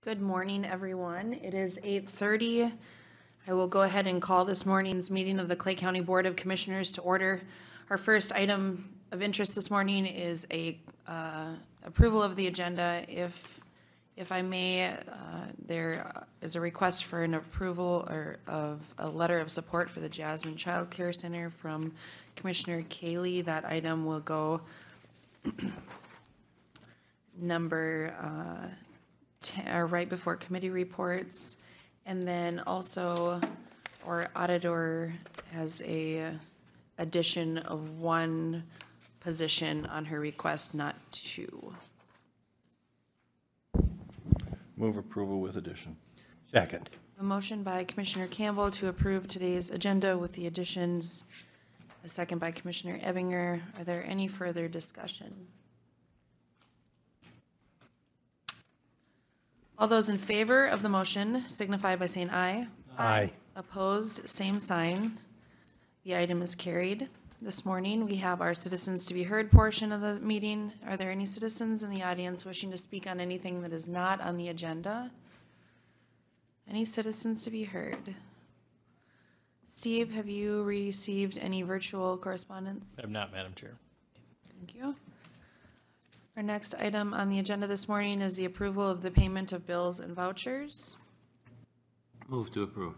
Good morning, everyone. It is 8:30. I will go ahead and call this morning's meeting of the Clay County Board of Commissioners to order. Our first item of interest this morning is a approval of the agenda. If I may, there is a request for an approval of a letter of support for the Jasmine Child Care Center from Commissioner Kaylee. That item will go number right before committee reports. And then also our auditor has a addition of one position on her request, not two. Move approval with addition. Second. A motion by Commissioner Campbell to approve today's agenda with the additions. A second by Commissioner Ebinger. Are there any further discussion? All those in favor of the motion signify by saying aye. Aye. Opposed, same sign. The item is carried. This morning, we have our citizens to be heard portion of the meeting. Are there any citizens in the audience wishing to speak on anything that is not on the agenda? Any citizens to be heard? Steve, have you received any virtual correspondence? I have not, Madam Chair. Thank you. Our next item on the agenda this morning is the approval of the payment of bills and vouchers. Move to approve.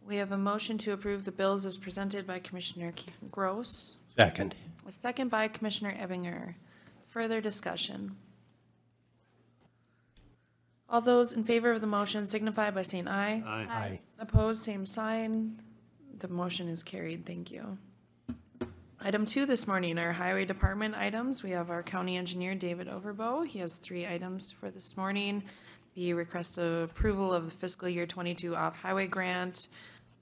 We have a motion to approve the bills as presented by Commissioner Gross. Second. A second by Commissioner Ebinger. Further discussion. All those in favor of the motion signify by saying aye. Aye. Aye. Opposed, same sign. The motion is carried. Thank you. Item 2 this morning are highway department items. We have our county engineer, David Overbo. He has 3 items for this morning. The request of approval of the fiscal year 22 off-highway grant,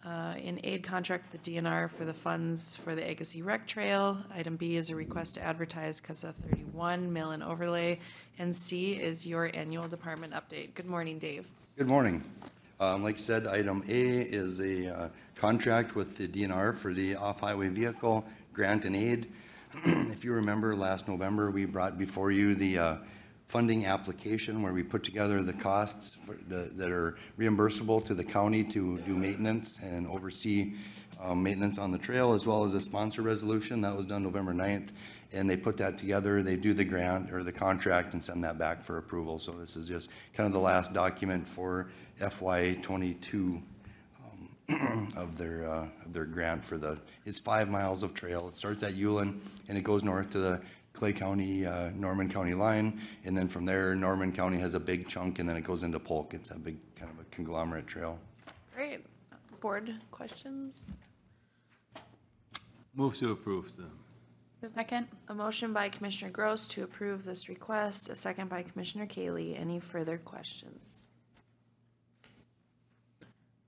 in aid contract with the DNR for the funds for the Agassiz Rec Trail. Item B is a request to advertise CASA 31 mail-in overlay. And C is your annual department update. Good morning, Dave. Good morning. Like I said, item A is a contract with the DNR for the off-highway vehicle grant and aid. If you remember, last November, we brought before you the funding application where we put together the costs that are reimbursable to the county to do maintenance and oversee maintenance on the trail, as well as a sponsor resolution. That was done November 9th, and they put that together. They do the grant or the contract and send that back for approval. So this is just kind of the last document for FY22 of their grant for it's 5 miles of trail. It starts at Ulen and it goes north to the Clay County, Norman County line, and then from there, Norman County has a big chunk, and then it goes into Polk. It's a big kind of a conglomerate trail. Great. Board questions? Move to approve the. Second. A motion by Commissioner Gross to approve this request. A second by Commissioner Kaylee. Any further questions?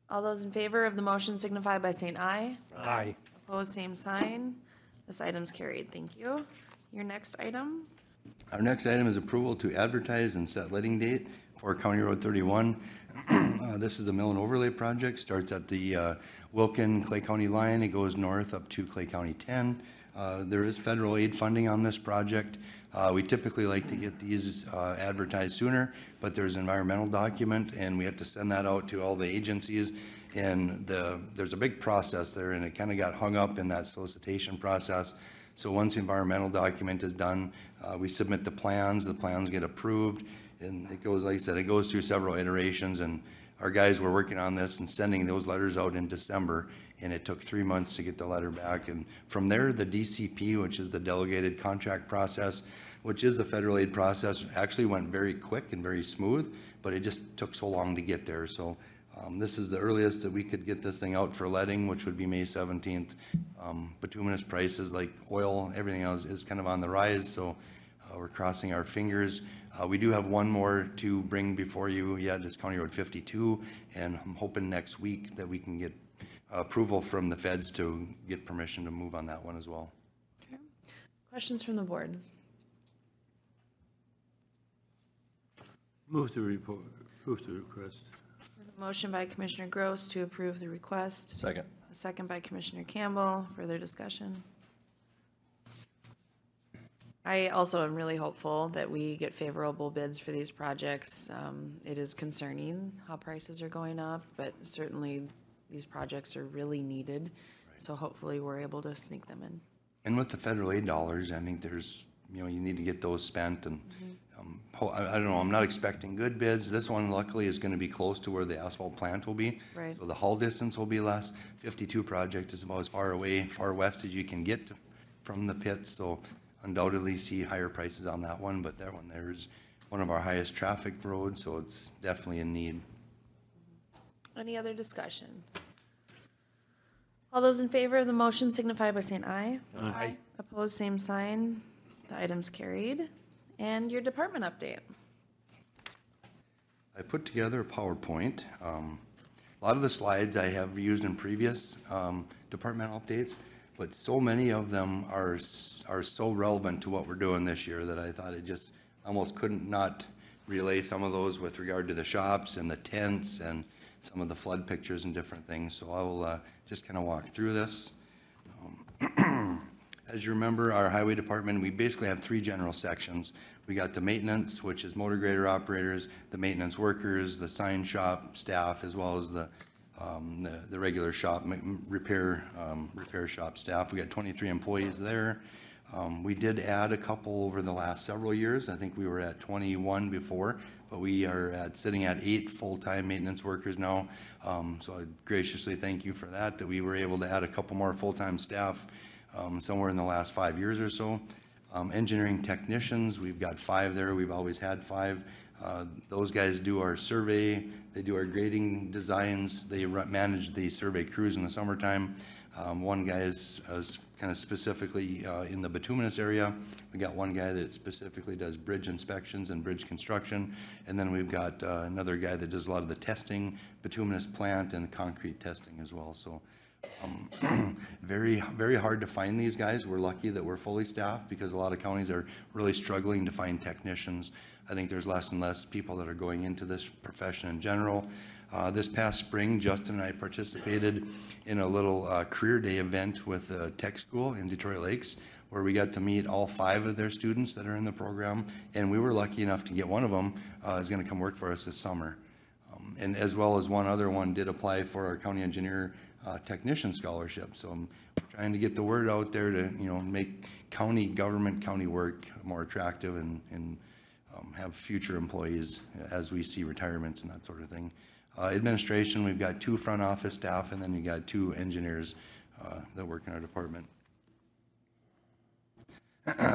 All those in favor of the motion signify by saying aye. Aye. Opposed, same sign. This item's carried. Thank you. Your next item? Our next item is approval to advertise and set letting date for County Road 31. This is a mill and overlay project. Starts at the Wilkin Clay County line. It goes north up to Clay County 10. There is federal aid funding on this project. We typically like to get these advertised sooner, but there's an environmental document and we have to send that out to all the agencies. And there's a big process there, and it kind of got hung up in that solicitation process. So once the environmental document is done, we submit the plans get approved, and it goes, like I said, it goes through several iterations, and our guys were working on this and sending those letters out in December, and it took 3 months to get the letter back. And from there, the DCP, which is the delegated contract process, which is the federal aid process, actually went very quick and very smooth, but it just took so long to get there. So this is the earliest that we could get this thing out for letting, which would be May 17th. Bituminous prices like oil, everything else is kind of on the rise, so we're crossing our fingers. We do have one more to bring before you yet, is County Road 52, and I'm hoping next week that we can get approval from the feds to get permission to move on that one as well. Okay. Questions from the board? Move to report. Approve the request. Motion by Commissioner Gross to approve the request. Second. A second by Commissioner Campbell. Further discussion? I also am really hopeful that we get favorable bids for these projects. It is concerning how prices are going up, but certainly these projects are really needed. So hopefully we're able to sneak them in. And with the federal aid dollars, I think there's, you know, you need to get those spent, and I don't know, I'm not expecting good bids. This one luckily is gonna be close to where the asphalt plant will be. Right. So the haul distance will be less. 52 project is about as far away, far west as you can get from the pits, so undoubtedly see higher prices on that one, but that one there is one of our highest traffic roads, so it's definitely in need. Any other discussion? All those in favor of the motion signify by saying aye. Aye. Opposed, same sign. The item's carried. And your department update. I put together a PowerPoint. A lot of the slides I have used in previous departmental updates, but so many of them are so relevant to what we're doing this year that I thought it just almost couldn't not relay some of those with regard to the shops and the tents and some of the flood pictures and different things. So I will just kind of walk through this. As you remember, our highway department, we basically have three general sections. We got the maintenance, which is motor grader operators, the maintenance workers, the sign shop staff, as well as the regular shop repair shop staff. We got 23 employees there. We did add a couple over the last several years. I think we were at 21 before, but we are sitting at 8 full-time maintenance workers now. So I graciously thank you for that we were able to add a couple more full-time staff somewhere in the last 5 years or so. Engineering technicians, we've got 5 there. We've always had 5. Those guys do our survey, they do our grading designs, they manage the survey crews in the summertime. One guy is kind of specifically in the bituminous area. We got one guy that specifically does bridge inspections and bridge construction. And then we've got another guy that does a lot of the testing, bituminous plant and concrete testing as well. So very, very hard to find these guys. We're lucky that we're fully staffed because a lot of counties are really struggling to find technicians. I think there's less and less people that are going into this profession in general. This past spring, Justin and I participated in a little career day event with the tech school in Detroit Lakes, where we got to meet all 5 of their students that are in the program, and we were lucky enough to get one of them is going to come work for us this summer. And as well as one other one did apply for our county engineer technician scholarship. So I'm trying to get the word out there to, you know, make county government, county work more attractive and have future employees as we see retirements and that sort of thing. Administration, we've got 2 front office staff, and then you got 2 engineers that work in our department.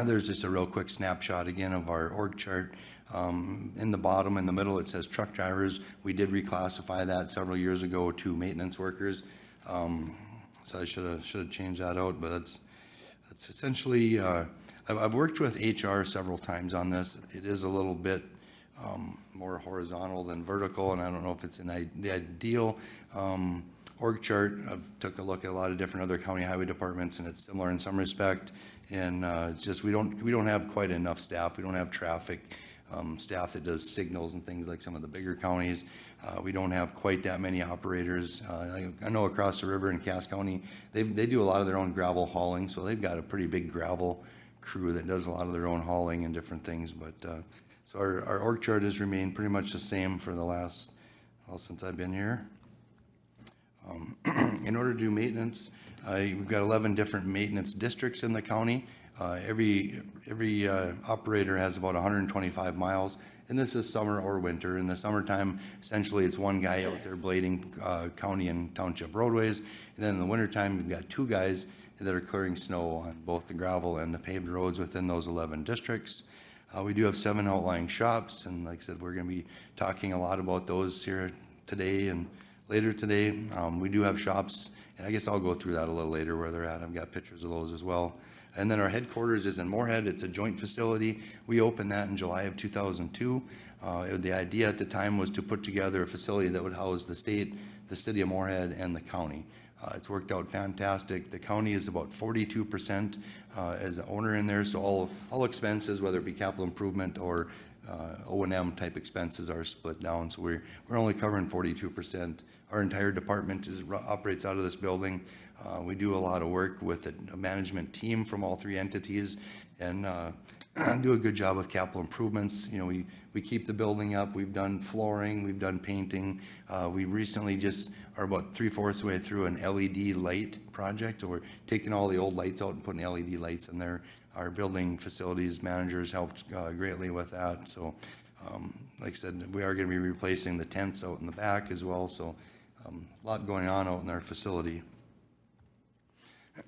There's just a real quick snapshot again of our org chart. In the bottom, in the middle, it says truck drivers. We did reclassify that several years ago to maintenance workers. So I should have changed that out, but that's essentially, I've worked with HR several times on this. It is a little bit more horizontal than vertical, and I don't know if it's the ideal org chart. I've took a look at a lot of different other county highway departments, and it's similar in some respect. And it's just we don't have quite enough staff. We don't have traffic staff that does signals and things like some of the bigger counties. We don't have quite that many operators. I know across the river in Cass County, they do a lot of their own gravel hauling, so they've got a pretty big gravel crew that does a lot of their own hauling and different things. But so our org chart has remained pretty much the same for the last, well, since I've been here. In order to do maintenance, we've got 11 different maintenance districts in the county. Every operator has about 125 miles, and this is summer or winter. In the summertime, essentially it's one guy out there blading county and township roadways, and then in the wintertime we've got 2 guys that are clearing snow on both the gravel and the paved roads within those 11 districts. We do have 7 outlying shops, and like I said, we're going to be talking a lot about those here today and later today. We do have shops, and I guess I'll go through that a little later where they're at. I've got pictures of those as well. And then our headquarters is in Moorhead. It's a joint facility. We opened that in July of 2002. The idea at the time was to put together a facility that would house the state, the city of Moorhead, and the county. It's worked out fantastic. The county is about 42% as the owner in there, so all expenses, whether it be capital improvement or O&M type expenses, are split down. So we're only covering 42%. Our entire department operates out of this building. We do a lot of work with a management team from all 3 entities, and do a good job with capital improvements. You know, we keep the building up. We've done flooring, we've done painting. We recently just are about 3/4 way through an LED light project. So we're taking all the old lights out and putting LED lights in there. Our building facilities managers helped greatly with that. So like I said, we are going to be replacing the tents out in the back as well. So a lot going on out in our facility.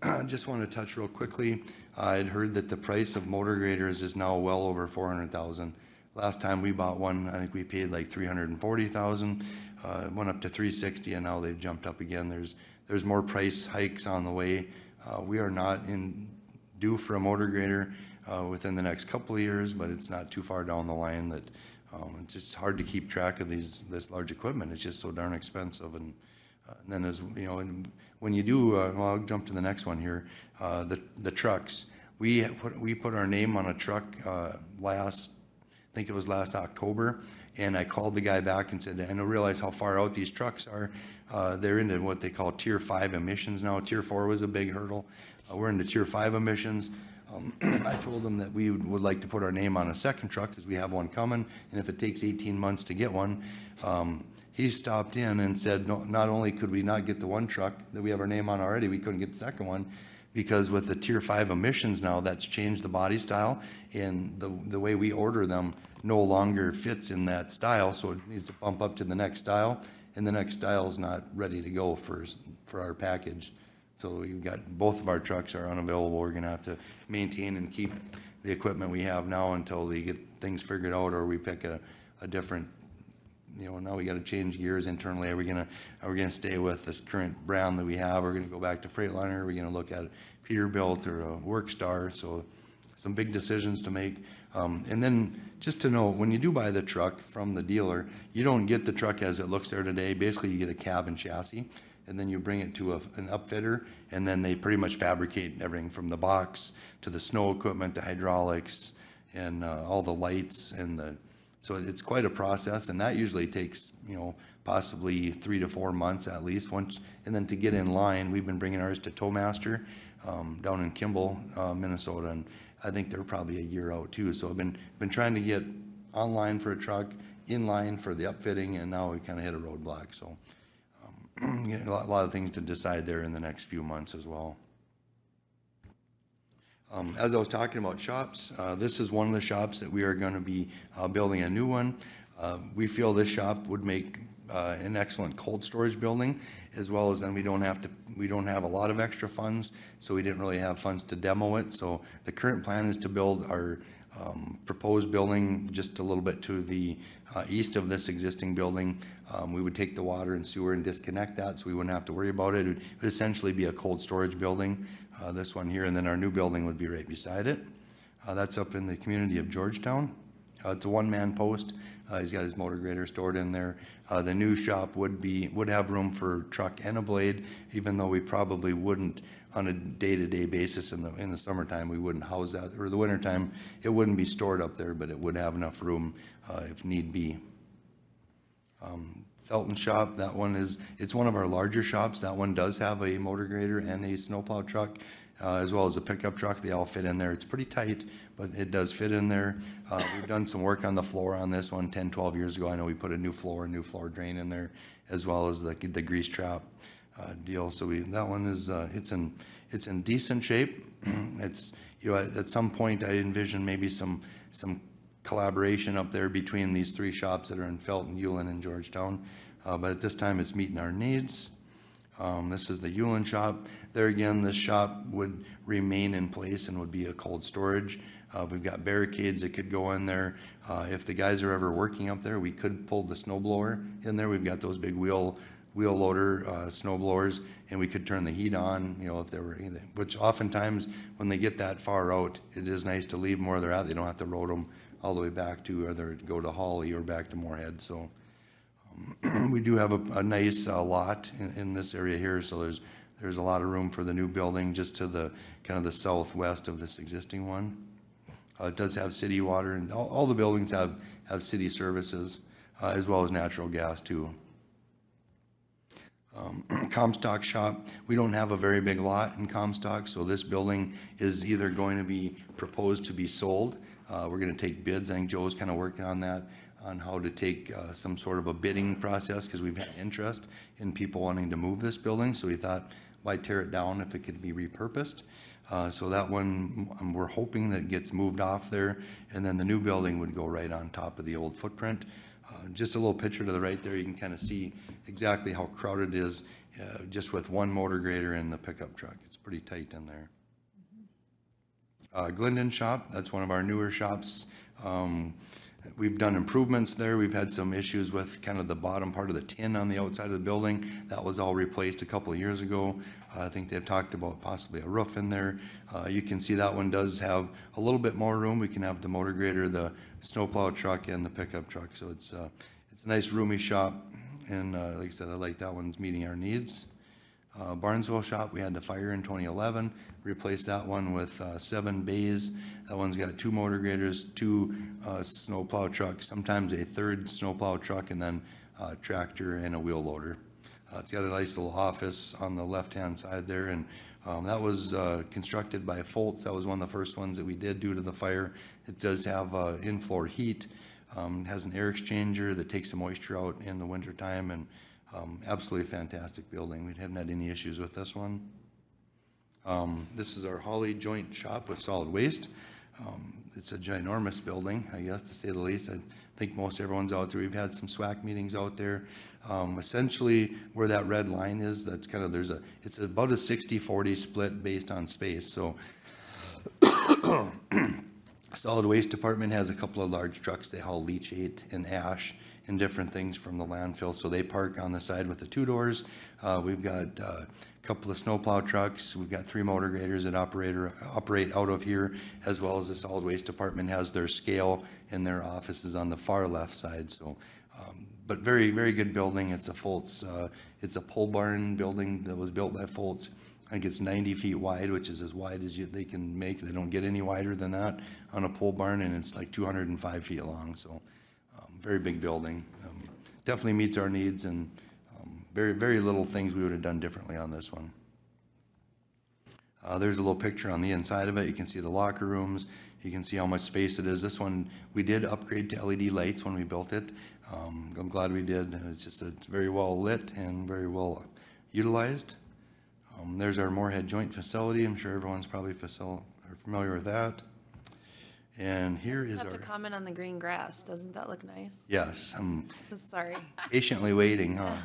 I just want to touch real quickly. I'd heard that the price of motor graders is now well over $400,000. Last time we bought one, I think we paid like $340,000. It went up to $360,000, and now they've jumped up again. There's more price hikes on the way. We are not due for a motor grader within the next couple of years, but it's not too far down the line that it's just hard to keep track of this large equipment. It's just so darn expensive. And then, as you know, when you do, well, I'll jump to the next one here. The trucks. We put our name on a truck I think it was last October, and I called the guy back and said, I don't realize how far out these trucks are. They're into what they call Tier 5 emissions now. Tier 4 was a big hurdle. We're into Tier 5 emissions. I told them that we would like to put our name on a second truck because we have one coming, and if it takes 18 months to get one, he stopped in and said, no, not only could we not get the one truck that we have our name on already, we couldn't get the second one because with the Tier 5 emissions now, that's changed the body style, and the way we order them no longer fits in that style, so it needs to bump up to the next style, and the next style is not ready to go for our package. So we've got both of our trucks are unavailable. We're going to have to maintain and keep the equipment we have now until they get things figured out, or we pick a different. You know, now we got to change gears internally. Are we gonna stay with this current brand that we have? We're going to go back to Freightliner. We're going to look at Peterbilt or a Workstar. So some big decisions to make. And then just to know, when you do buy the truck from the dealer, you don't get the truck as it looks there today. Basically, you get a cab and chassis, and then you bring it to an upfitter, and then they pretty much fabricate everything from the box to the snow equipment, the hydraulics, and all the lights and so it's quite a process, and that usually takes, you know, possibly 3 to 4 months at least. And then to get in line, we've been bringing ours to Towmaster down in Kimball, Minnesota, and I think they're probably a year out too. So I've been trying to get online for a truck, in line for the upfitting, and now we kind of hit a roadblock. So a lot of things to decide there in the next few months as well. As I was talking about shops, this is one of the shops that we are going to be building a new one. We feel this shop would make an excellent cold storage building, as well as then we don't have a lot of extra funds, so we didn't really have funds to demo it. So the current plan is to build our proposed building just a little bit to the east of this existing building. We would take the water and sewer and disconnect that, so we wouldn't have to worry about it. It would essentially be a cold storage building, this one here, and then our new building would be right beside it. That's up in the community of Georgetown. It's a one-man post. He's got his motor grader stored in there. The new shop would have room for truck and a blade, even though we probably wouldn't on a day-to-day basis in the summertime. We wouldn't house that, or the wintertime it wouldn't be stored up there, but it would have enough room if need be. Felton shop, that one it's one of our larger shops. That one does have a motor grader and a snowplow truck, as well as a pickup truck. They all fit in there. It's pretty tight, but it does fit in there. We've done some work on the floor on this one 10, 12 years ago. I know we put a new floor drain in there, as well as the grease trap deal. So that one is it's in decent shape. It's, you know, at some point I envision maybe some collaboration up there between these three shops that are in Felton, Ulen, and Georgetown. But at this time, it's meeting our needs. This is the Ulen shop. There again, this shop would remain in place and would be a cold storage. We've got barricades that could go in there. If the guys are ever working up there, we could pull the snow blower in there. We've got those big wheel loader snow blowers, and we could turn the heat on, you know, if there were anything. Which oftentimes, when they get that far out, it is nice to leave them where they're at. They don't have to road them all the way back to either go to Hawley or back to Moorhead. So we do have a nice lot in this area here. So there's a lot of room for the new building just to the kind of the southwest of this existing one. It does have city water, and all the buildings have city services, as well as natural gas too. Comstock shop, we don't have a very big lot in Comstock, so this building is either going to be proposed to be sold We're gonna take bids. I think Joe's kind of working on that, on how to take some sort of a bidding process, because we've had interest in people wanting to move this building, so we thought, why tear it down if it could be repurposed? So that one, we're hoping that it gets moved off there, and then the new building would go right on top of the old footprint. Just a little picture to the right there, you can kind of see exactly how crowded it is, just with one motor grader and the pickup truck. It's pretty tight in there. Glendon shop, that's one of our newer shops. We've done improvements there. We've had some issues with kind of the bottom part of the tin on the outside of the building. That was all replaced a couple of years ago. I think they've talked about possibly a roof in there. You can see that one does have a little bit more room. We can have the motor grader, the snowplow truck, and the pickup truck. So it's a nice roomy shop. And like I said, I like that one's meeting our needs. Barnesville shop, we had the fire in 2011, replaced that one with 7 bays. That one's got 2 motor graders, 2 snowplow trucks, sometimes a 3rd snowplow truck, and then a tractor and a wheel loader. It's got a nice little office on the left-hand side there, and that was constructed by Foltz. That was one of the first ones that we did due to the fire. It does have in-floor heat, has an air exchanger that takes the moisture out in the wintertime, and absolutely fantastic building. We haven't had any issues with this one. This is our Holly joint shop with solid waste. It's a ginormous building, I guess, to say the least. I think most everyone's out there. We've had some SWAC meetings out there. Essentially, where that red line is, that's kind of, it's about a 60-40 split based on space. So solid waste department has a couple of large trucks. They haul leachate and ash and different things from the landfill, so they park on the side with the 2 doors. We've got a couple of snowplow trucks. We've got 3 motor graders that operate out of here, as well as the solid waste department has their scale and their offices on the far left side. So, but very, very good building. It's a Foltz, it's a pole barn building that was built by Foltz. I think it's 90 feet wide, which is as wide as they can make. They don't get any wider than that on a pole barn, and it's like 205 feet long. So very big building. Definitely meets our needs, and very, very little things we would have done differently on this one. There's a little picture on the inside of it. You can see the locker rooms. You can see how much space it is. This one, we did upgrade to LED lights when we built it. I'm glad we did. It's very well lit and very well utilized. There's our Moorhead joint facility. I'm sure everyone's probably familiar with that. And here is I have our... to comment on the green grass. Doesn't that look nice? Yes, I'm Sorry. patiently waiting, huh?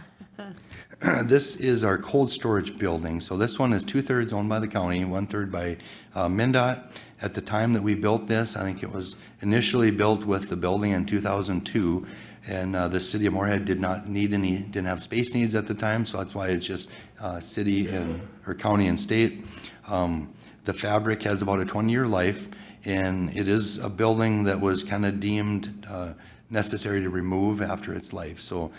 This is our cold storage building. So this one is 2/3 owned by the county, 1/3 by MnDOT. At the time that we built this, I think it was initially built with the building in 2002, and the city of Moorhead didn't have space needs at the time, so that's why it's just city or county and state. The fabric has about a 20-year life, and it is a building that was kind of deemed necessary to remove after its life. So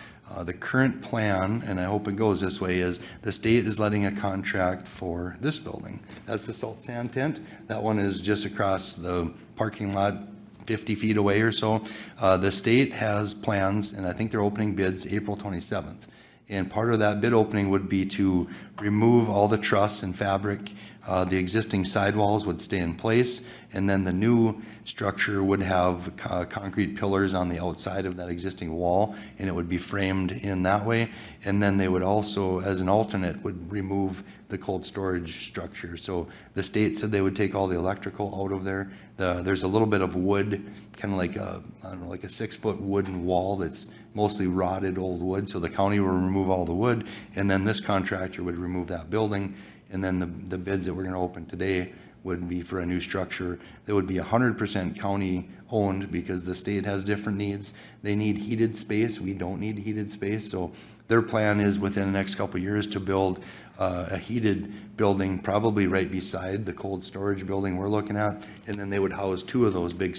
the current plan, and I hope it goes this way, is the state is letting a contract for this building. That's the salt sand tent. That one is just across the parking lot, 50 feet away or so. The state has plans, and I think they're opening bids April 27th. And part of that bid opening would be to remove all the truss and fabric. The existing sidewalls would stay in place, and then the new structure would have concrete pillars on the outside of that existing wall, and it would be framed in that way. And then they would also, as an alternate, would remove the cold storage structure. So the state said they would take all the electrical out of there. There's a little bit of wood, kind of like a, I don't know, like a 6-foot wooden wall that's mostly rotted old wood. So the county will remove all the wood, and then this contractor would remove that building. And then the bids that we're going to open today would be for a new structure that would be 100% county owned, because the state has different needs. They need heated space. We don't need heated space. So their plan is within the next couple of years to build a heated building, probably right beside the cold storage building we're looking at. And then they would house 2 of those big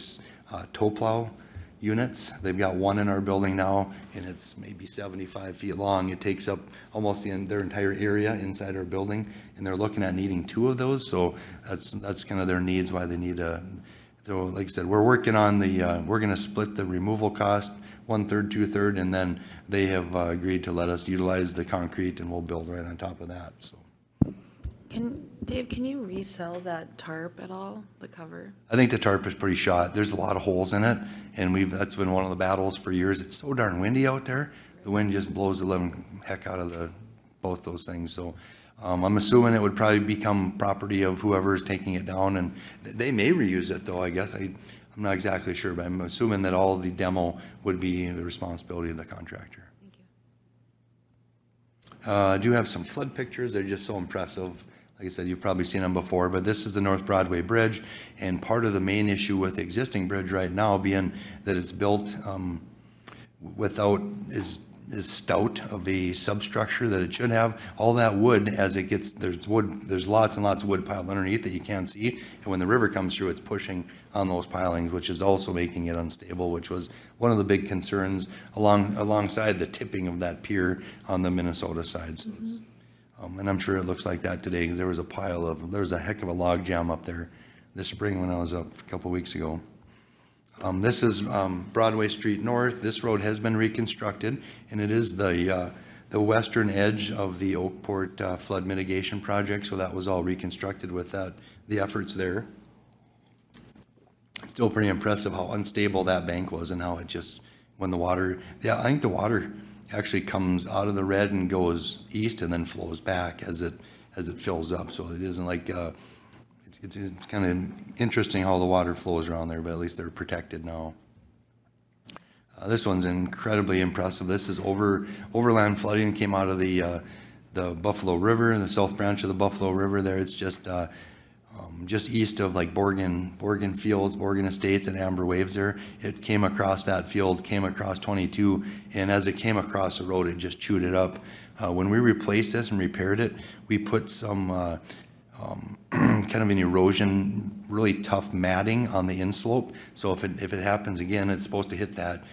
tow plow units. They've got one in our building now, and it's maybe 75 feet long. It takes up almost their entire area inside our building, and they're looking at needing 2 of those. So that's kind of their needs, why they need so like I said, we're working on we're going to split the removal cost 1/3, 2/3, and then they have agreed to let us utilize the concrete, and we'll build right on top of that. So Dave, can you resell that tarp at all, the cover? I think the tarp is pretty shot. There's a lot of holes in it, and that's been one of the battles for years. It's so darn windy out there. The wind just blows the living heck out of both those things. So I'm assuming it would probably become property of whoever is taking it down, and they may reuse it though, I guess. I'm not exactly sure, but I'm assuming that all of the demo would be the responsibility of the contractor. Thank you. I do have some flood pictures. They're just so impressive. Like I said, you've probably seen them before, but this is the North Broadway Bridge, and part of the main issue with the existing bridge right now being that it's built without as stout of a substructure that it should have. All that wood, as it gets, there's lots and lots of wood piled underneath that you can't see, and when the river comes through, it's pushing on those pilings, which is also making it unstable, which was one of the big concerns alongside the tipping of that pier on the Minnesota side. So it's, and I'm sure it looks like that today because there was a heck of a log jam up there this spring when I was up a couple weeks ago. This is Broadway Street North. This road has been reconstructed, and it is the western edge of the Oakport flood mitigation project, so that was all reconstructed with the efforts there. It's still pretty impressive how unstable that bank was and how it just, when the water, I think the water actually comes out of the red and goes east and then flows back as it fills up. So it isn't like it's kind of interesting how the water flows around there, but at least they're protected now. This one's incredibly impressive. This is overland flooding. Came out of the Buffalo River, the south branch of the Buffalo River there. It's just east of like Borgen Fields, Borgen Estates, and Amber Waves there. It came across that field, came across 22, and as it came across the road, it just chewed it up. When we replaced this and repaired it, we put some kind of an erosion, really tough matting on the inslope. So if it happens again, it's supposed to hit that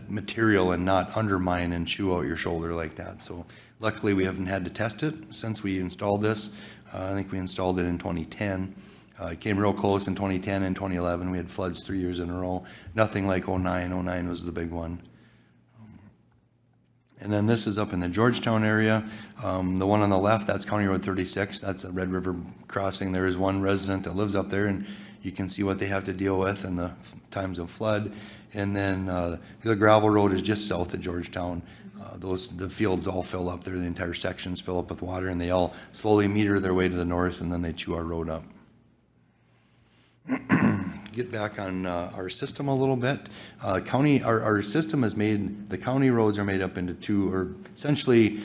material and not undermine and chew out your shoulder like that. So luckily we haven't had to test it since we installed this. I think we installed it in 2010. It came real close in 2010 and 2011. We had floods 3 years in a row. Nothing like 09. 09 was the big one. And then this is up in the Georgetown area. The one on the left, that's County Road 36. That's a Red River crossing. There is one resident that lives up there, and you can see what they have to deal with in the times of flood. And then the gravel road is just south of Georgetown. The fields all fill up there. The entire sections fill up with water, and they all slowly meter their way to the north, and then they chew our road up. Get back on our system a little bit. Our system is the county roads are made up into two, or essentially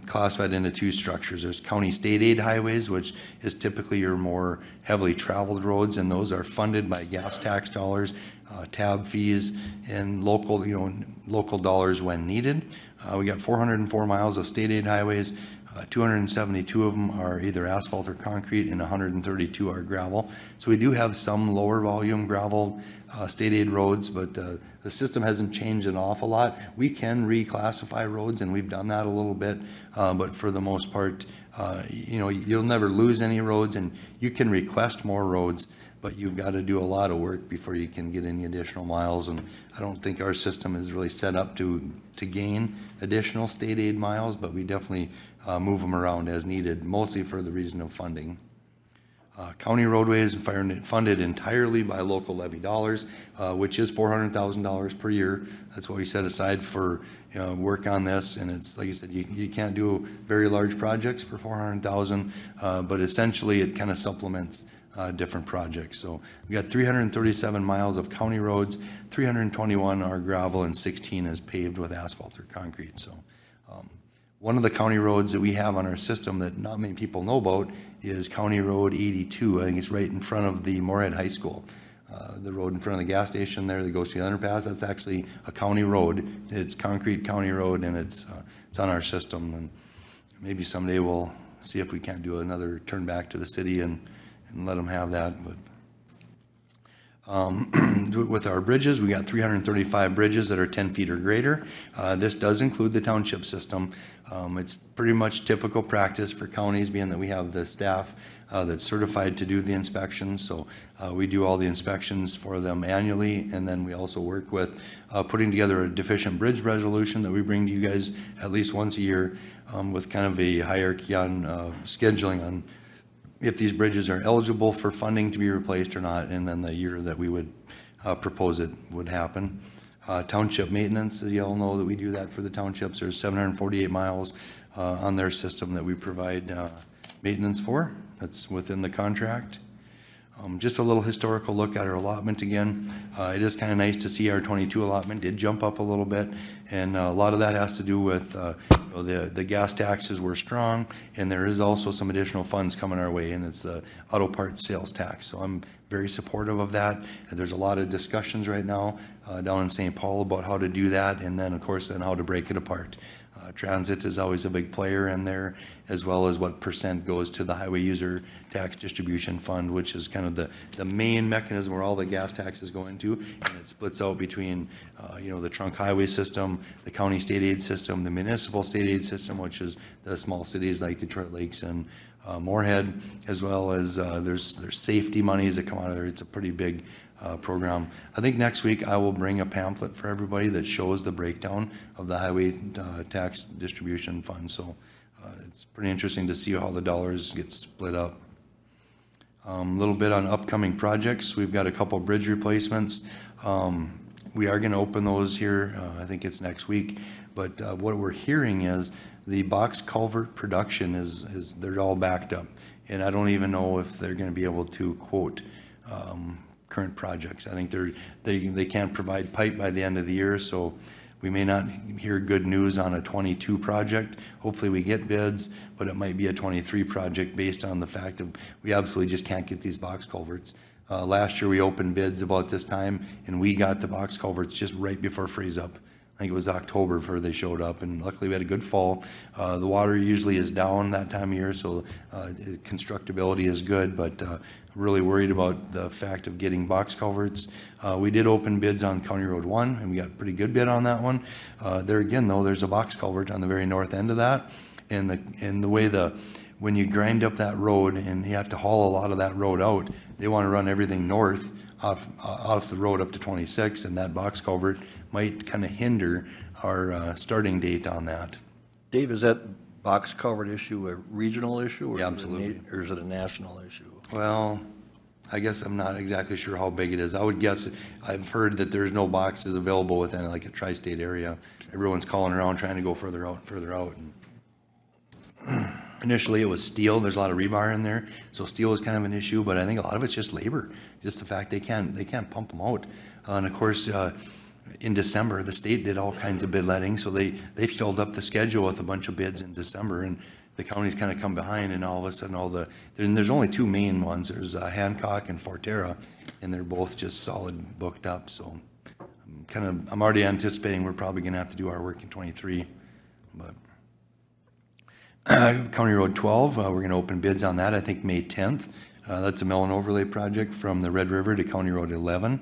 classified into two structures. There's county state aid highways, which is typically your more heavily traveled roads, and those are funded by gas tax dollars, tab fees, and local dollars when needed. We got 404 miles of state aid highways. 272 of them are either asphalt or concrete, and 132 are gravel. So we do have some lower volume gravel state aid roads, but the system hasn't changed an awful lot. We can reclassify roads, and we've done that a little bit, but for the most part, you'll never lose any roads, and you can request more roads, but you've got to do a lot of work before you can get any additional miles, and I don't think our system is really set up to gain additional state aid miles, but we definitely move them around as needed, mostly for the reason of funding. County roadways funded entirely by local levy dollars, which is $400,000 per year. That's what we set aside for work on this, and it's like I said, you can't do very large projects for $400,000, but essentially it kind of supplements different projects. So we got 337 miles of county roads, 321 are gravel, and 16 is paved with asphalt or concrete. So one of the county roads that we have on our system that not many people know about is County Road 82. I think it's right in front of the Moorhead High School. The road in front of the gas station there that goes to the underpass, that's actually a county road. It's concrete county road, and it's on our system. And maybe someday we'll see if we can't do another turn back to the city and let them have that. But With our bridges, we got 335 bridges that are 10 feet or greater. This does include the township system. It's pretty much typical practice for counties, being that we have the staff that's certified to do the inspections. So we do all the inspections for them annually, and then we also work with putting together a deficient bridge resolution that we bring to you guys at least once a year, with kind of a hierarchy on scheduling on if these bridges are eligible for funding to be replaced or not, and then the year that we would propose it would happen. Township maintenance, you all know that we do that for the townships. There's 748 miles on their system that we provide maintenance for. That's within the contract. Just a little historical look at our allotment again. It is kind of nice to see our 22 allotment did jump up a little bit, and a lot of that has to do with the gas taxes were strong, and there is also some additional funds coming our way, and it's the auto parts sales tax. So I'm very supportive of that. And there's a lot of discussions right now down in St. Paul about how to do that, and then of course then how to break it apart. Transit is always a big player in there, as well as what percent goes to the highway user tax distribution fund, which is kind of the main mechanism where all the gas taxes go into, and it splits out between the trunk highway system, the county state aid system, the municipal state aid system, which is the small cities like Detroit Lakes and Moorhead, as well as there's safety monies that come out of there. It's a pretty big program. I think next week I will bring a pamphlet for everybody that shows the breakdown of the highway tax distribution fund. So it's pretty interesting to see how the dollars get split up. A little bit on upcoming projects. We've got a couple bridge replacements. We are going to open those here. I think it's next week. But what we're hearing is the box culvert production is they're all backed up, and I don't even know if they're going to be able to quote current projects. I think they can't provide pipe by the end of the year, so we may not hear good news on a 22 project. Hopefully we get bids, but it might be a 23 project based on the fact that we absolutely just can't get these box culverts. Last year we opened bids about this time, and we got the box culverts just right before freeze up. I think it was October before they showed up, and luckily we had a good fall. The water usually is down that time of year, so constructability is good, but really worried about the fact of getting box culverts. We did open bids on County Road 1, and we got a pretty good bid on that one. There again, though, there's a box culvert on the very north end of that, and the way when you grind up that road and you have to haul a lot of that road out, they want to run everything north off the road up to 26, and that box culvert might kind of hinder our starting date on that. Dave, is that box culvert issue a regional issue? Or Yeah, absolutely. Or is it a national issue? Well, I guess I'm not exactly sure how big it is. I would guess, I've heard that there's no boxes available within like a tri-state area. Everyone's calling around trying to go further out. And initially it was steel. There's a lot of rebar in there, so steel is kind of an issue, but I think a lot of it's just labor, just the fact they can't pump them out. And of course, in December, the state did all kinds of bid letting, so they filled up the schedule with a bunch of bids in December, and the counties kind of come behind, and all of a sudden there's only two main ones. There's Hancock and Forterra, and they're both just solid booked up. So I'm already anticipating we're probably going to have to do our work in 23. But County Road 12, we're going to open bids on that, I think May 10th. That's a mill and overlay project from the Red River to County Road 11.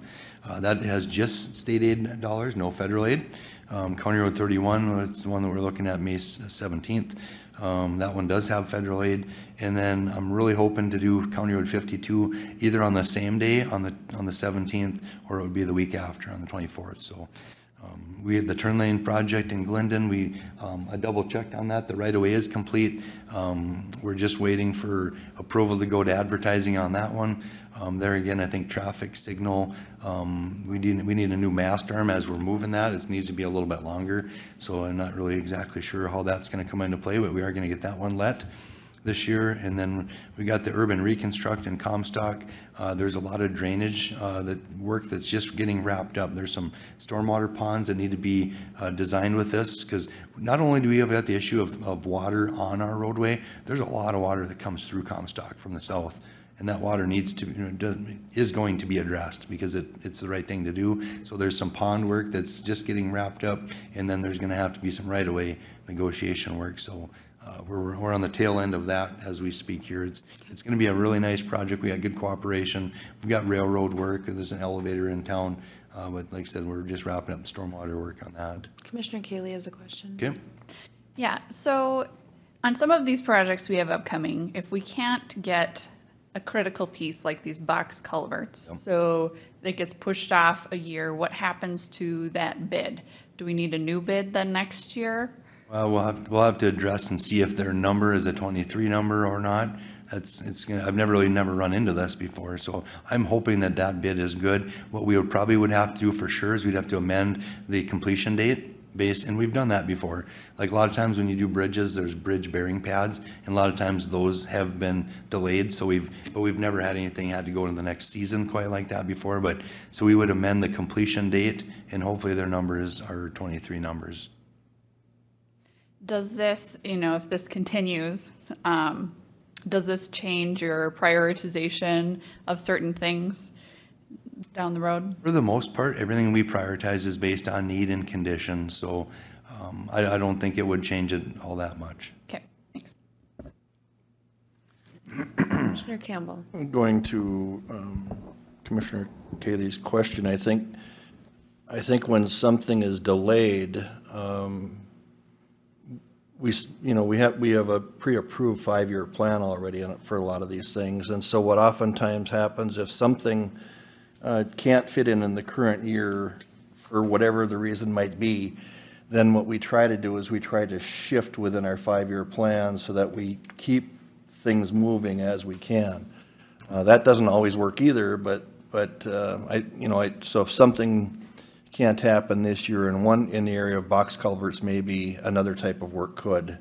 That has just state aid dollars, no federal aid. County Road 31, it's the one that we're looking at May 17th. That one does have federal aid. And then I'm really hoping to do County Road 52 either on the same day on the 17th, or it would be the week after on the 24th. So we had the turn lane project in Glendon. I double checked on that. The right of way is complete. We're just waiting for approval to go to advertising on that one. There again, I think traffic signal, we need a new mast arm as we're moving that. It needs to be a little bit longer, so I'm not really exactly sure how that's going to come into play, but we are going to get that one let this year. And then we got the urban reconstruct and Comstock. There's a lot of drainage work that's just getting wrapped up. There's some stormwater ponds that need to be designed with this, because not only do we have got the issue of water on our roadway, there's a lot of water that comes through Comstock from the south. and that water needs to, is going to be addressed because it's the right thing to do. So there's some pond work that's just getting wrapped up, and then there's gonna have to be some right-of-way negotiation work. So we're on the tail end of that as we speak here. It's gonna be a really nice project. We got good cooperation. We've got railroad work, there's an elevator in town, but like I said, we're just wrapping up the stormwater work on that. Commissioner Kaylee has a question. Okay? Yeah, so on some of these projects we have upcoming, if we can't get a critical piece like these box culverts, so it gets pushed off a year, what happens to that bid? Do we need a new bid then next year? Well, we'll have to address and see if their number is a 23 number or not. I've never run into this before, so I'm hoping that bid is good. What we would have to do for sure is we'd have to amend the completion date and we've done that before. Like a lot of times when you do bridges, there's bridge bearing pads, and a lot of times those have been delayed. So we've never had anything had to go to the next season quite like that before. But so we would amend the completion date, and hopefully their numbers are 23 numbers. Does this, if this continues, does this change your prioritization of certain things down the road? For the most part, everything we prioritize is based on need and condition. So I don't think it would change it all that much. Okay, thanks. Commissioner Campbell. Going to Commissioner Kaylee's question, I think when something is delayed, we have a pre-approved 5-year plan already for a lot of these things, and so what oftentimes happens if something can't fit in the current year for whatever the reason might be, then what we try to do is we try to shift within our 5-year plan so that we keep things moving as we can. That doesn't always work either, but so if something can't happen this year in the area of box culverts, maybe another type of work could,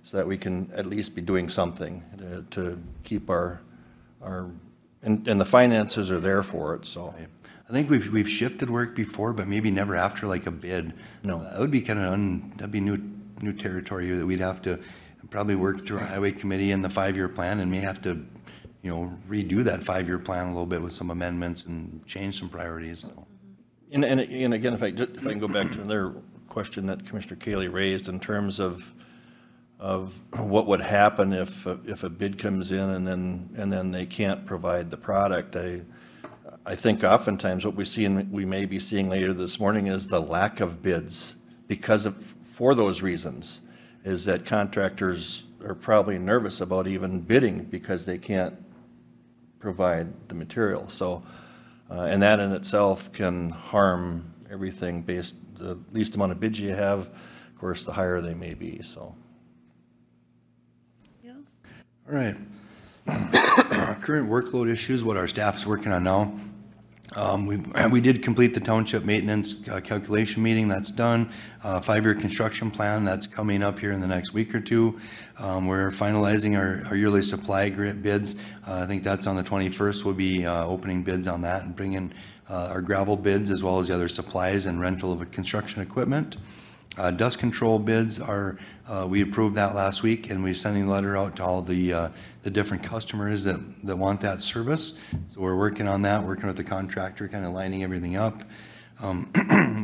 so that we can at least be doing something to keep our and the finances are there for it. So I think we've shifted work before, but maybe never after like a bid. No, that would be kind of that'd be new territory that we'd have to probably work through a highway committee and the 5-year plan, and may have to redo that 5-year plan a little bit with some amendments and change some priorities. So. And again, if I can go back to another question that Commissioner Kaylee raised in terms of what would happen if a bid comes in and then they can't provide the product. I think oftentimes what we may be seeing later this morning is the lack of bids for those reasons, is that contractors are probably nervous about even bidding because they can't provide the material. So and that in itself can harm everything the least amount of bids you have, of course, the higher they may be. So. Yes. All right. Current workload issues, what our staff is working on now. We did complete the township maintenance calculation meeting. That's done. 5-year construction plan, that's coming up here in the next week or two. We're finalizing our yearly supply bids. I think that's on the 21st. We'll be opening bids on that and bringing our gravel bids as well as the other supplies and rental of construction equipment. Dust control bids we approved that last week, and we're sending a letter out to all the different customers that want that service. So we're working on that, working with the contractor, kind of lining everything up.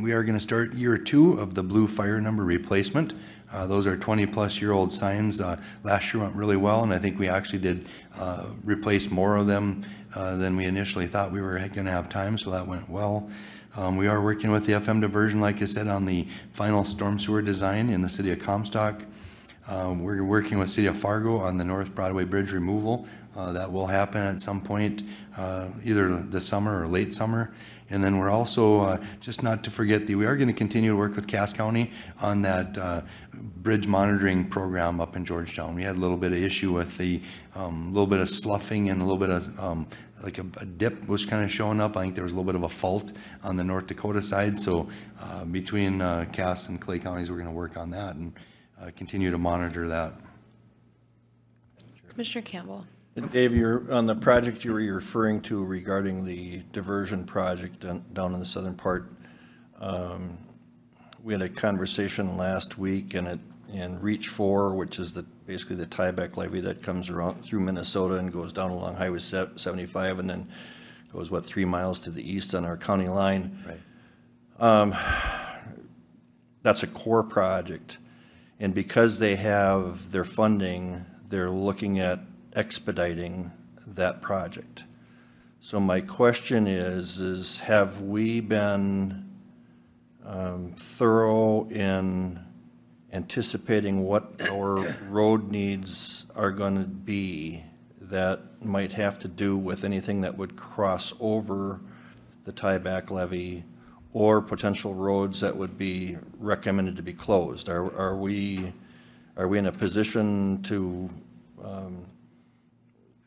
We are going to start year 2 of the blue fire number replacement. Those are 20-plus-year-old signs. Last year went really well, and I think we actually did replace more of them than we initially thought we were going to have time, so that went well. We are working with the FM diversion, like I said, on the final storm sewer design in the city of Comstock. We're working with City of Fargo on the North Broadway Bridge removal. That will happen at some point, either this summer or late summer. And then we're also, just not to forget, we are going to continue to work with Cass County on that bridge monitoring program up in Georgetown. We had a little bit of issue with the little bit of sloughing and a little bit of like a dip was kind of showing up. I think there was a little bit of a fault on the North Dakota side. So between Cass and Clay counties, we're going to work on that and continue to monitor that. Commissioner Campbell. Dave, on the project you were referring to regarding the diversion project down in the southern part, we had a conversation last week, and Reach 4, which is basically the tieback levee that comes around through Minnesota and goes down along Highway 75 and then goes, 3 miles to the east on our county line. Right. That's a core project. And because they have their funding, they're looking at expediting that project. So my question is have we been thorough in anticipating what our road needs are going to be that might have to do with anything that would cross over the tieback levee or potential roads that would be recommended to be closed? Are we in a position to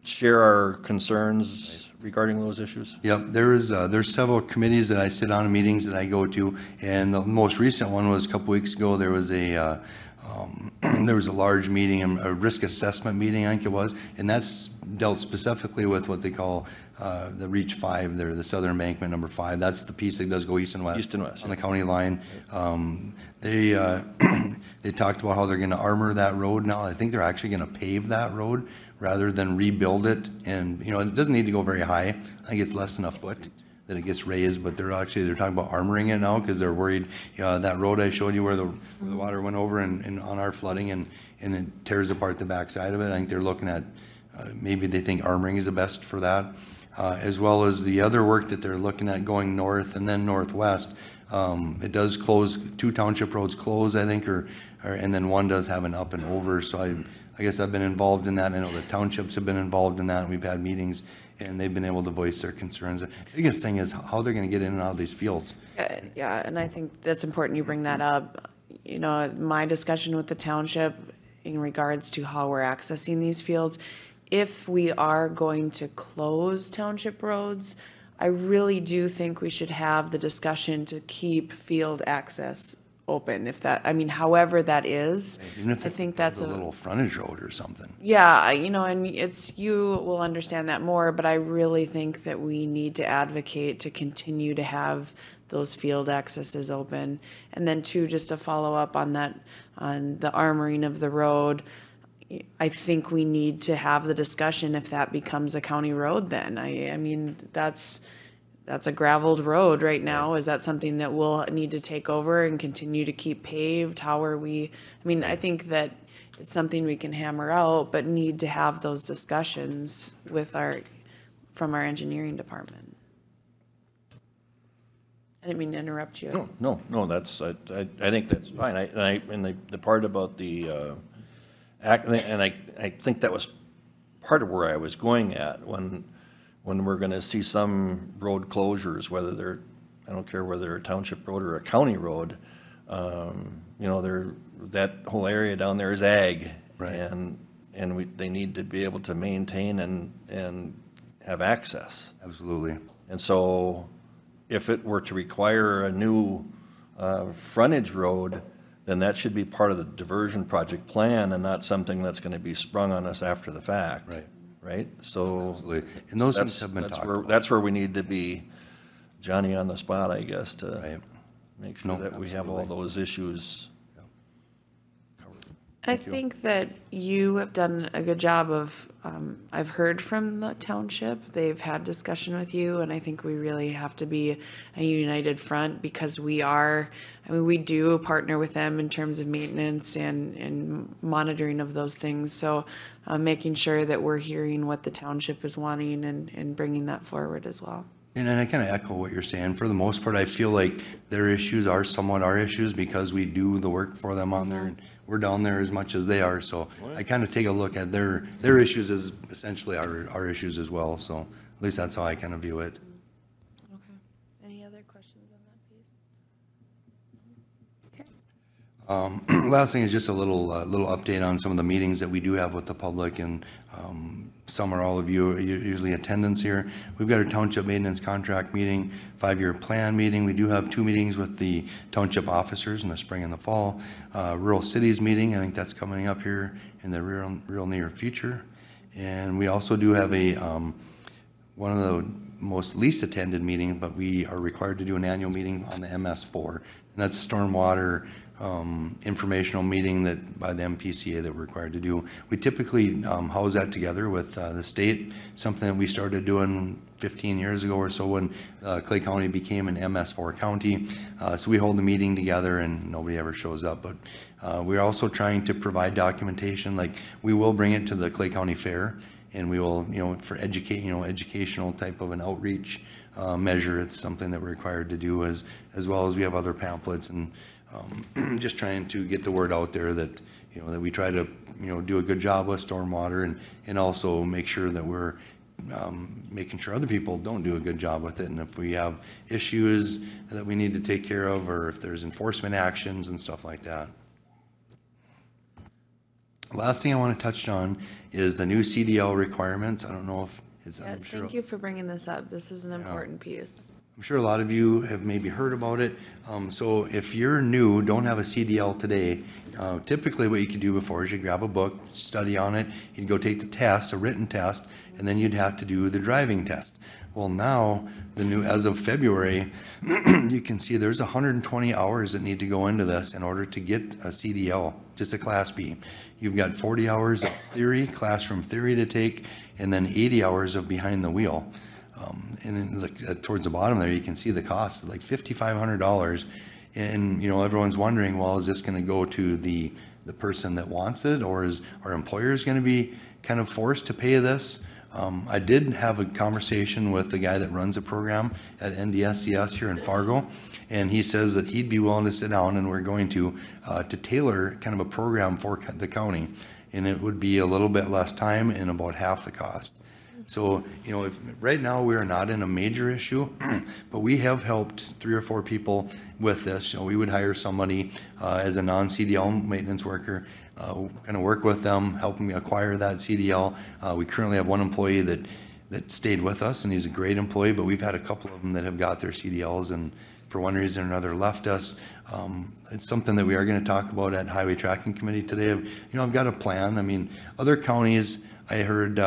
share our concerns regarding those issues? Yep, there's several committees that I sit on, meetings that I go to, and the most recent one was a couple weeks ago. There was a large meeting, a risk assessment meeting, I think it was, and that's dealt specifically with what they call the Reach 5, the Southern Embankment number 5. That's the piece that does go east and west. East and west, on the county line. They talked about how they're going to armor that road now. I think they're actually going to pave that road rather than rebuild it. And, it doesn't need to go very high. I think it's less than a foot that it gets raised, but they're talking about armoring it now because they're worried, that road I showed you where the water went over and on our flooding and it tears apart the backside of it. I think they're looking at, maybe they think armoring is the best for that. As well as the other work that they're looking at going north and then northwest. It does close, 2 township roads close, I think, and then one does have an up and over. So I guess I've been involved in that. I know the townships have been involved in that. And we've had meetings and they've been able to voice their concerns. The biggest thing is how they're going to get in and out of these fields. Yeah, and I think that's important you bring that up. My discussion with the township in regards to how we're accessing these fields, if we are going to close township roads, I really do think we should have the discussion to keep field access open, however that is. Even if I think that's a little frontage road or something. Yeah, and you will understand that more, but I really think that we need to advocate to continue to have those field accesses open. And then too, just to follow up on that, on the armoring of the road, I think we need to have the discussion if that becomes a county road then. I mean, that's a gravelled road right now. Is that something that we'll need to take over and continue to keep paved? How are we, I think that it's something we can hammer out, but need to have those discussions from our engineering department. I didn't mean to interrupt you. No, I think that's fine. And the part about the, and I think that was part of where I was going at when we're going to see some road closures, whether I don't care whether they're a township road or a county road, that whole area down there is ag. Right. And they need to be able to maintain and have access. Absolutely. And so if it were to require a new frontage road, then that should be part of the diversion project plan and not something that's going to be sprung on us after the fact. Right. Right? So Absolutely. And those things have been talked about. That's where we need to be Johnny on the spot, I guess, to Right. make sure that we have all those issues covered. I think that you have done a good job of, I've heard from the township, they've had discussion with you, and I think we really have to be a united front because we do partner with them in terms of maintenance and monitoring of those things. So making sure that we're hearing what the township is wanting and bringing that forward as well. And I kind of echo what you're saying. For the most part, I feel like their issues are somewhat our issues because we do the work for them on there. And we're down there as much as they are. So I kind of take a look at their issues as essentially our issues as well. So at least that's how I kind of view it. Okay. Any other questions on that piece? Okay. Last thing is just a little update on some of the meetings that we do have with the public, and some or all of you are usually attendance here. We've got our township maintenance contract meeting, 5-year plan meeting. We do have 2 meetings with the township officers in the spring and the fall. Rural cities meeting, I think that's coming up here in the real near future. And we also do have one of the most least attended meetings, but we are required to do an annual meeting on the MS4. And that's stormwater informational meeting that by the MPCA that we're required to do. We typically house that together with the state, something that we started doing 15 years ago or so when Clay County became an MS4 county. So we hold the meeting together and nobody ever shows up. But we're also trying to provide documentation, like we will bring it to the Clay County Fair, and we will, for educational type of an outreach measure. It's something that we're required to do, as well as we have other pamphlets and just trying to get the word out there that, that we try to, do a good job with stormwater and also make sure that we're making sure other people don't do a good job with it. And if we have issues that we need to take care of, or if there's enforcement actions and stuff like that. Last thing I want to touch on is the new CDL requirements. I don't know if it's, Yes, thank you for bringing this up. This is an important piece. I'm sure a lot of you have maybe heard about it. So if you're new, don't have a CDL today, typically what you could do before is you grab a book, study on it, you'd go take the test, a written test, and then you'd have to do the driving test. Well, now, as of February, you can see there's 120 hours that need to go into this in order to get a CDL, just a Class B. You've got 40 hours of theory, classroom theory to take, and then 80 hours of behind the wheel. And then towards the bottom there, you can see the cost is like $5,500. And, everyone's wondering, well, is this going to go to the person that wants it, or is our employers going to be kind of forced to pay this? I did have a conversation with the guy that runs the program at NDSCS here in Fargo, and he says that he'd be willing to sit down and we're going to tailor kind of a program for the county, and it would be a little bit less time and about half the cost. So, right now we are not in a major issue, but we have helped 3 or 4 people with this. We would hire somebody as a non-CDL maintenance worker, kind of work with them, help them acquire that CDL. We currently have one employee that stayed with us, and he's a great employee, but we've had a couple of them that have got their CDLs and for one reason or another left us. It's something that we are going to talk about at Highway Tracking Committee today. I've got a plan. I mean, other counties, I heard,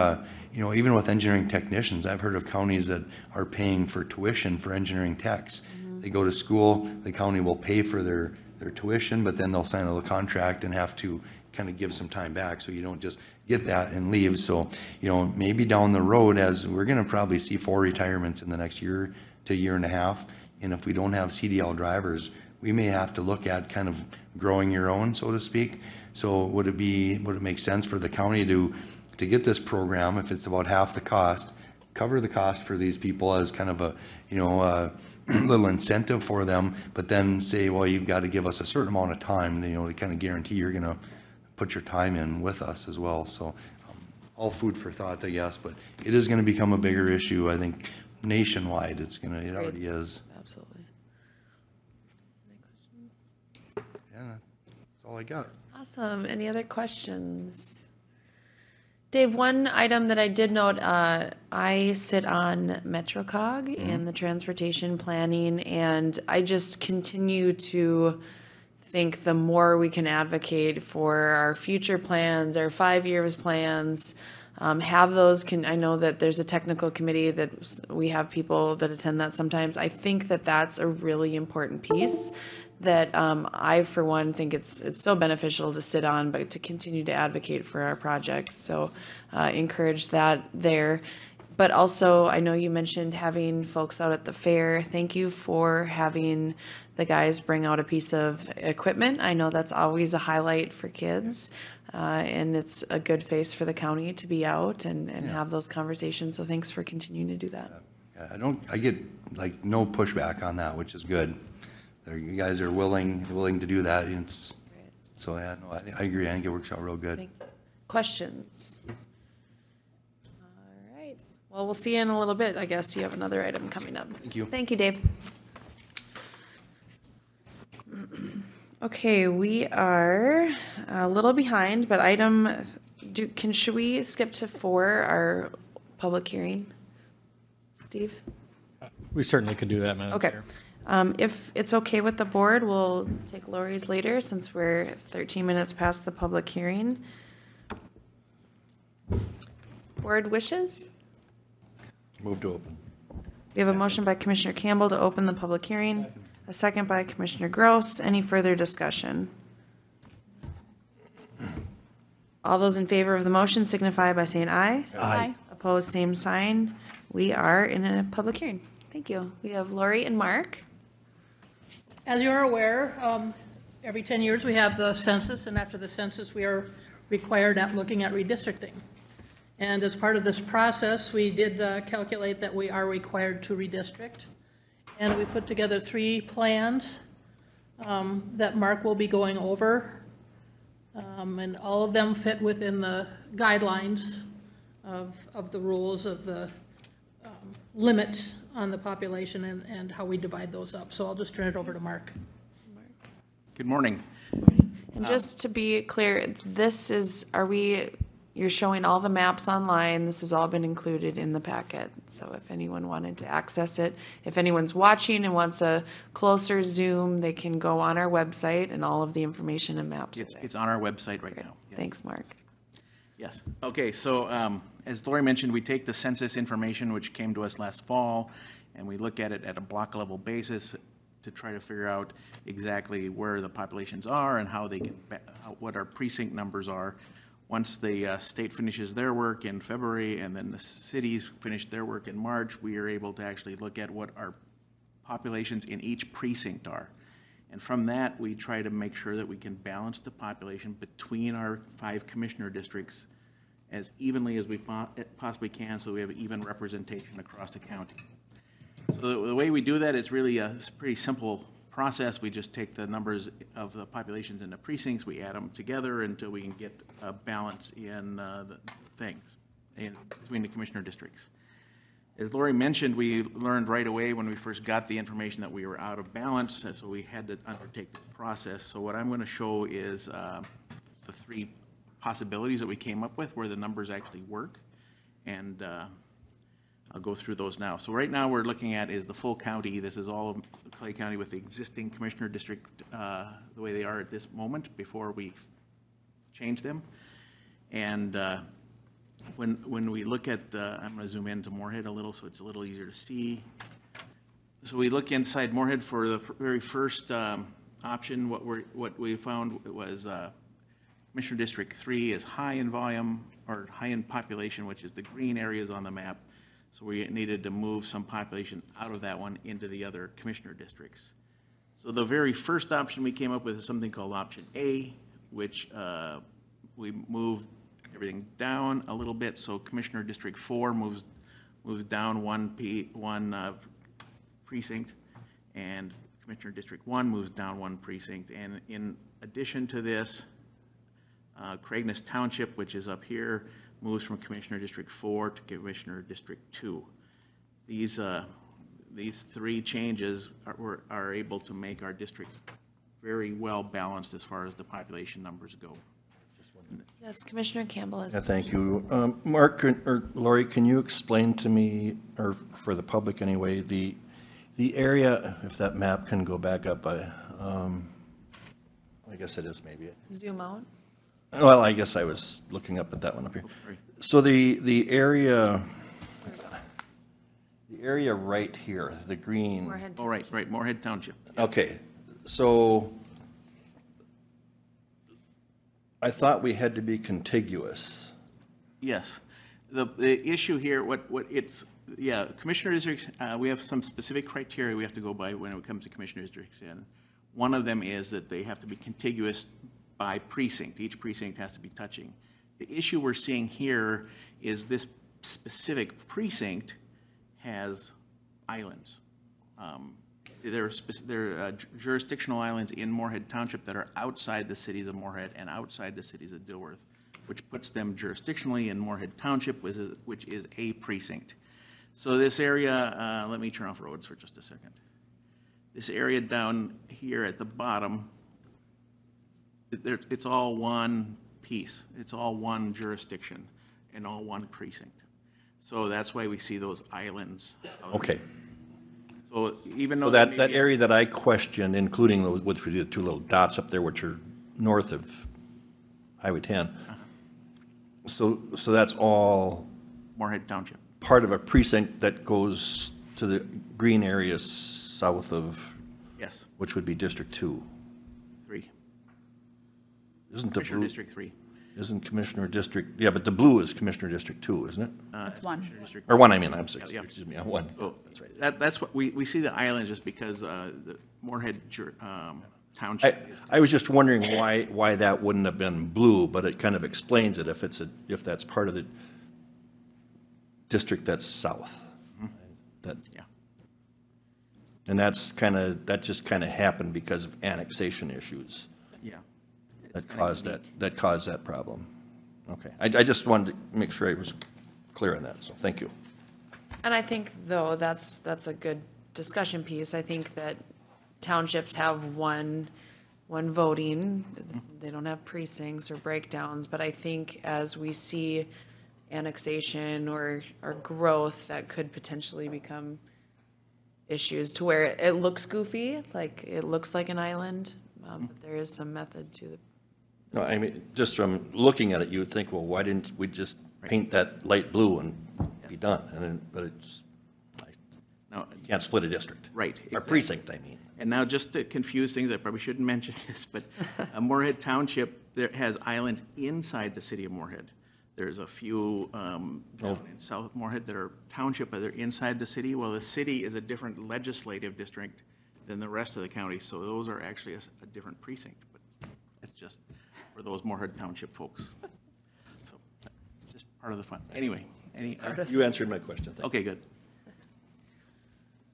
even with engineering technicians, I've heard of counties that are paying for tuition for engineering techs. Mm-hmm. They go to school, the county will pay for their tuition, but then they'll sign a little contract and have to kind of give some time back, so you don't just get that and leave. So, maybe down the road, as we're going to probably see 4 retirements in the next year to year and a half, and if we don't have CDL drivers, we may have to look at kind of growing your own, so to speak. So would it make sense for the county to get this program, if it's about half the cost, cover the cost for these people as kind of a, little incentive for them, but then say, well, you've got to give us a certain amount of time, to kind of guarantee you're going to put your time in with us as well. So all food for thought, I guess, but it is going to become a bigger issue, I think, nationwide. It already is. Absolutely. Yeah, that's all I got. Awesome. Any other questions? Dave, one item that I did note, I sit on MetroCog and the transportation planning, and I just continue to think the more we can advocate for our future plans, our 5 years plans, have those, I know that there's a technical committee that we have people that attend that sometimes. I think that that's a really important piece that I, for one, think it's so beneficial to sit on, but to continue to advocate for our projects. So encourage that there. But also, I know you mentioned having folks out at the fair. Thank you for having the guys bring out a piece of equipment. I know that's always a highlight for kids. And it's a good face for the county to be out and have those conversations. So thanks for continuing to do that. I get like no pushback on that, which is good. You guys are willing to do that. So yeah, no, I agree. I think it works out real good. Questions? All right. Well, we'll see you in a little bit. I guess you have another item coming up. Thank you. Thank you, Dave. Okay, we are a little behind, but should we skip to 4, our public hearing? Steve? We certainly could do that, Madam Okay. Chair. If it's okay with the board, we'll take Lori's later since we're 13 minutes past the public hearing. Board wishes? Move to open. We have a motion by Commissioner Campbell to open the public hearing, A second by Commissioner Gross. Any further discussion? All those in favor of the motion signify by saying aye. Aye. Opposed, same sign. We are in a public hearing. Thank you. We have Lori and Mark. As you are aware, every 10 years we have the census, and after the census, we are required at looking at redistricting. And as part of this process, we did calculate that we are required to redistrict. And we put together 3 plans that Mark will be going over. And all of them fit within the guidelines of the rules of the limits on the population and how we divide those up. So I'll just turn it over to Mark. Good morning. And just to be clear, this is, you're showing all the maps online. This has all been included in the packet. So if anyone wanted to access it, if anyone's watching and wants a closer zoom, they can go on our website and all of the information and maps are there. It's on our website right Great. now. Yes. Thanks, Mark. Yes. Okay, so as Lori mentioned, we take the census information which came to us last fall, and we look at it at a block level basis to try to figure out exactly where the populations are and how they get, what our precinct numbers are. Once the state finishes their work in February and then the cities finish their work in March, we are able to actually look at what our populations in each precinct are. And from that, we try to make sure that we can balance the population between our 5 commissioner districts as evenly as we possibly can, so we have even representation across the county. So the way we do that is really a pretty simple process. We just take the numbers of the populations in the precincts, we add them together until we can get a balance in the things between the commissioner districts. As Lori mentioned, we learned right away when we first got the information that we were out of balance, so we had to undertake the process. So what I'm going to show is the 3 possibilities that we came up with where the numbers actually work, and I'll go through those now. So right now we're looking at is the full county. This is all of Clay County with the existing commissioner district the way they are at this moment before we change them. And when we look at, I'm going to zoom into Moorhead a little so it's a little easier to see. So we look inside Moorhead for the very first option. What we found was Commissioner District 3 is high in volume or high in population, which is the green areas on the map. So we needed to move some population out of that one into the other commissioner districts. So the very first option we came up with is something called option A, which we moved everything down a little bit. So Commissioner District 4 moves down one precinct, and Commissioner District 1 moves down 1 precinct. And in addition to this, Craigness Township, which is up here, moves from Commissioner District 4 to Commissioner District 2. These 3 changes are able to make our district very well balanced as far as the population numbers go. Yes, Commissioner Campbell has. Yeah, thank you. Mark, or Lori, can you explain to me, or for the public anyway, the area, if that map can go back up, I guess it is maybe. Zoom out. Well, I guess I was looking up at that one up here. So the area right here, the green. Moorhead. Oh, right, Moorhead Township. Okay, so I thought we had to be contiguous. Yes. The issue here, commissioner districts, we have some specific criteria we have to go by when it comes to commissioner districts. And one of them is that they have to be contiguous by precinct. Each precinct has to be touching. The issue we're seeing here is this specific precinct has islands. There are jurisdictional islands in Moorhead Township that are outside the cities of Moorhead and outside the cities of Dilworth, which puts them jurisdictionally in Moorhead Township, which is a precinct. So this area, let me turn off roads for just a second. This area down here at the bottom, it's all one piece. It's all one jurisdiction and all one precinct. So that's why we see those islands. Okay. So even though So that area that I questioned, including those, which would be the 2 little dots up there, which are north of Highway 10. So that's all Moorhead Township. part of a precinct that goes to the green areas south of Yes, which would be District 2. 3. Isn't the Commissioner blue, District 3. isn't Commissioner District, yeah, but the blue is Commissioner District 2, isn't it? It's one. Commissioner District Or 1, I mean, I'm sorry, Yeah. excuse me, 1. Oh, that's right. That's what, we see the island just because the Moorhead Township is. I was just wondering why that wouldn't have been blue, but it kind of explains it if if that's part of the district that's south. That, Yeah. and that just kind of happened because of annexation issues Yeah. that caused that problem. Okay, I just wanted to make sure I was clear on that, so thank you. And I think, though, that's a good discussion piece. I think that townships have one voting. They don't have precincts or breakdowns, but I think as we see annexation or growth, that could potentially become issues to where it looks goofy, like it looks like an island, but there is some method to the. No, I mean, just from looking at it, you would think, well, why didn't we just paint that light blue and be done? And then, but it's, No, you can't split a district. right. Or exactly. precinct, I mean. And now, just to confuse things, I probably shouldn't mention this, but Moorhead Township there has islands inside the city of Moorhead. There's a few down in South Moorhead that are township, but they're inside the city. Well, the city is a different legislative district than the rest of the county, so those are actually a different precinct. But it's just for those Moorhead Township folks. So just part of the fun. Anyway, You answered my question, thank you. okay, good.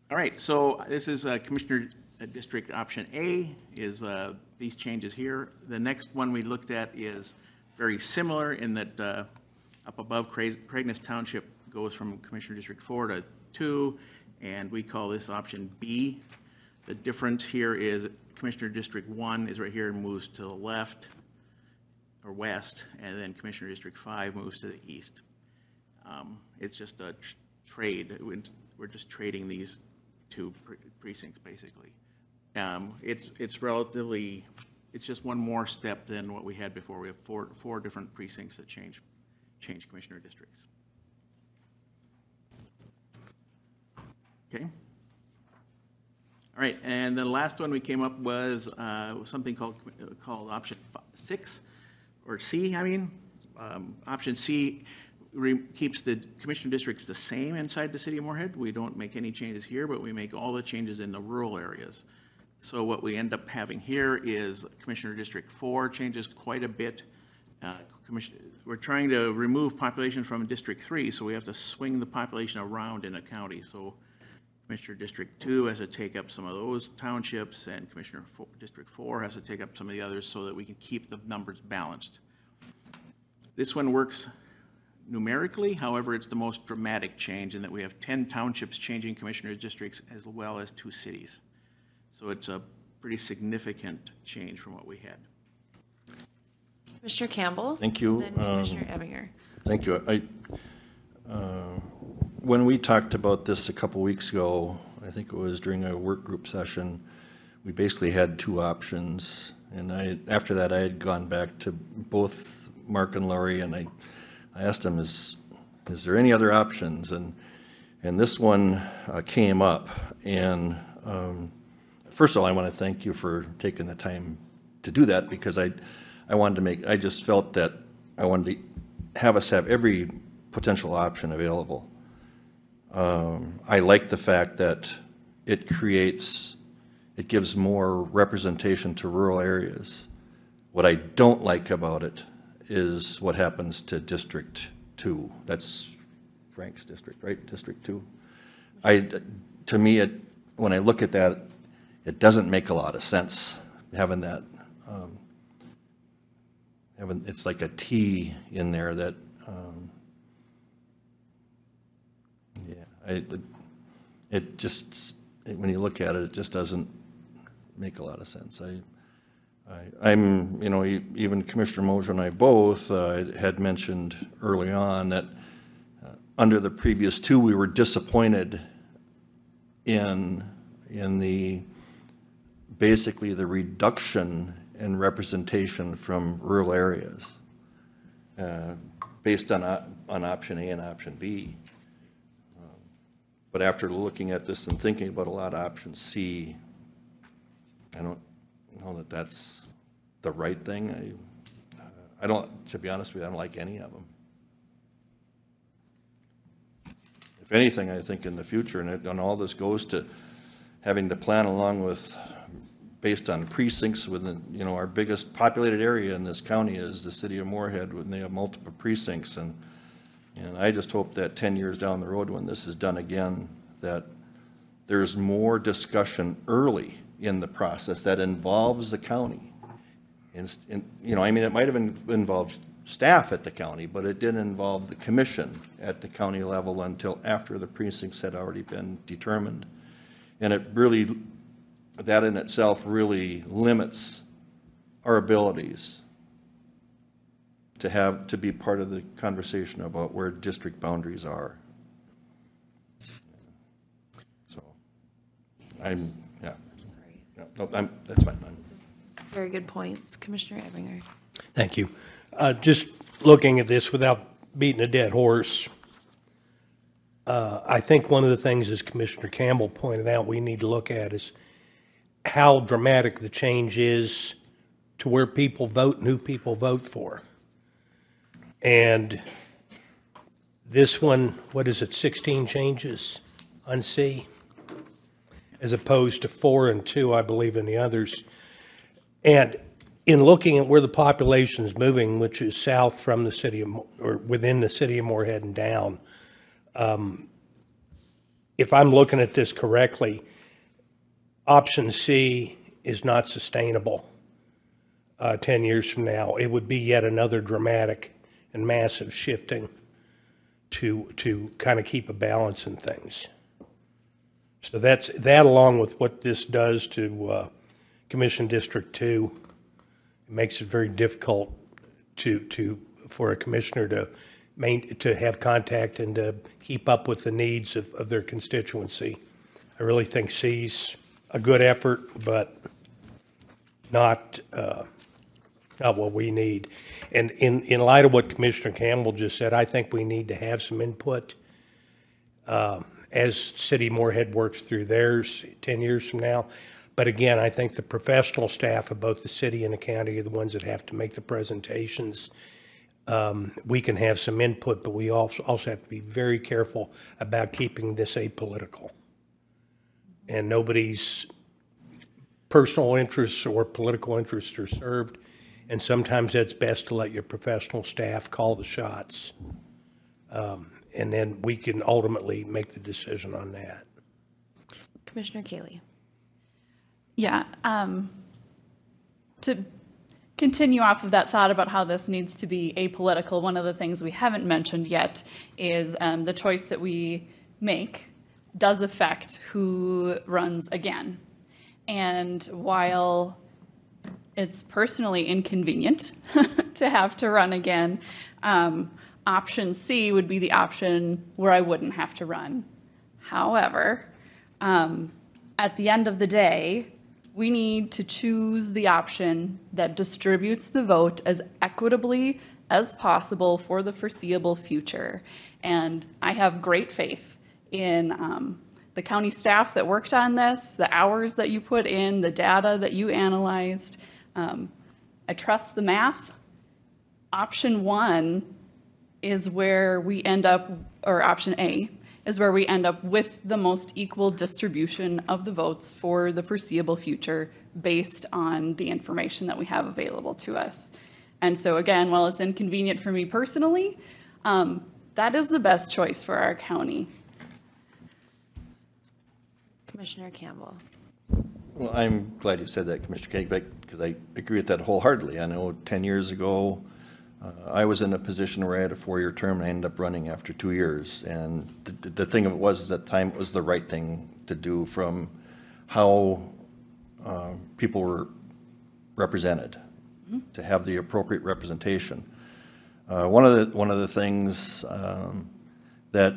All right, so this is Commissioner District Option A, is these changes here. The next one we looked at is very similar in that up above, Craigness Township goes from Commissioner District 4 to 2, and we call this Option B. The difference here is Commissioner District 1 is right here and moves to the left or west, and then Commissioner District 5 moves to the east. It's just a trade. We're just trading these two precincts, basically. It's relatively, it's just one more step than what we had before. We have four different precincts that change commissioner districts. Okay. All right, and the last one we came up was something called option 6, or C, I mean. Option C keeps the commissioner districts the same inside the city of Moorhead. We don't make any changes here, but we make all the changes in the rural areas. So what we end up having here is Commissioner District 4 changes quite a bit. We're trying to remove population from District 3, so we have to swing the population around in a county. So Commissioner District 2 has to take up some of those townships, and District 4 has to take up some of the others so that we can keep the numbers balanced. This one works numerically, however, it's the most dramatic change in that we have 10 townships changing commissioner districts as well as 2 cities. So it's a pretty significant change from what we had. Commissioner Campbell? Thank you. And then Commissioner Ebinger. Thank you. When we talked about this a couple weeks ago, I think it was during a work group session, we basically had 2 options. And after that, I had gone back to both Mark and Laurie, and I asked them, is there any other options? And this one came up. And first of all, I want to thank you for taking the time to do that, because I just felt that I wanted to have us have every potential option available. I like the fact that it gives more representation to rural areas. What I don't like about it is what happens to District 2. That's Frank's district, right? District 2. To me, when I look at that, it doesn't make a lot of sense having that. It's like a T in there that, when you look at it, it just doesn't make a lot of sense. I'm, even Commissioner Moser and I both had mentioned early on that under the previous 2, we were disappointed in basically the reduction in representation from rural areas based on option A and option B. But after looking at this and thinking about a lot of option C I don't know that that's the right thing. I don't, to be honest with you, I don't like any of them. If anything, I think in the future, and all this goes to having to plan along with, based on precincts within, you know, our biggest populated area in this county is the city of Moorhead, when they have multiple precincts. And I just hope that 10 years down the road, when this is done again, that there's more discussion early in the process that involves the county. And, you know, I mean, it might have involved staff at the county, but it didn't involve the commission at the county level until after the precincts had already been determined. And it really, that in itself really limits our abilities to be part of the conversation about where district boundaries are. So, that's fine. Very good points. Commissioner Ebinger. Thank you. Just looking at this without beating a dead horse, I think one of the things, as Commissioner Campbell pointed out, we need to look at is how dramatic the change is to where people vote and who people vote for. And this one, what is it, 16 changes on C, as opposed to 4 and 2, I believe, in the others. And in looking at where the population is moving, which is south from the city of, or within the city of Moorhead and down, if I'm looking at this correctly, option C is not sustainable 10 years from now. It would be yet another dramatic and massive shifting to kind of keep a balance in things. So that's that, along with what this does to Commission District 2. It makes it very difficult for a commissioner to have contact and to keep up with the needs of their constituency. I really think C's a good effort, but not what we need. And in light of what Commissioner Campbell just said, I think we need to have some input as City Moorhead works through theirs 10 years from now. But again, I think the professional staff of both the city and the county are the ones that have to make the presentations. We can have some input, but we also have to be very careful about keeping this apolitical. And nobody's personal interests or political interests are served. And sometimes it's best to let your professional staff call the shots. And then we can ultimately make the decision on that. Commissioner Cayley. Yeah, to continue off of that thought about how this needs to be apolitical, one of the things we haven't mentioned yet is the choice that we make does affect who runs again. And while it's personally inconvenient to have to run again, option C would be the option where I wouldn't have to run. However, at the end of the day, we need to choose the option that distributes the vote as equitably as possible for the foreseeable future. And I have great faith in the county staff that worked on this, the hours that you put in, the data that you analyzed. I trust the math. Option 1 is where we end up, or option A, is where we end up with the most equal distribution of the votes for the foreseeable future based on the information that we have available to us. And so again, while it's inconvenient for me personally, that is the best choice for our county. Commissioner Campbell. Well, I'm glad you said that, Commissioner Koenig, because I agree with that wholeheartedly. I know 10 years ago, I was in a position where I had a 4-year term and I ended up running after 2 years. And the thing of it was, at that time, it was the right thing to do from how people were represented, to have the appropriate representation. One of the things that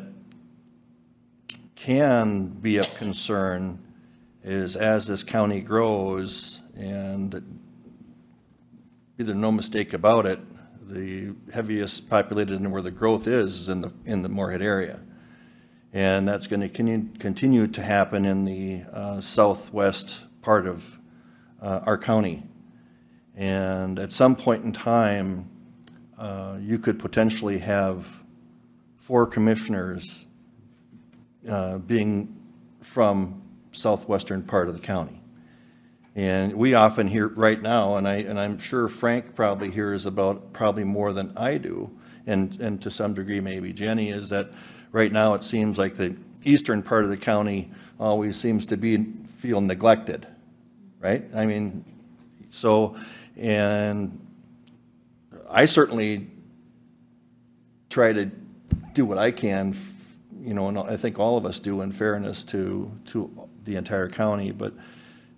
can be of concern is, as this county grows, and either no mistake about it, the heaviest populated and where the growth is in the Moorhead area. And that's going to continue to happen in the southwest part of our county. And at some point in time, you could potentially have 4 commissioners being from southwestern part of the county. And we often hear right now, and I'm sure Frank probably hears about probably more than I do, and to some degree maybe Jenny, is that right now it seems like the eastern part of the county always seems to feel neglected, right? I mean, so, and I certainly try to do what I can, you know, and I think all of us do in fairness to the entire county, but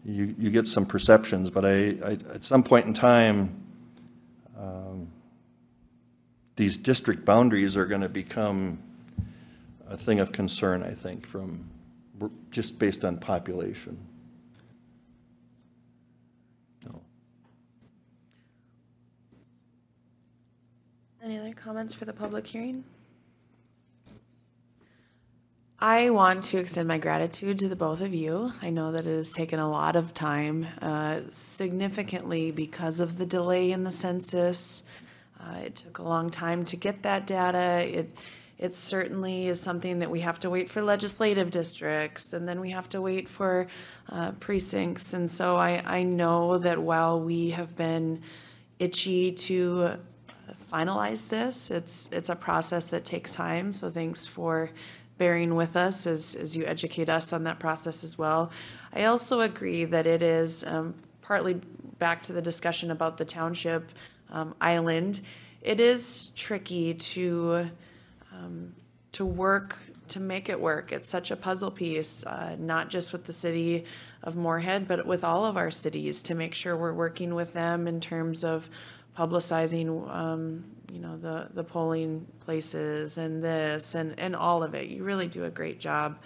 you get some perceptions. But I at some point in time, these district boundaries are going to become a thing of concern, I think, from just based on population. No. Any other comments for the public hearing? I want to extend my gratitude to the both of you. I know that it has taken a lot of time, significantly because of the delay in the census. It took a long time to get that data. It certainly is something that we have to wait for legislative districts, and then we have to wait for precincts. And so I know that while we have been itchy to finalize this, it's a process that takes time. So thanks for bearing with us as you educate us on that process as well. I also agree that it is partly back to the discussion about the township island. It is tricky to work, to make it work. It's such a puzzle piece, not just with the city of Moorhead, but with all of our cities, to make sure we're working with them in terms of publicizing, you know, the polling places and this and all of it. You really do a great job.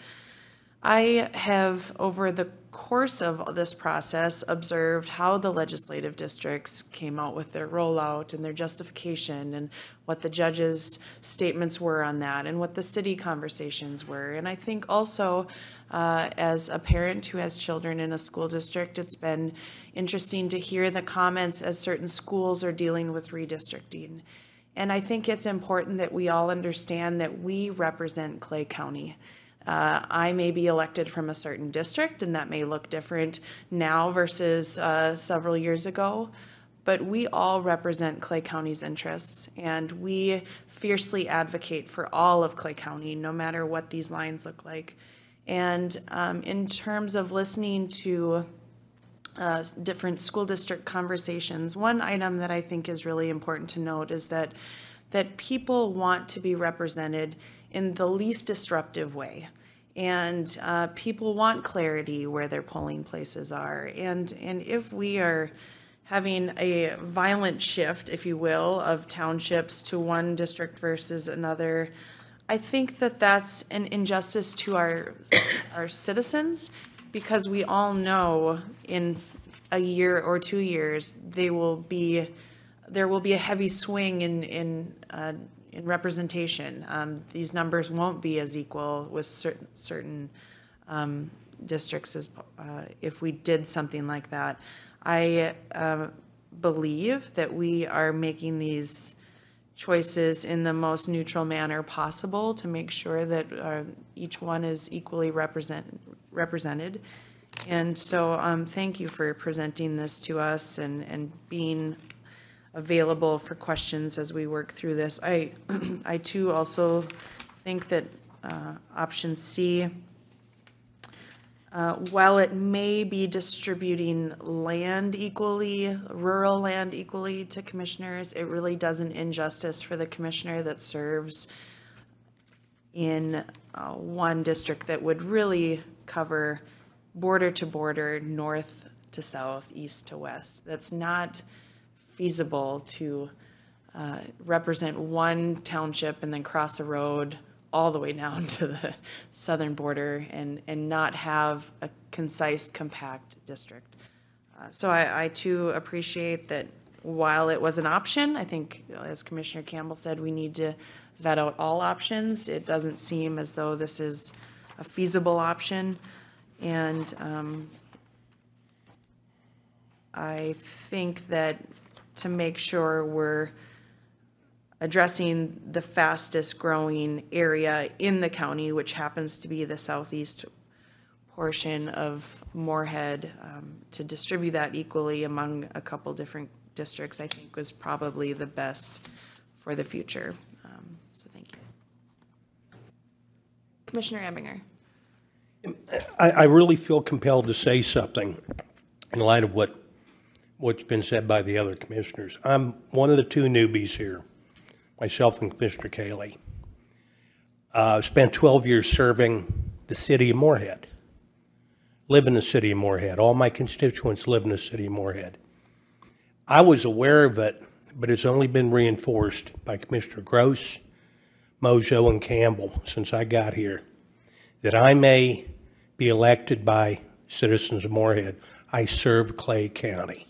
I have, over the course of this process, observed how the legislative districts came out with their rollout and their justification, and what the judges' statements were on that, and what the city conversations were. And I think also, as a parent who has children in a school district, it's been interesting to hear the comments as certain schools are dealing with redistricting. And I think it's important that we all understand that we represent Clay County. I may be elected from a certain district, and that may look different now versus several years ago, but we all represent Clay County's interests, and we fiercely advocate for all of Clay County, no matter what these lines look like. And in terms of listening to different school district conversations, one item that I think is really important to note is that people want to be represented in the least disruptive way. And people want clarity where their polling places are. And if we are having a violent shift, if you will, of townships to one district versus another, I think that that's an injustice to our citizens, because we all know in a year or 2 years there will be a heavy swing in representation. These numbers won't be as equal with certain districts as if we did something like that. I believe that we are making these choices in the most neutral manner possible to make sure that each one is equally represented. And so thank you for presenting this to us and being available for questions as we work through this. I too also think that option C, while it may be distributing land equally, rural land equally to commissioners, it really does an injustice for the commissioner that serves in one district that would really cover border to border, north to south, east to west. That's not feasible to represent one township and then cross a road all the way down to the southern border and not have a concise, compact district. So I too appreciate that while it was an option, I think, as Commissioner Campbell said, we need to vet out all options. It doesn't seem as though this is a feasible option. And I think that to make sure we're addressing the fastest growing area in the county, which happens to be the southeast portion of Moorhead, to distribute that equally among a couple different districts, I think was probably the best for the future. So thank you. Commissioner Emminger. I really feel compelled to say something in light of what's been said by the other commissioners. I'm one of the two newbies here, myself and Commissioner Cayley. Spent 12 years serving the city of Moorhead, live in the city of Moorhead. All my constituents live in the city of Moorhead. I was aware of it, but it's only been reinforced by Commissioner Gross, Mojo, and Campbell since I got here, that I may be elected by citizens of Moorhead. I serve Clay County.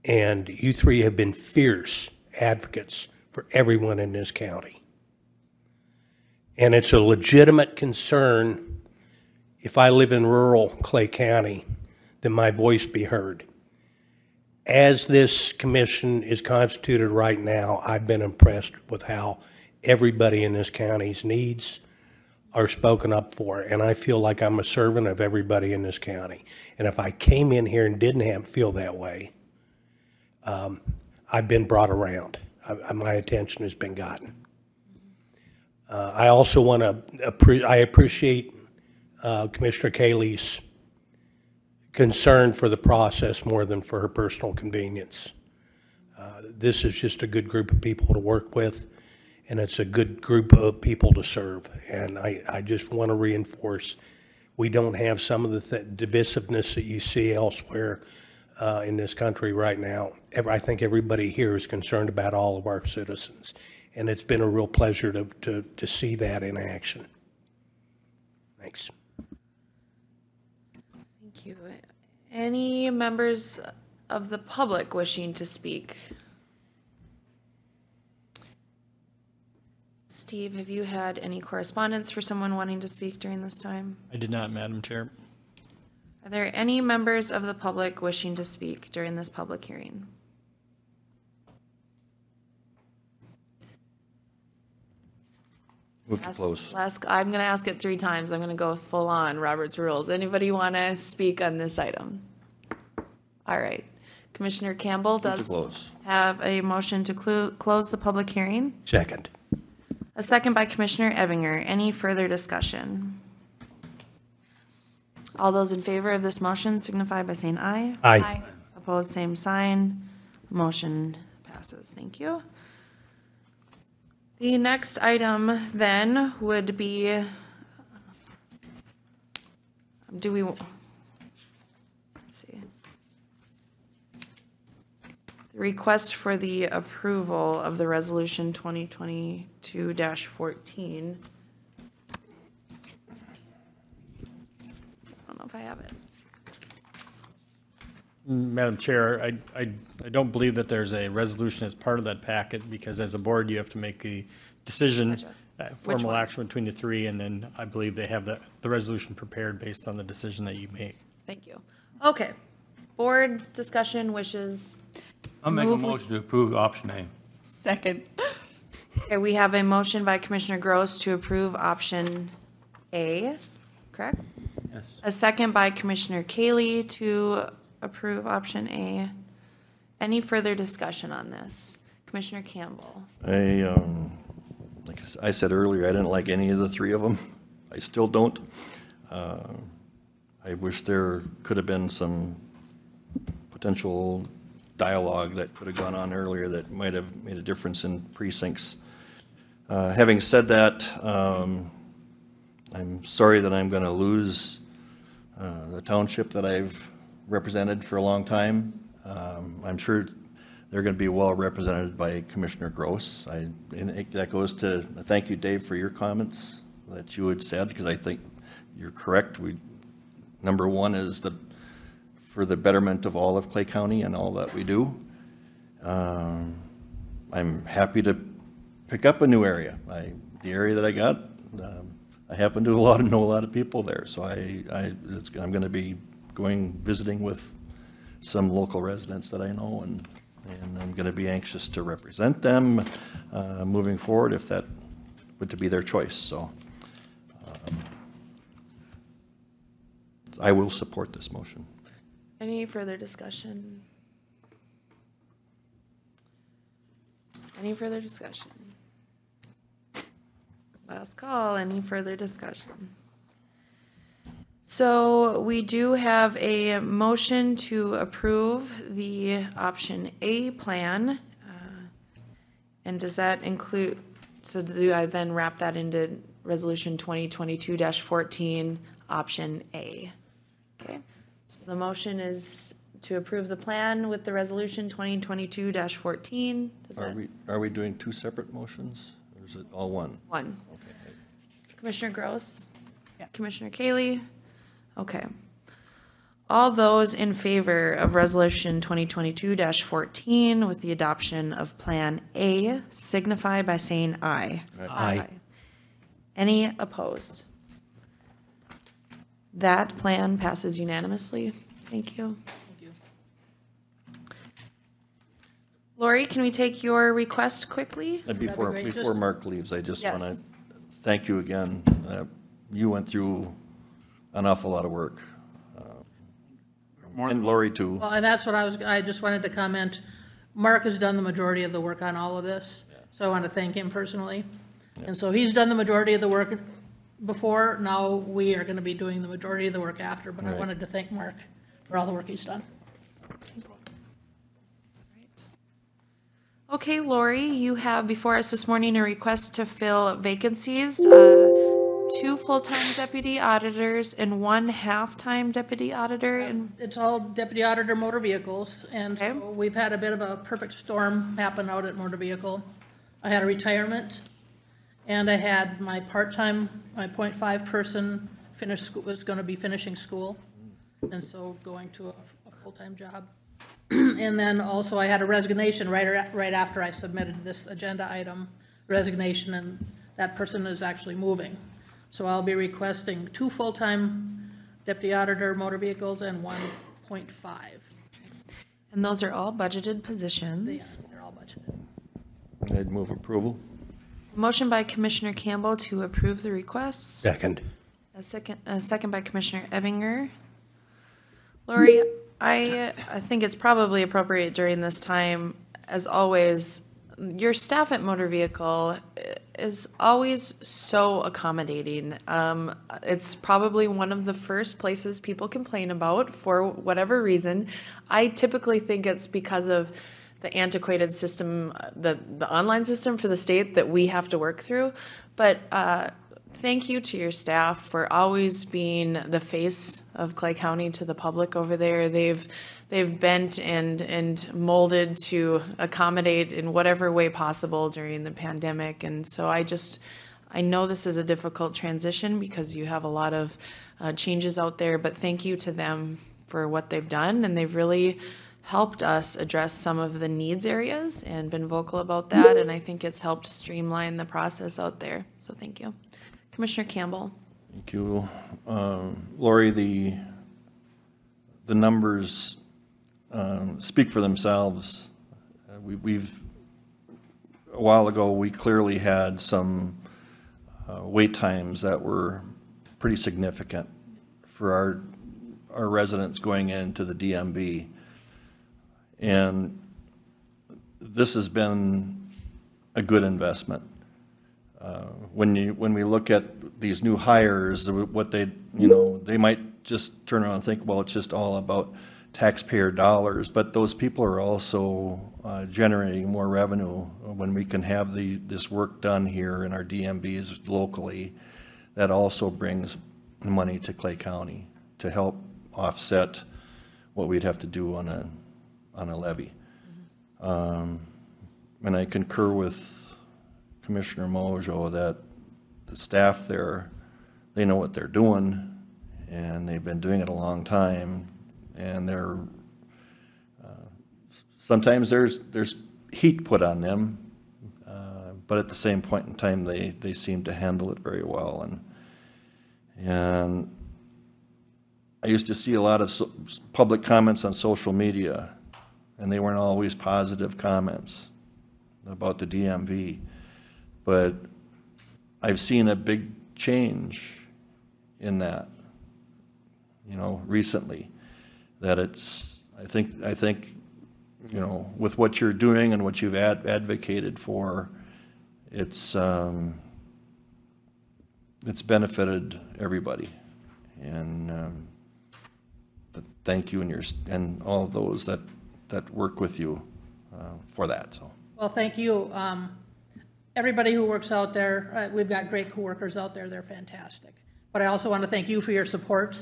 And you three have been fierce advocates for everyone in this county. And it's a legitimate concern, if I live in rural Clay County, that my voice be heard. As this commission is constituted right now, I've been impressed with how everybody in this county's needs are spoken up for, and I feel like I'm a servant of everybody in this county. And if I came in here and didn't feel that way, I've been brought around. My attention has been gotten. I also want to, I appreciate Commissioner Cayley's concern for the process more than for her personal convenience. This is just a good group of people to work with, and it's a good group of people to serve. And I just want to reinforce, we don't have some of the divisiveness that you see elsewhere in this country right now. I think everybody here is concerned about all of our citizens, and it's been a real pleasure to see that in action. Thanks. Thank you. Any members of the public wishing to speak? Steve, have you had any correspondence for someone wanting to speak during this time? I did not, Madam Chair. Are there any members of the public wishing to speak during this public hearing? Move to close. I'm going to ask it 3 times. I'm going to go full on Robert's rules. Anybody want to speak on this item? All right. Commissioner Campbell does have a motion to close the public hearing. Second. A second by Commissioner Ebinger. Any further discussion? All those in favor of this motion signify by saying aye. Aye. Opposed, same sign. Motion passes. Thank you. The next item then would be, let's see. The request for the approval of the resolution 2022-14. I don't know if I have it. Madam Chair, I don't believe that there's a resolution as part of that packet, because as a board, you have to make a decision, Gotcha. formal action between the 3, and then I believe they have the resolution prepared based on the decision that you make. Thank you. Okay. Board discussion, wishes. I'll make a motion to approve option A. Second. Okay, we have a motion by Commissioner Gross to approve option A, correct? Yes. A second by Commissioner Cayley to approve option A. Any further discussion on this? Commissioner Campbell. Like I said earlier, I didn't like any of the 3 of them. I still don't. I wish there could have been some potential dialogue that could have gone on earlier that might have made a difference in precincts. Having said that, I'm sorry that I'm going to lose the township that I've represented for a long time. I'm sure they're going to be well represented by Commissioner Gross. And that goes to, thank you, Dave, for your comments that you had said, because I think you're correct. Number one is for the betterment of all of Clay County and all that we do. I'm happy to pick up a new area. The area that I got, I happen to know a lot of people there, so I'm going to be visiting with some local residents that I know, and I'm going to be anxious to represent them moving forward if that were to be their choice. So I will support this motion. Any further discussion? Any further discussion? Last call, any further discussion? So we do have a motion to approve the option A plan. And does that include, so do I then wrap that into resolution 2022-14, option A? Okay, so the motion is to approve the plan with the resolution 2022-14. Are we doing two separate motions, or is it all one? One. Okay. Commissioner Gross? Yeah. Commissioner Kaylee? Okay. All those in favor of resolution 2022-14 with the adoption of Plan A signify by saying aye. Aye. Any opposed? That plan passes unanimously. Thank you. Thank you. Lori, can we take your request quickly? And That'd be great. before Mark leaves, I just want to Yes. thank you again. You went through an awful lot of work. And Lori too. Well, and that's what I just wanted to comment. Mark has done the majority of the work on all of this, so I want to thank him personally. And so he's done the majority of the work before, now we are going to be doing the majority of the work after, but I Right. wanted to thank Mark for all the work he's done. Okay, Lori, you have before us this morning a request to fill vacancies, 2 full-time deputy auditors and 1 half-time deputy auditor. And It's all deputy auditor motor vehicles, and Okay. so we've had a bit of a perfect storm happen out at motor vehicle. I had a retirement, and I had my part-time, my .5 person finish school, was gonna be finishing school, and so going to a full-time job. And then also I had a resignation right after I submitted this agenda item, resignation, and that person is actually moving. So I'll be requesting 2 full-time deputy auditor motor vehicles and 1 .5. And those are all budgeted positions. They're all budgeted. I'd move approval. Motion by Commissioner Campbell to approve the requests. Second. A second by Commissioner Ebinger. Lori, I think it's probably appropriate during this time, as always, your staff at Motor Vehicle is always so accommodating. It's probably one of the first places people complain about for whatever reason. I typically think it's because of the antiquated system, the online system for the state that we have to work through. But thank you to your staff for always being the face of Clay County to the public over there. They've bent and molded to accommodate in whatever way possible during the pandemic. And so I know this is a difficult transition because you have a lot of changes out there, but thank you to them for what they've done. And they've really helped us address some of the needs areas and been vocal about that. And I think it's helped streamline the process out there. So thank you. Commissioner Campbell. Thank you. Lori, the numbers speak for themselves. We've, a while ago, we clearly had some wait times that were pretty significant for our residents going into the DMV. And this has been a good investment. When we look at these new hires, what they might just turn around and think, well, it's just all about taxpayer dollars, but those people are also generating more revenue when we can have this work done here in our DMVs locally. That also brings money to Clay County to help offset what we'd have to do on a levy. And I concur with Commissioner Mojo that the staff there, they know what they're doing, and they've been doing it a long time, and they're sometimes there's heat put on them, but at the same point in time they seem to handle it very well, and I used to see a lot of public comments on social media, and they weren't always positive comments about the DMV. But I've seen a big change in that, recently. That I think, with what you're doing and what you've advocated for, it's benefited everybody. And thank you and all of those that work with you for that. So. Well, thank you. Everybody who works out there, we've got great coworkers out there. They're fantastic. But I also want to thank you for your support.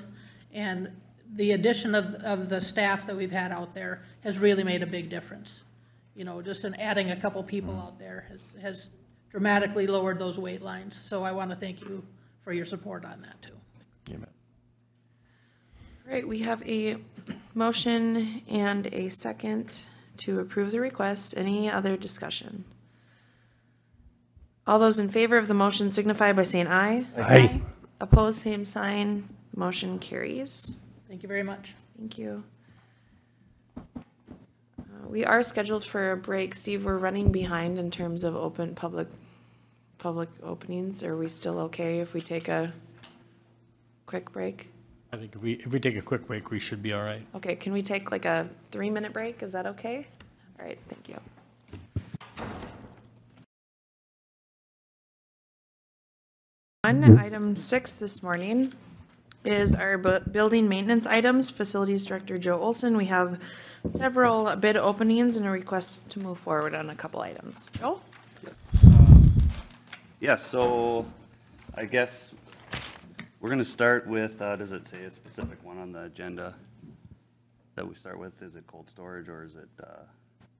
And the addition of the staff that we've had out there has really made a big difference. Just in adding a couple people out there has dramatically lowered those wait lines. So I want to thank you for your support on that too. Amen. Right, we have a motion and a second to approve the request. Any other discussion? All those in favor of the motion signify by saying aye. Aye. Opposed, same sign. Motion carries. Thank you very much. Thank you. We are scheduled for a break. Steve, we're running behind in terms of public openings. Are we still okay if we take a quick break? I think if we take a quick break, we should be all right. Okay, can we take like a 3-minute break? Is that okay? All right, thank you. Item 6 this morning is our building maintenance items. Facilities Director Joe Olson. We have several bid openings and a request to move forward on a couple items. Joe? Yes, so I guess we're going to start with, does it say a specific one on the agenda that we start with? Is it cold storage or is it? I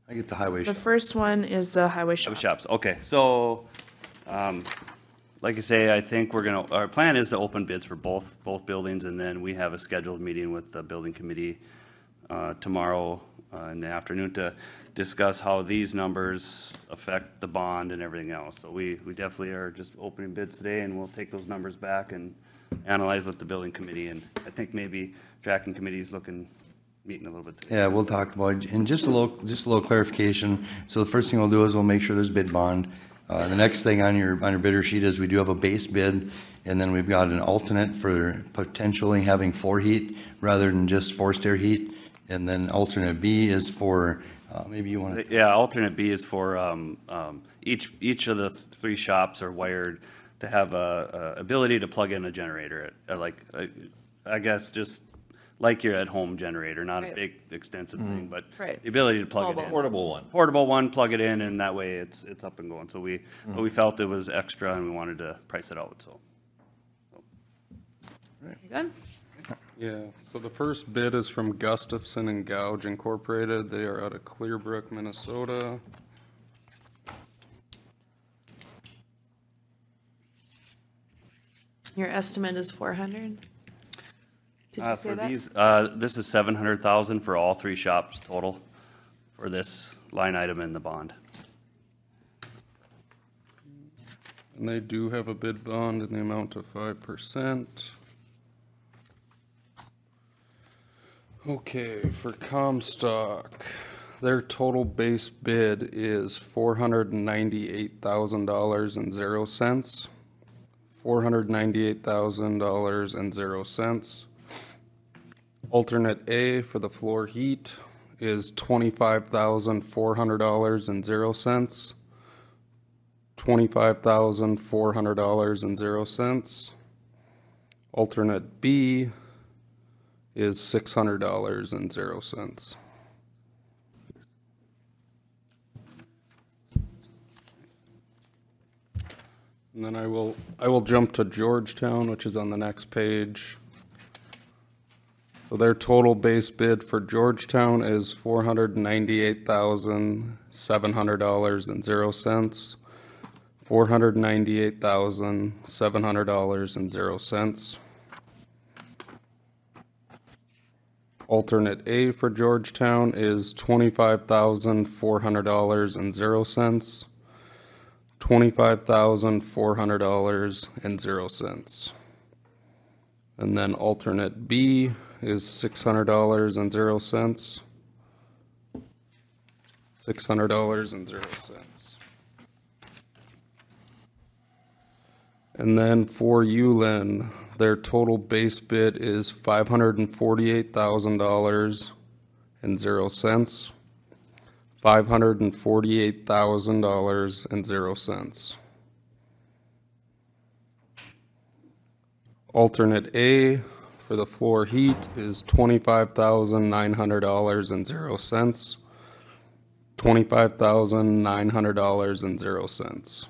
think it's the highway The shop. first one is the highway shops. Shops, okay. So, like I say, I think our plan is to open bids for both buildings, and then we have a scheduled meeting with the building committee tomorrow in the afternoon to discuss how these numbers affect the bond and everything else. So we definitely are just opening bids today, and we'll take those numbers back and analyze with the building committee, and I think maybe tracking committee's meeting a little bit today. Yeah, we'll talk about it. And just a little clarification. So the first thing we'll do is we'll make sure there's bid bond. The next thing on your bidder sheet is we do have a base bid, and then we've got an alternate for potentially having floor heat rather than just forced air heat. And then alternate B is for, maybe you want to. Yeah, alternate B is for each of the 3 shops are wired to have a ability to plug in a generator, I guess just like your at-home generator, not a big extensive thing, but the ability to plug it in. Portable one. Portable one, plug it in, and that way it's up and going. So we felt it was extra and we wanted to price it out, so. You good? Yeah, so the first bid is from Gustafson and Gouge Incorporated. They are out of Clearbrook, Minnesota. Your estimate is 400? Did you say For that? these, this is 700,000 for all 3 shops total for this line item in the bond. And they do have a bid bond in the amount of 5%. Okay, for Comstock, their total base bid is $498,000.00. $498,000.00. Alternate A for the floor heat is $25,400.00. $25,400.00. Alternate B is $600.00. And then I will jump to Georgetown, which is on the next page. So their total base bid for Georgetown is $498,700.00. $498,700.00. Alternate A for Georgetown is $25,400.00. $25,400.00. And then alternate B is $600.00. $600.00. And then for Yulin, their total base bid is $548,000.00. $548,000.00. Alternate A for the floor heat is $25,900.00. $25,900.00.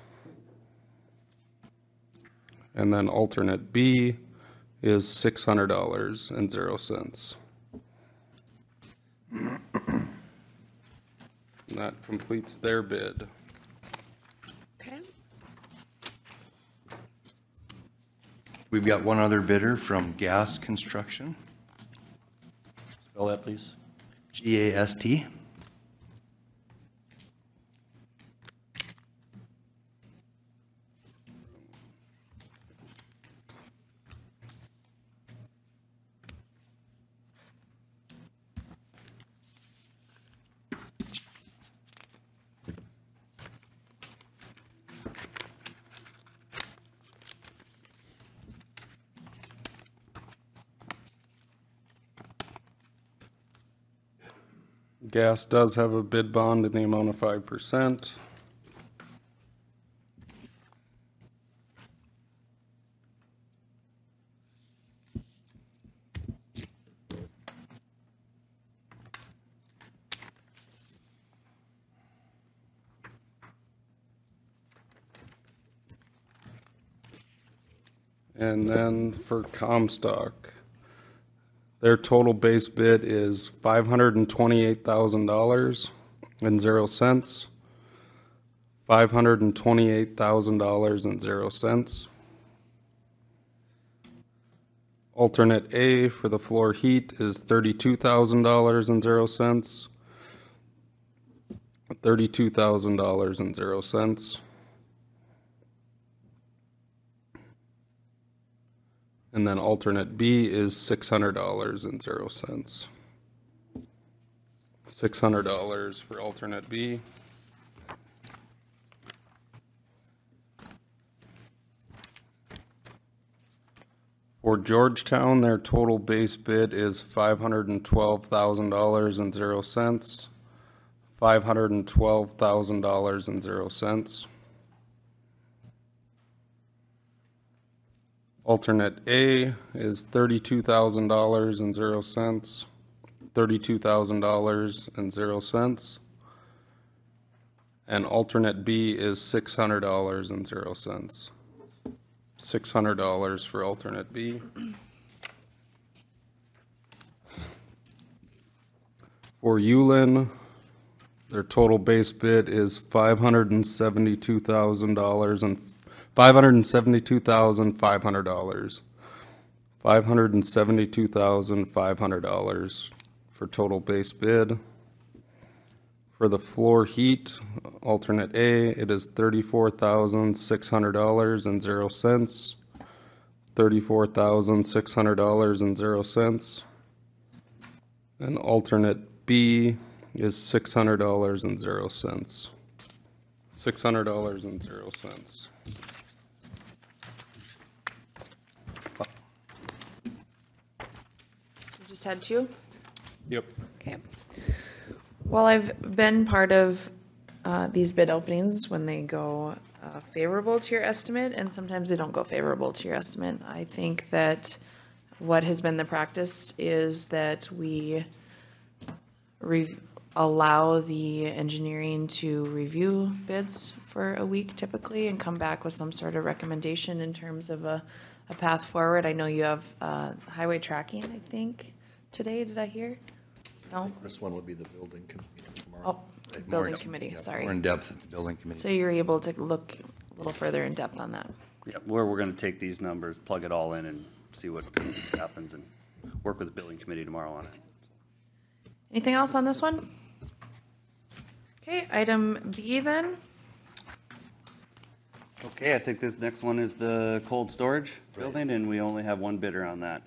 And then alternate B is $600.00. And that completes their bid. Okay. We've got one other bidder from Gas Construction, Spell that, please. GAST. Gas does have a bid bond in the amount of 5%. And then for Comstock, their total base bid is $528,000.00. $528,000.00. Alternate A for the floor heat is $32,000.00. $32,000.00. And then alternate B is $600.00. $600 for alternate B. For Georgetown, their total base bid is $512,000.00. $512,000.00. Alternate A is $32,000.00. $32,000.00. And alternate B is $600.00. $600 for alternate B. For Yulin, their total base bid is $572,000 and $572,500. $572,500 for total base bid. For the floor heat, alternate A, it is $34,600.00. $34,600.00. And alternate B is $600.00. $600.00. You just had two? Yep. Okay. Well, I've been part of these bid openings when they go favorable to your estimate, and sometimes they don't go favorable to your estimate. I think that what has been the practice is that we allow the engineering to review bids for a week typically and come back with some sort of recommendation in terms of a path forward. I know you have highway tracking, I think, today, did I hear? No? This one would be the building committee tomorrow. Oh, building committee, Yeah, sorry. More in depth at the building committee. So you're able to look a little further in depth on that. Yeah, where we're gonna take these numbers, plug it all in and see what happens and work with the building committee tomorrow on it. Anything else on this one? Okay, item B then. Okay, I think this next one is the cold storage building, and we only have one bidder on that.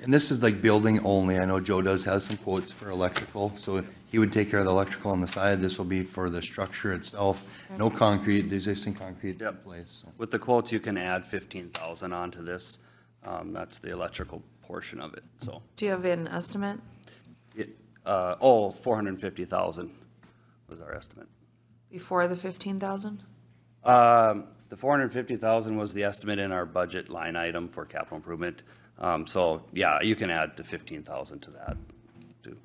And this is like building only. I know Joe does have some quotes for electrical, so he would take care of the electrical on the side. This will be for the structure itself. No concrete, the existing concrete in place. So. With the quotes, you can add 15,000 onto this. That's the electrical portion of it, so. Do you have an estimate? 450,000 was our estimate. Before the 15,000? The 450,000 was the estimate in our budget line item for capital improvement. So, yeah, you can add the 15,000 to that, too.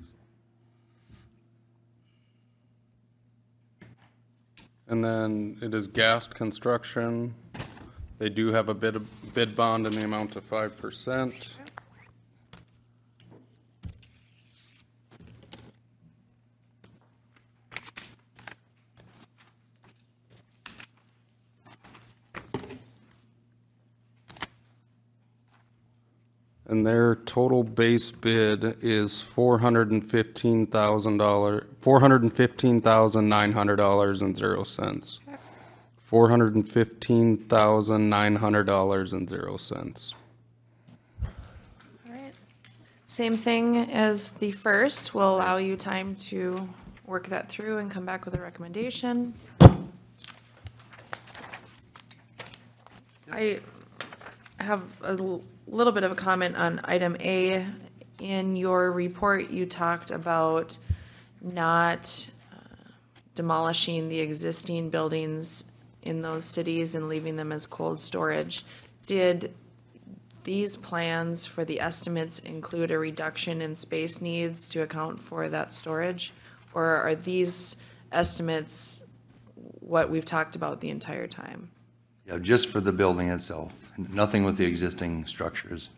And then it is Gast Construction. They do have a bid bond in the amount of 5%. And their total base bid is $415,900.00. $415,900.00. All right. Same thing as the first. We'll allow you time to work that through and come back with a recommendation. I have a little bit of a comment on item A. In your report, you talked about not demolishing the existing buildings in those cities and leaving them as cold storage. Did these plans for the estimates include a reduction in space needs to account for that storage? Or are these estimates what we've talked about the entire time? Yeah, just for the building itself, nothing with the existing structures.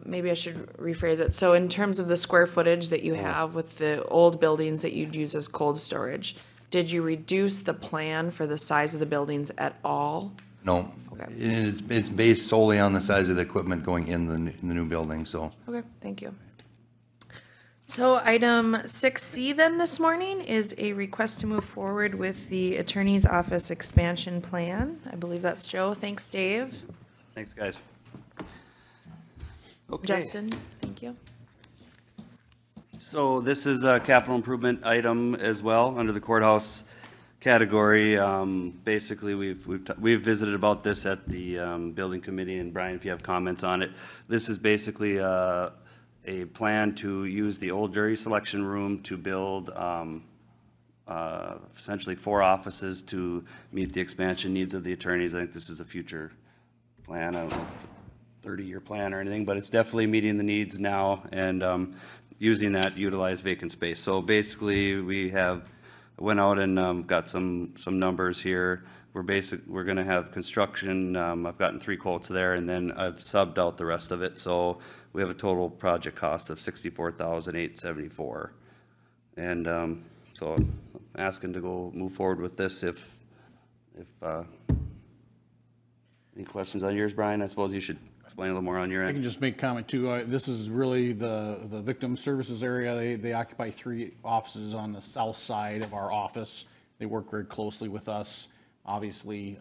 Maybe I should rephrase it. So in terms of the square footage that you have with the old buildings that you'd use as cold storage, did you reduce the plan for the size of the buildings at all? No, Okay. it's based solely on the size of the equipment going in the new building, so. Okay, thank you. So item 6C then this morning is a request to move forward with the Attorney's Office expansion plan. I believe that's Joe. Thanks, Dave. Thanks, guys. Okay. Justin, thank you. So this is a capital improvement item as well, under the courthouse category. Basically, we've visited about this at the building committee, and Brian, if you have comments on it. This is basically a plan to use the old jury selection room to build essentially 4 offices to meet the expansion needs of the attorneys. I think this is a future plan. I don't know if it's a 30-year plan or anything, but it's definitely meeting the needs now and using that utilized vacant space. So basically, we went out and got some numbers here. We're going to have construction. I've gotten 3 quotes there, and then I've subbed out the rest of it. So we have a total project cost of $64,874. And so I'm asking to go move forward with this. If any questions on yours, Brian? I suppose you should explain a little more on your I end. can just make a comment too. This is really the victim services area. They occupy 3 offices on the south side of our office. They work very closely with us, obviously.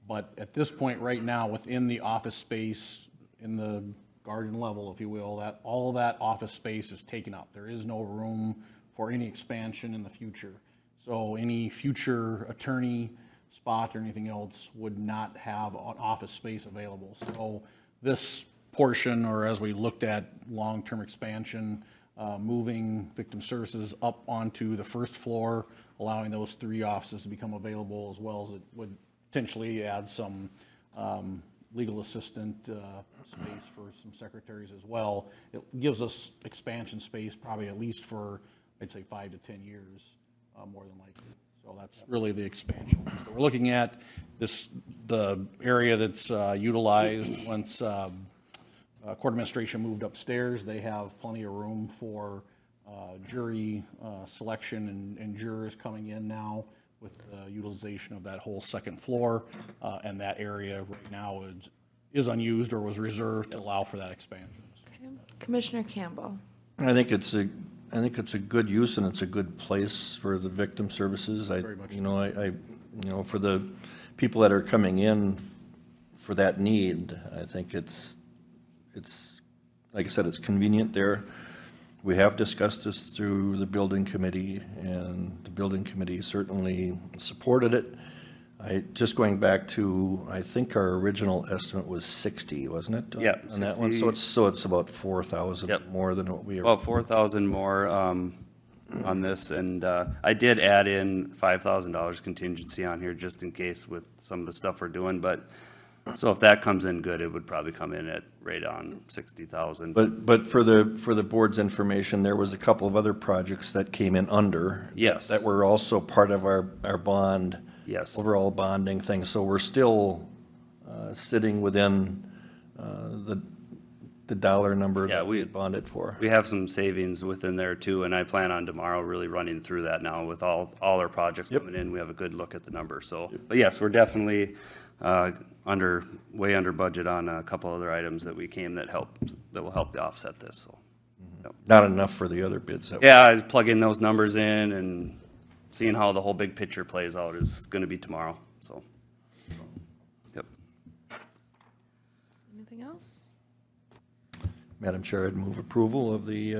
But at this point right now, within the office space, in the garden level, if you will, all that office space is taken up. There is no room for any expansion in the future. So any future attorney spot or anything else would not have an office space available. So this portion, or as we looked at long-term expansion, moving victim services up onto the first floor, allowing those 3 offices to become available, as well as it would potentially add some legal assistant space for some secretaries as well. It gives us expansion space probably at least for, I'd say, 5 to 10 years, more than likely. So that's really the expansion. So we're looking at the area that's utilized once court administration moved upstairs. They have plenty of room for jury selection and jurors coming in now with the utilization of that whole second floor. And that area right now is unused or was reserved to allow for that expansion. Okay. Commissioner Campbell. I think it's a good use and it's a good place for the victim services. Very much You know, I for the people that are coming in for that need, I think it's, like I said, it's convenient there. We have discussed this through the building committee, and the building committee certainly supported it. Just going back to, I think our original estimate was 60, wasn't it? Yeah, On that one, 60. so it's about 4,000 Yep. more than what we. About 4,000 more on this, and I did add in $5,000 contingency on here just in case with some of the stuff we're doing, but, so if that comes in good, it would probably come in at right on 60,000. But for the board's information, there was a couple of other projects that came in under. Yes. That were also part of our bond. Yes. Overall bonding thing, so we're still sitting within the dollar number Yeah, that we had bonded for. We have some savings within there too, and I plan on tomorrow really running through that now with all our projects coming in. We have a good look at the numbers, so. But yes, we're definitely way under budget on a couple other items that that will help to offset this, so. Yep. Not enough for the other bids. Yeah, I plug in those numbers in, and seeing how the whole big picture plays out is gonna be tomorrow, so. Yep. Anything else? Madam Chair, I'd move approval of the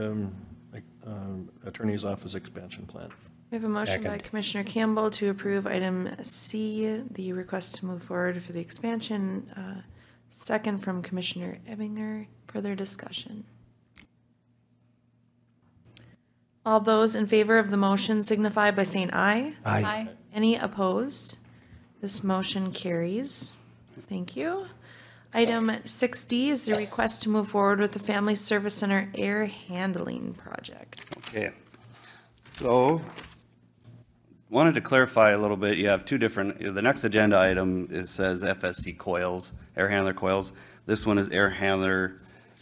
Attorney's Office expansion plan. We have a motion by Second. Commissioner Campbell to approve item C, the request to move forward for the expansion. Second from Commissioner Ebinger. Further discussion. All those in favor of the motion signify by saying aye. Aye. Any opposed? This motion carries. Thank you. Item 6D is the request to move forward with the Family Service Center air handling project. Okay. So, wanted to clarify a little bit. You have two different, the next agenda item, it says FSC coils, air handler coils. This one is air handler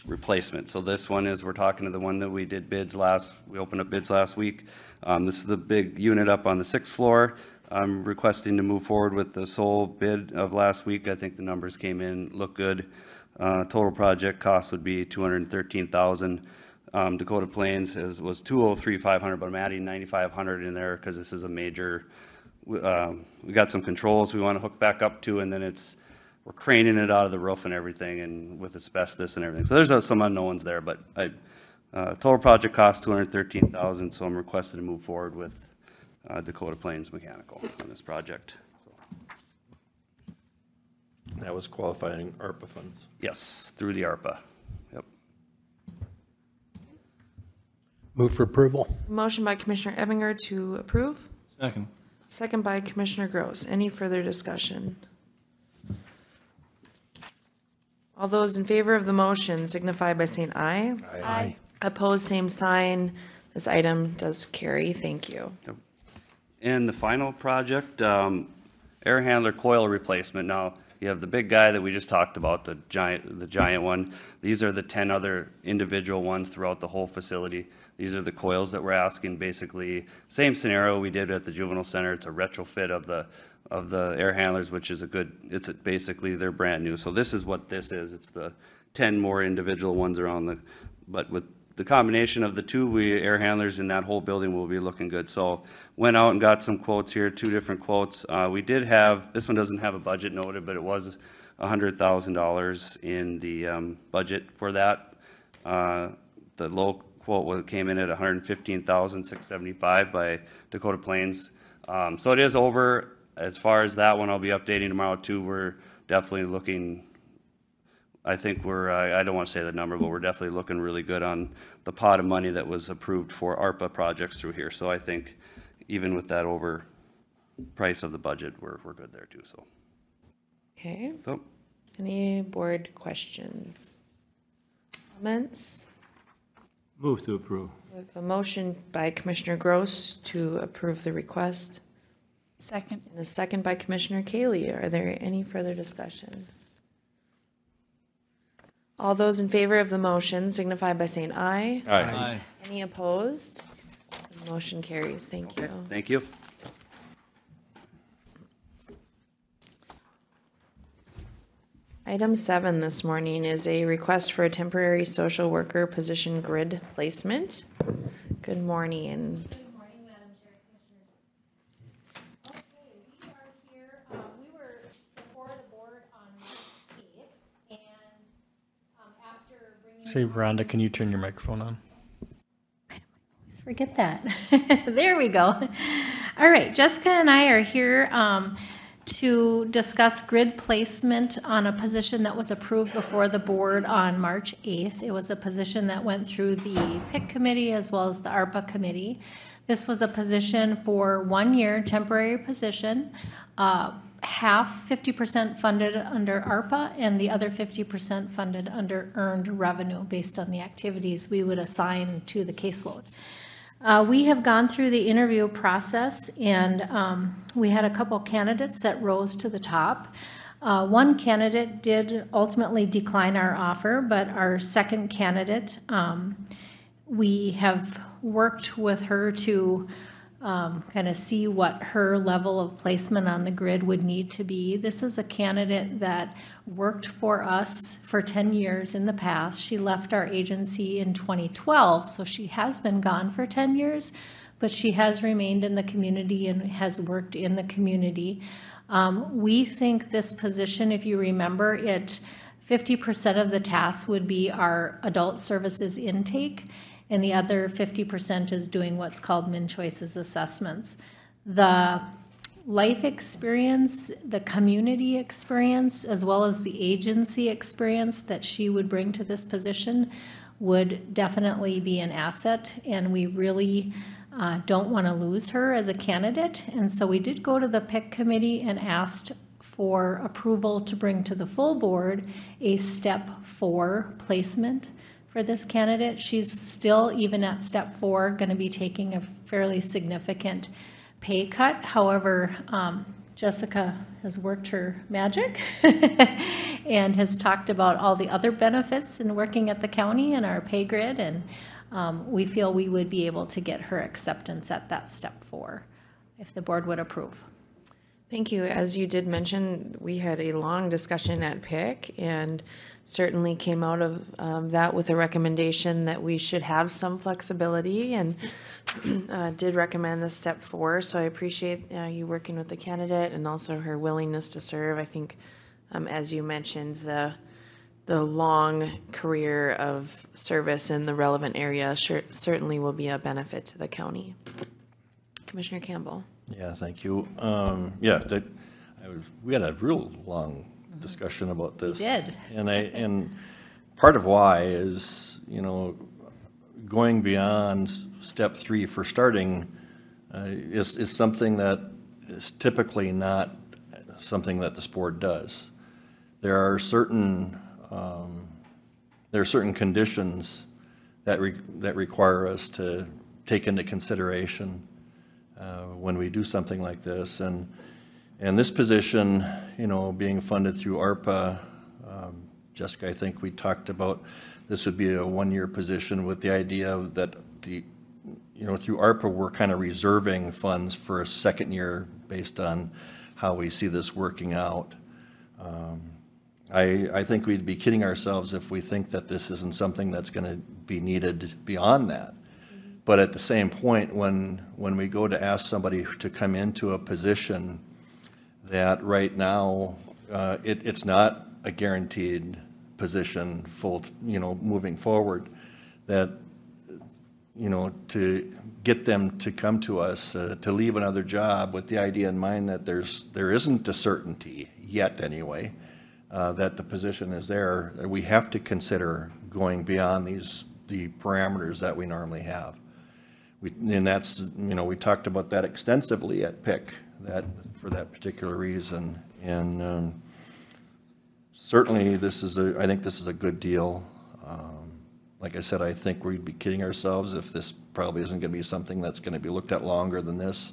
replacement. So this one is, we're talking to the one that we did we opened up bids last week. This is the big unit up on the 6th floor. I'm requesting to move forward with the sole bid of last week. I think the numbers came in, look good. Total project cost would be $213,000. Dakota Plains was $203,500, but I'm adding $9,500 in there because this is a major, we got some controls we want to hook back up to, and then we're craning it out of the roof and everything, and with asbestos and everything. So there's some unknowns there, but total project cost $213,000, so I'm requesting to move forward with Dakota Plains Mechanical on this project. So. That was qualifying ARPA funds. Yes, through the ARPA. Yep. Move for approval. Motion by Commissioner Ebinger to approve. Second. Second by Commissioner Gross. Any further discussion? All those in favor of the motion signify by saying aye. Aye. Opposed, same sign. This item does carry. Thank you. Yep. And the final project, air handler coil replacement. Now, you have the big guy that we just talked about, the giant one. These are the 10 other individual ones throughout the whole facility. These are the coils that we're asking, basically, same scenario we did at the juvenile center. It's a retrofit of the air handlers, which is basically, they're brand new. So this is what this is. It's the 10 more individual ones around but with the combination of the two air handlers in that whole building will be looking good. So went out and got some quotes here, 2 different quotes. We did have, this one doesn't have a budget noted, but it was $100,000 in the budget for that. The low quote came in at $115,675 by Dakota Plains. So it is over. As far as that one, I'll be updating tomorrow too. We're definitely looking, I think I don't want to say the number, but we're definitely looking really good on the pot of money that was approved for ARPA projects through here. So I think even with that over price of the budget, we're good there too, so. Okay. So. Any board questions? Comments? Move to approve. We have a motion by Commissioner Gross to approve the request. Second. And a second by Commissioner Kaylee. Are there any further discussion? All those in favor of the motion signify by saying aye. Aye. Any opposed? The motion carries. Thank you. Thank you. Item 7 this morning is a request for a temporary social worker position grid placement. Good morning. Good morning, Madam Chair, Commissioners. Okay, we are Say, Rhonda, can you turn your microphone on? Always forget that. There we go. All right, Jessica and I are here to discuss grid placement on a position that was approved before the board on March 8th. It was a position that went through the PIC committee as well as the ARPA committee. This was a position for 1 year, temporary position, half 50% funded under ARPA and the other 50% funded under earned revenue based on the activities we would assign to the caseload. We have gone through the interview process, and we had a couple candidates that rose to the top. One candidate did ultimately decline our offer, but our second candidate, we have worked with her to kind of see what her level of placement on the grid would need to be. This is a candidate that worked for us for 10 years in the past. She left our agency in 2012, so she has been gone for 10 years, but she has remained in the community and has worked in the community. We think this position, if you remember it, 50% of the tasks would be our adult services intake, and the other 50% is doing what's called min-choices assessments. The life experience, the community experience, as well as the agency experience that she would bring to this position would definitely be an asset, and we really don't want to lose her as a candidate. And so we did go to the PIC committee and asked for approval to bring to the full board a step 4 placement for this candidate. She's still, even at step 4, going to be taking a fairly significant pay cut. However, Jessica has worked her magic and has talked about all the other benefits in working at the county and our pay grid, and we feel we would be able to get her acceptance at that step 4 if the board would approve. Thank you. As you did mention, we had a long discussion at PIC and certainly came out of that with a recommendation that we should have some flexibility, and did recommend the step 4. So I appreciate you working with the candidate and also her willingness to serve. I think, as you mentioned, the long career of service in the relevant area certainly will be a benefit to the county. Commissioner Campbell. Yeah, thank you. We had a real long discussion about this. We did. And part of why is, going beyond step 3 for starting is something that is typically not something that this board does. There are certain conditions that require us to take into consideration when we do something like this, and this position, being funded through ARPA, Jessica, I think we talked about this would be a 1-year position with the idea that through ARPA we're kind of reserving funds for a second year based on how we see this working out. I think we'd be kidding ourselves if we think that this isn't something that's going to be needed beyond that. But at the same point, when we go to ask somebody to come into a position that right now it's not a guaranteed position moving forward, that to get them to come to us to leave another job with the idea in mind that there isn't a certainty yet anyway that the position is there, we have to consider going beyond the parameters that we normally have. And that's, we talked about that extensively at PIC, for that particular reason. And certainly I think this is a good deal. Like I said, I think we'd be kidding ourselves if this probably isn't going to be something that's going to be looked at longer than this.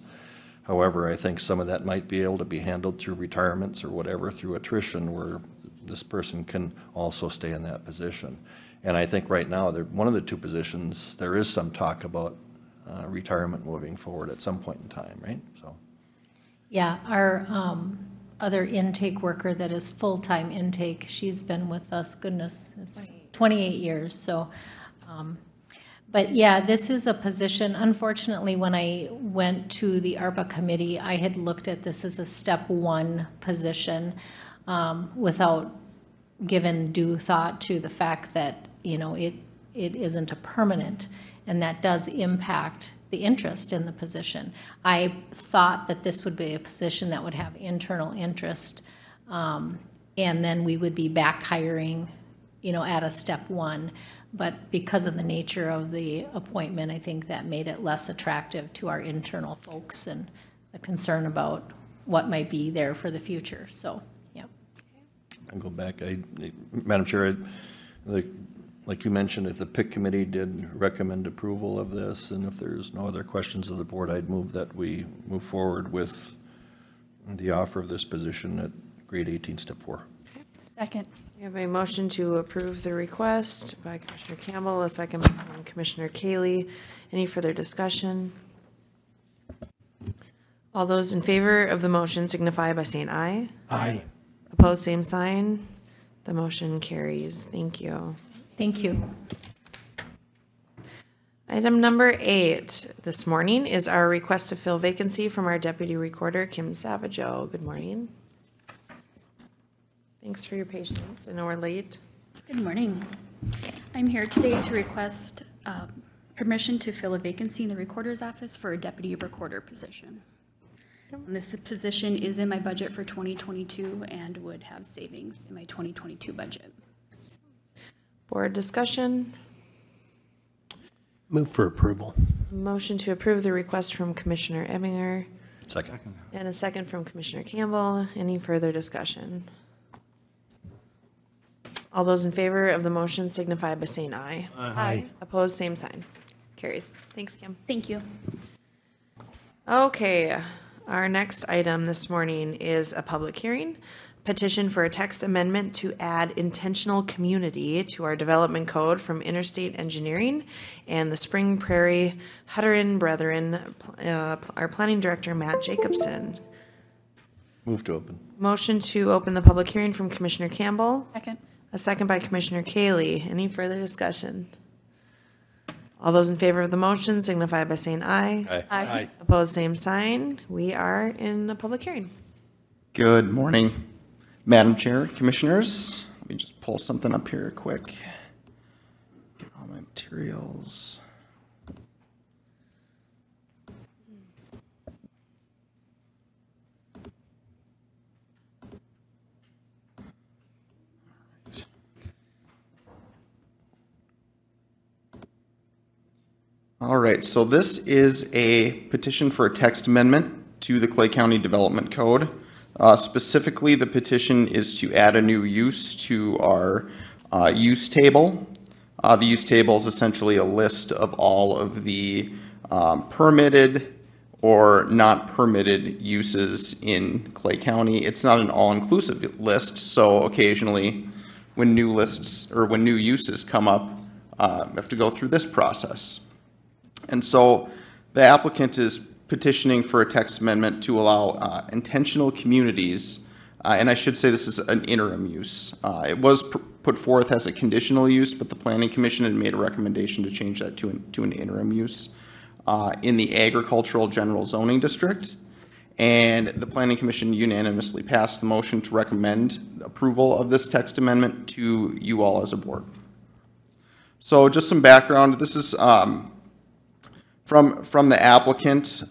However, I think some of that might be able to be handled through retirements or whatever, through attrition, where this person can also stay in that position. And I think right now, one of the 2 positions, there is some talk about retirement moving forward at some point in time, right? So, yeah, our other intake worker that is full-time intake, she's been with us, goodness, it's 28 years. So, but yeah, this is a position, unfortunately, when I went to the ARPA committee, I had looked at this as a step 1 position without giving due thought to the fact that it isn't a permanent, and that does impact the interest in the position. I thought that this would be a position that would have internal interest, and then we would be back hiring, at a step one. But because of the nature of the appointment, I think that made it less attractive to our internal folks and a concern about what might be there for the future. So, yeah. I'll go back. Madam Chair, like you mentioned, if the PIC committee did recommend approval of this, and if there's no other questions of the board, I'd move that we move forward with the offer of this position at grade 18, step 4. Second. We have a motion to approve the request by Commissioner Campbell, a second from Commissioner Kaylee. Any further discussion? All those in favor of the motion signify by saying aye. Aye. Opposed, same sign. The motion carries. Thank you. Thank you. Item number 8 this morning is our request to fill vacancy from our Deputy Recorder, Kim Savageau. Good morning. Thanks for your patience. I know we're late. Good morning. I'm here today to request permission to fill a vacancy in the Recorder's Office for a Deputy Recorder position. And this position is in my budget for 2022 and would have savings in my 2022 budget. Board discussion. Move for approval. Motion to approve the request from Commissioner Ebinger. Second. And a second from Commissioner Campbell. Any further discussion? All those in favor of the motion signify by saying aye. Aye. Opposed, same sign. Carries. Thanks, Kim. Thank you. Okay, our next item this morning is a public hearing. Petition for a text amendment to add intentional community to our development code from Interstate Engineering and the Spring Prairie Hutterian Brethren, our planning director, Matt Jacobson. Move to open. Motion to open the public hearing from Commissioner Campbell. Second. A second by Commissioner Kaylee. Any further discussion? All those in favor of the motion signify by saying aye. Aye. Aye. Opposed, same sign. We are in a public hearing. Good morning, Madam Chair, Commissioners. Let me just pull something up here quick. Get all my materials. All right, so this is a petition for a text amendment to the Clay County Development Code. Specifically, the petition is to add a new use to our use table. The use table is essentially a list of all of the permitted or not permitted uses in Clay County. It's not an all-inclusive list, so occasionally when new lists or when new uses come up, we have to go through this process. And so the applicant is petitioning for a text amendment to allow intentional communities, and I should say this is an interim use. It was put forth as a conditional use, but the Planning Commission had made a recommendation to change that to an interim use in the Agricultural General Zoning District. And the Planning Commission unanimously passed the motion to recommend approval of this text amendment to you all as a board. So just some background. This is from the applicant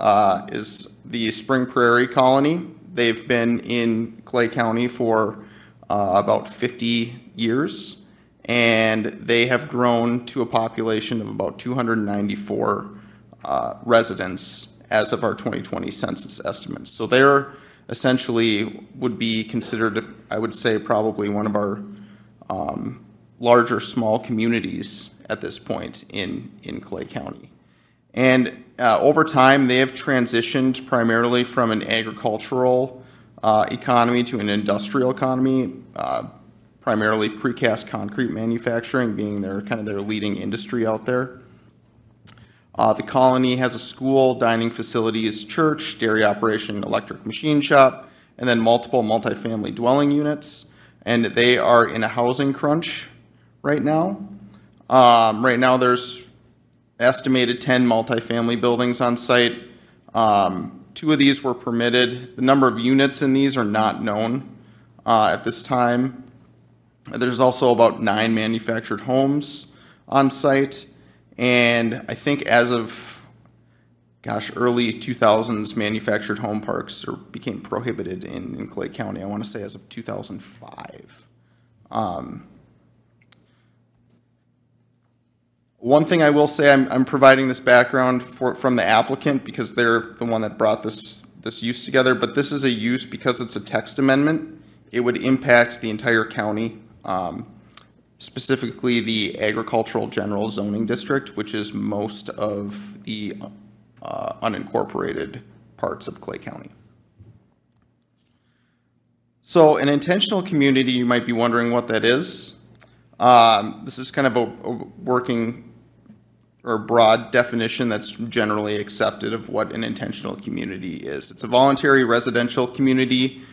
is the Spring Prairie Colony. They've been in Clay County for about 50 years, and they have grown to a population of about 294 residents as of our 2020 census estimates. So they're essentially would be considered, I would say, probably one of our larger small communities at this point in Clay County. And over time, they have transitioned primarily from an agricultural economy to an industrial economy, primarily precast concrete manufacturing being their leading industry out there. The colony has a school, dining facilities, church, dairy operation, electric machine shop, and then multiple multifamily dwelling units. And they are in a housing crunch right now. Right now, there's estimated 10 multifamily buildings on site. 2 of these were permitted. The number of units in these are not known at this time. There's also about 9 manufactured homes on site, and I think as of, early 2000s, manufactured home parks became prohibited in Clay County. I want to say as of 2005. One thing I will say, I'm providing this background from the applicant because they're the one that brought this use together, but this is a use because it's a text amendment. It would impact the entire county, specifically the agricultural general zoning district, which is most of the unincorporated parts of Clay County. So an intentional community, you might be wondering what that is. This is kind of a working or broad definition that's generally accepted of what an intentional community is. It's a voluntary residential community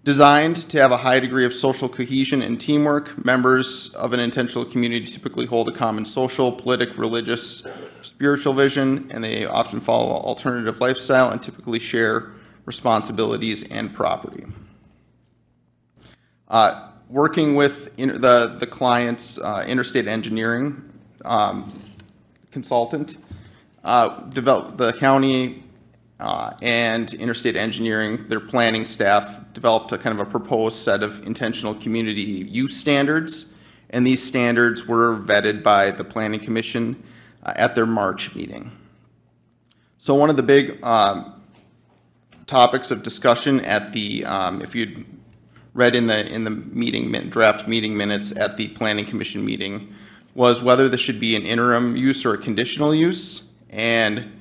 designed to have a high degree of social cohesion and teamwork. Members of an intentional community typically hold a common social, political, religious, spiritual vision, and they often follow an alternative lifestyle and typically share responsibilities and property. Working with the client's Interstate engineering consultant, the county and Interstate engineering, their planning staff developed a kind of a proposed set of intentional community use standards, and these standards were vetted by the Planning Commission at their March meeting. So one of the big topics of discussion at the, if you'd read in the meeting draft meeting minutes at the Planning Commission meeting, was whether this should be an interim use or a conditional use. And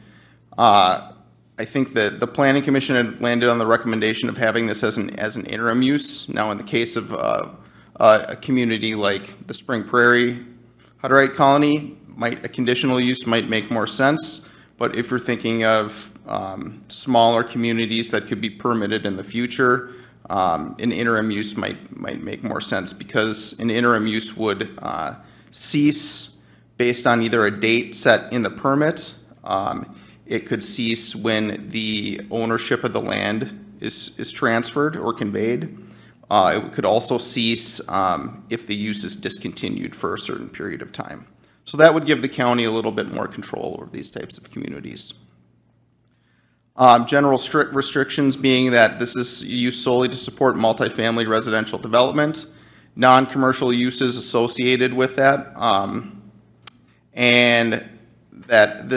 I think that the Planning Commission had landed on the recommendation of having this as an interim use. Now, in the case of a community like the Spring Prairie Hutterian colony, a conditional use might make more sense. But if you're thinking of smaller communities that could be permitted in the future, an interim use might make more sense, because an interim use would cease based on either a date set in the permit. It could cease when the ownership of the land is transferred or conveyed. It could also cease if the use is discontinued for a certain period of time. So that would give the county a little bit more control over these types of communities. General restrictions being that this is used solely to support multifamily residential development, non-commercial uses associated with that, and that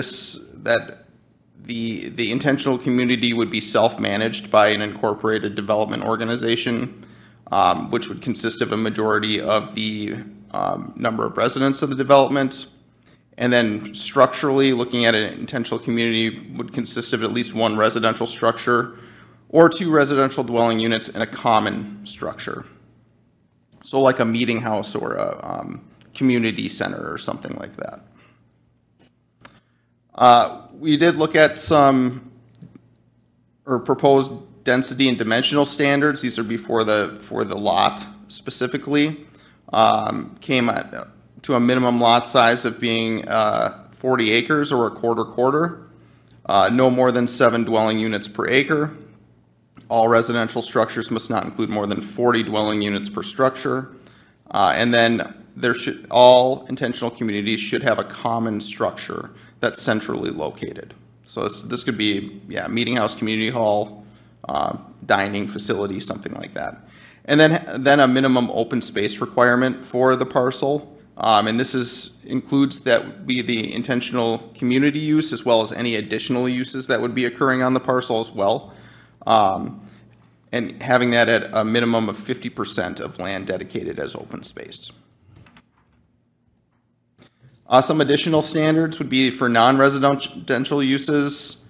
the intentional community would be self-managed by an incorporated development organization, which would consist of a majority of the number of residents of the development. And then structurally, looking at an intentional community would consist of at least one residential structure or 2 residential dwelling units and a common structure. So like a meeting house or a community center or something like that. We did look at some proposed density and dimensional standards. These are for the lot specifically. Came to a minimum lot size of being 40 acres or a quarter, no more than 7 dwelling units per acre. All residential structures must not include more than 40 dwelling units per structure. And then all intentional communities should have a common structure that's centrally located. So this could be, meeting house, community hall, dining facility, something like that. And then a minimum open space requirement for the parcel. And this includes that would be the intentional community use as well as any additional uses that would be occurring on the parcel as well. And having that at a minimum of 50% of land dedicated as open space. Some additional standards would be for non-residential uses.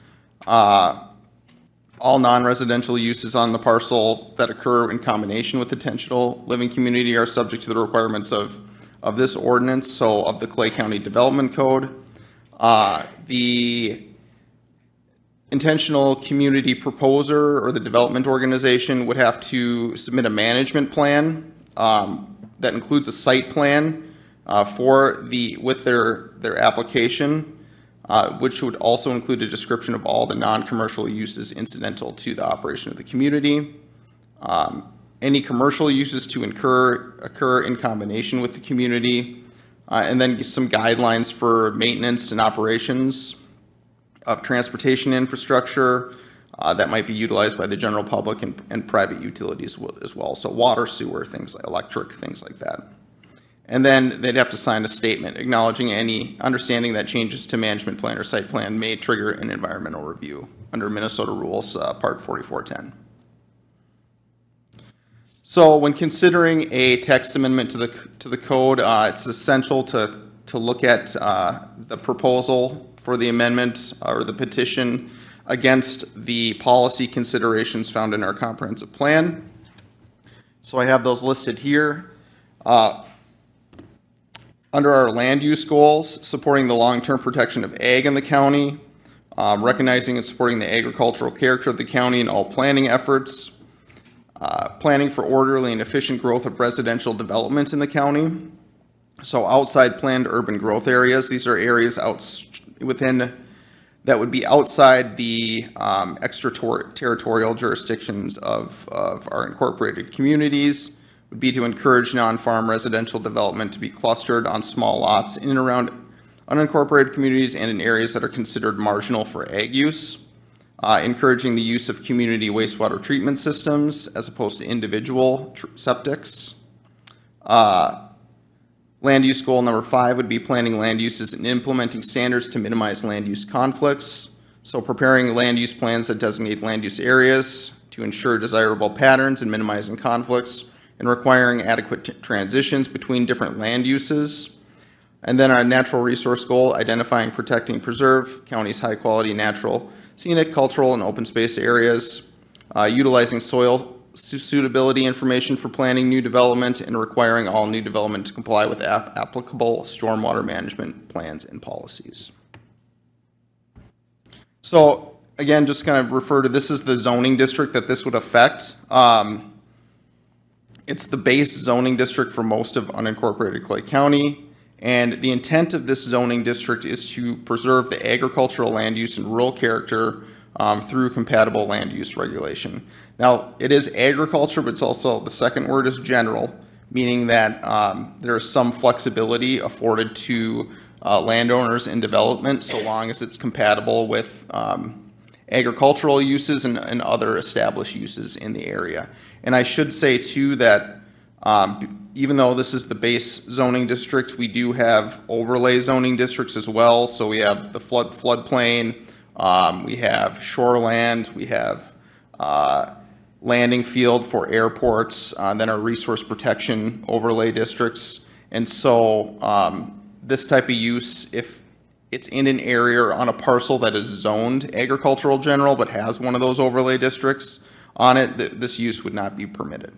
All non-residential uses on the parcel that occur in combination with intentional living community are subject to the requirements of this ordinance, so of the Clay County Development Code. The intentional community proposer or the development organization would have to submit a management plan that includes a site plan with their application, which would also include a description of all the non-commercial uses incidental to the operation of the community. any commercial uses to occur in combination with the community, and then some guidelines for maintenance and operations of transportation infrastructure that might be utilized by the general public and private utilities as well. So water, sewer, things like electric, things like that. And then they'd have to sign a statement acknowledging any understanding that changes to management plan or site plan may trigger an environmental review under Minnesota rules, part 4410. So when considering a text amendment to the code, it's essential to look at the proposal for the amendment or the petition against the policy considerations found in our comprehensive plan. So I have those listed here. Under our land use goals, supporting the long-term protection of ag in the county, recognizing and supporting the agricultural character of the county in all planning efforts, planning for orderly and efficient growth of residential development in the county. So outside planned urban growth areas, these are areas that would be outside the extraterritorial jurisdictions of our incorporated communities, would be to encourage non-farm residential development to be clustered on small lots in and around unincorporated communities and in areas that are considered marginal for ag use. Encouraging the use of community wastewater treatment systems as opposed to individual septics. Land use goal number 5 would be planning land uses and implementing standards to minimize land use conflicts. So preparing land use plans that designate land use areas to ensure desirable patterns and minimizing conflicts, and requiring adequate transitions between different land uses. And then our natural resource goal, identifying, protecting, preserve county's high quality natural, scenic, cultural, and open space areas, utilizing soil suitability information for planning new development, and requiring all new development to comply with applicable stormwater management plans and policies. So again, just kind of refer to this as the zoning district that this would affect. It's the base zoning district for most of unincorporated Clay County, and the intent of this zoning district is to preserve the agricultural land use and rural character through compatible land use regulation. Now, it is agriculture, but it's also, the second word is general, meaning that there is some flexibility afforded to landowners in development so long as it's compatible with agricultural uses and other established uses in the area. And I should say too that even though this is the base zoning district, we do have overlay zoning districts as well. So we have the floodplain, we have shoreland, we have landing field for airports, then our resource protection overlay districts. And so this type of use, if it's in an area or on a parcel that is zoned agricultural general but has one of those overlay districts on it, this use would not be permitted.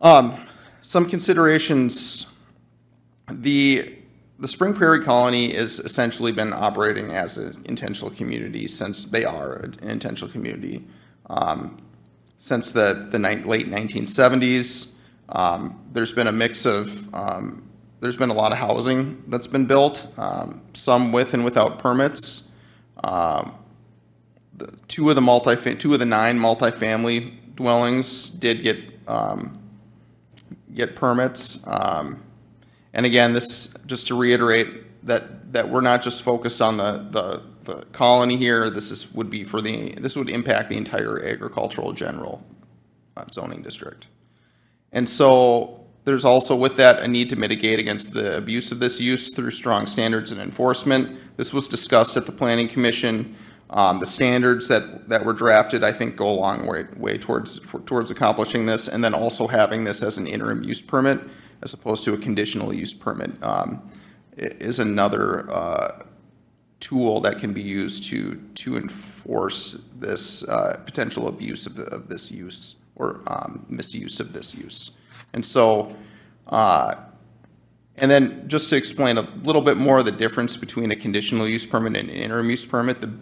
Some considerations. The Spring Prairie Colony has essentially been operating as an intentional community since they are an intentional community since the late 1970s. There's been a mix of, there's been a lot of housing that's been built, some with and without permits. Two of the 9 multifamily dwellings did get permits. And again, this, just to reiterate that we're not just focused on the colony here. This would impact the entire agricultural general zoning district. And so there's also with that a need to mitigate against the abuse of this use through strong standards and enforcement. This was discussed at the Planning Commission. The standards that were drafted, I think, go a long way towards accomplishing this, and then also having this as an interim use permit as opposed to a conditional use permit is another tool that can be used to enforce this potential abuse of this use or misuse of this use. And so, and then just to explain a little bit more of the difference between a conditional use permit and an interim use permit, the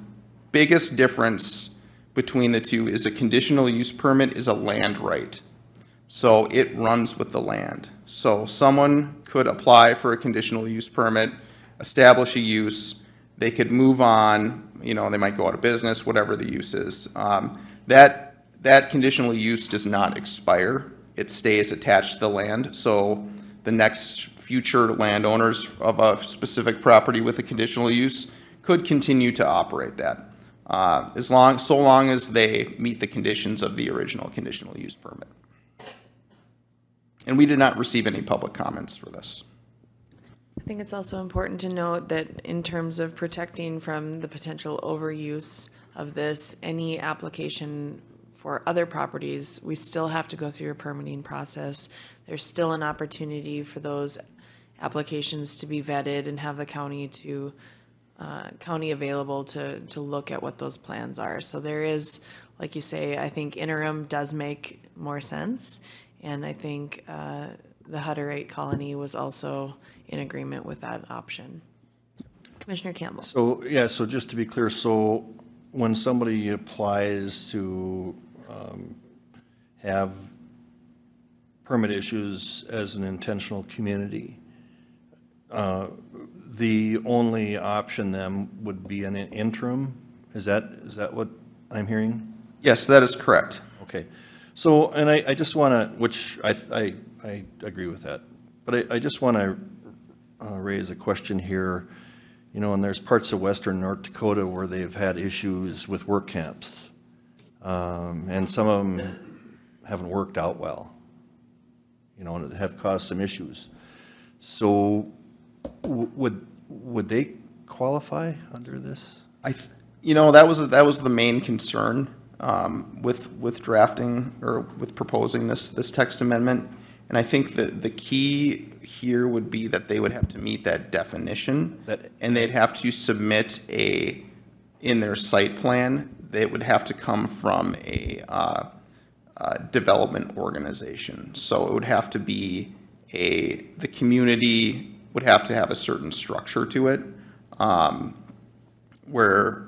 biggest difference between the two is a conditional use permit is a land right. So it runs with the land. So someone could apply for a conditional use permit, establish a use, they could move on, they might go out of business, whatever the use is. That that conditional use does not expire. It stays attached to the land. So the next future landowners of a specific property with a conditional use could continue to operate that, so long as they meet the conditions of the original conditional use permit. And we did not receive any public comments for this. I think it's also important to note that in terms of protecting from the potential overuse of this, any application for other properties, we still have to go through a permitting process. There's still an opportunity for those applications to be vetted and have the county available to look at what those plans are. So there is, like you say, I think interim does make more sense. And I think the Hutterian colony was also in agreement with that option. Commissioner Campbell. So, yeah, so just to be clear, so when somebody applies to have permit issues as an intentional community, the only option then would be an interim? Is that what I'm hearing? Yes, that is correct. Okay. So, and I just want to, which I agree with that, but I just want to raise a question here. You know, and there's parts of western North Dakota where they've had issues with work camps, and some of them haven't worked out well, you know, and have caused some issues. So would they qualify under this? You know, that was the main concern with drafting or with proposing this text amendment. And I think that the key here would be that they would have to meet that definition, and they'd have to submit in their site plan, they would have to come from a development organization. So it would have to be the community would have to have a certain structure to it, where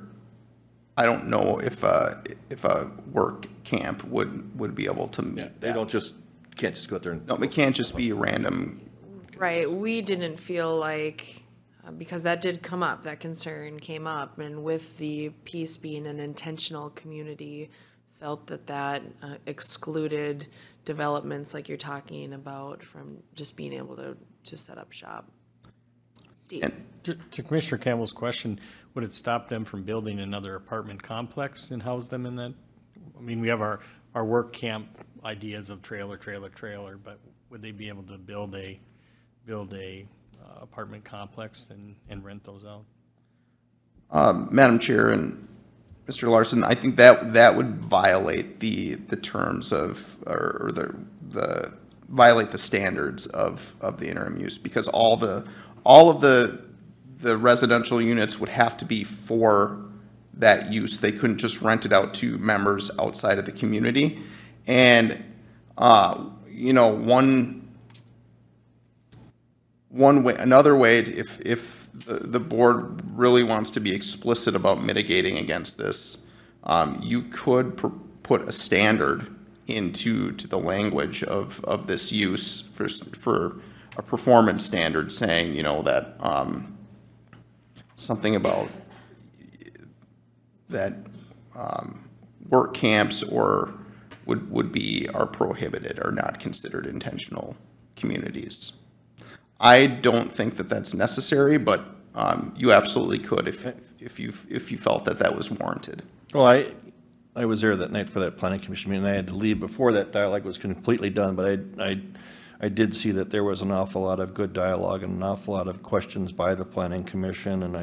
I don't know if a work camp would be able to meet that. They can't just go out there and... No, it can't just be random. Right, we didn't feel like, because that did come up, that concern came up, and with the piece being an intentional community, felt that excluded developments like you're talking about from just being able to set up shop. Steve? To Commissioner Campbell's question, would it stop them from building another apartment complex and house them in that? I mean, we have our work camp ideas of trailer, but would they be able to build a apartment complex and rent those out? Madam Chair and Mr. Larson, I think that would violate the terms of, or violate the standards of the interim use, because all of the residential units would have to be for that use. They couldn't just rent it out to members outside of the community. And you know, another way, if the board really wants to be explicit about mitigating against this, you could put a standard into the language of this use for a performance standard, saying, you know, that something about that work camps are prohibited, are not considered intentional communities. I don't think that that's necessary, but you absolutely could if you felt that was warranted. Well, I was there that night for that planning commission meeting, and I had to leave before that dialogue was completely done, but I did see that there was an awful lot of good dialogue and an awful lot of questions by the planning commission, and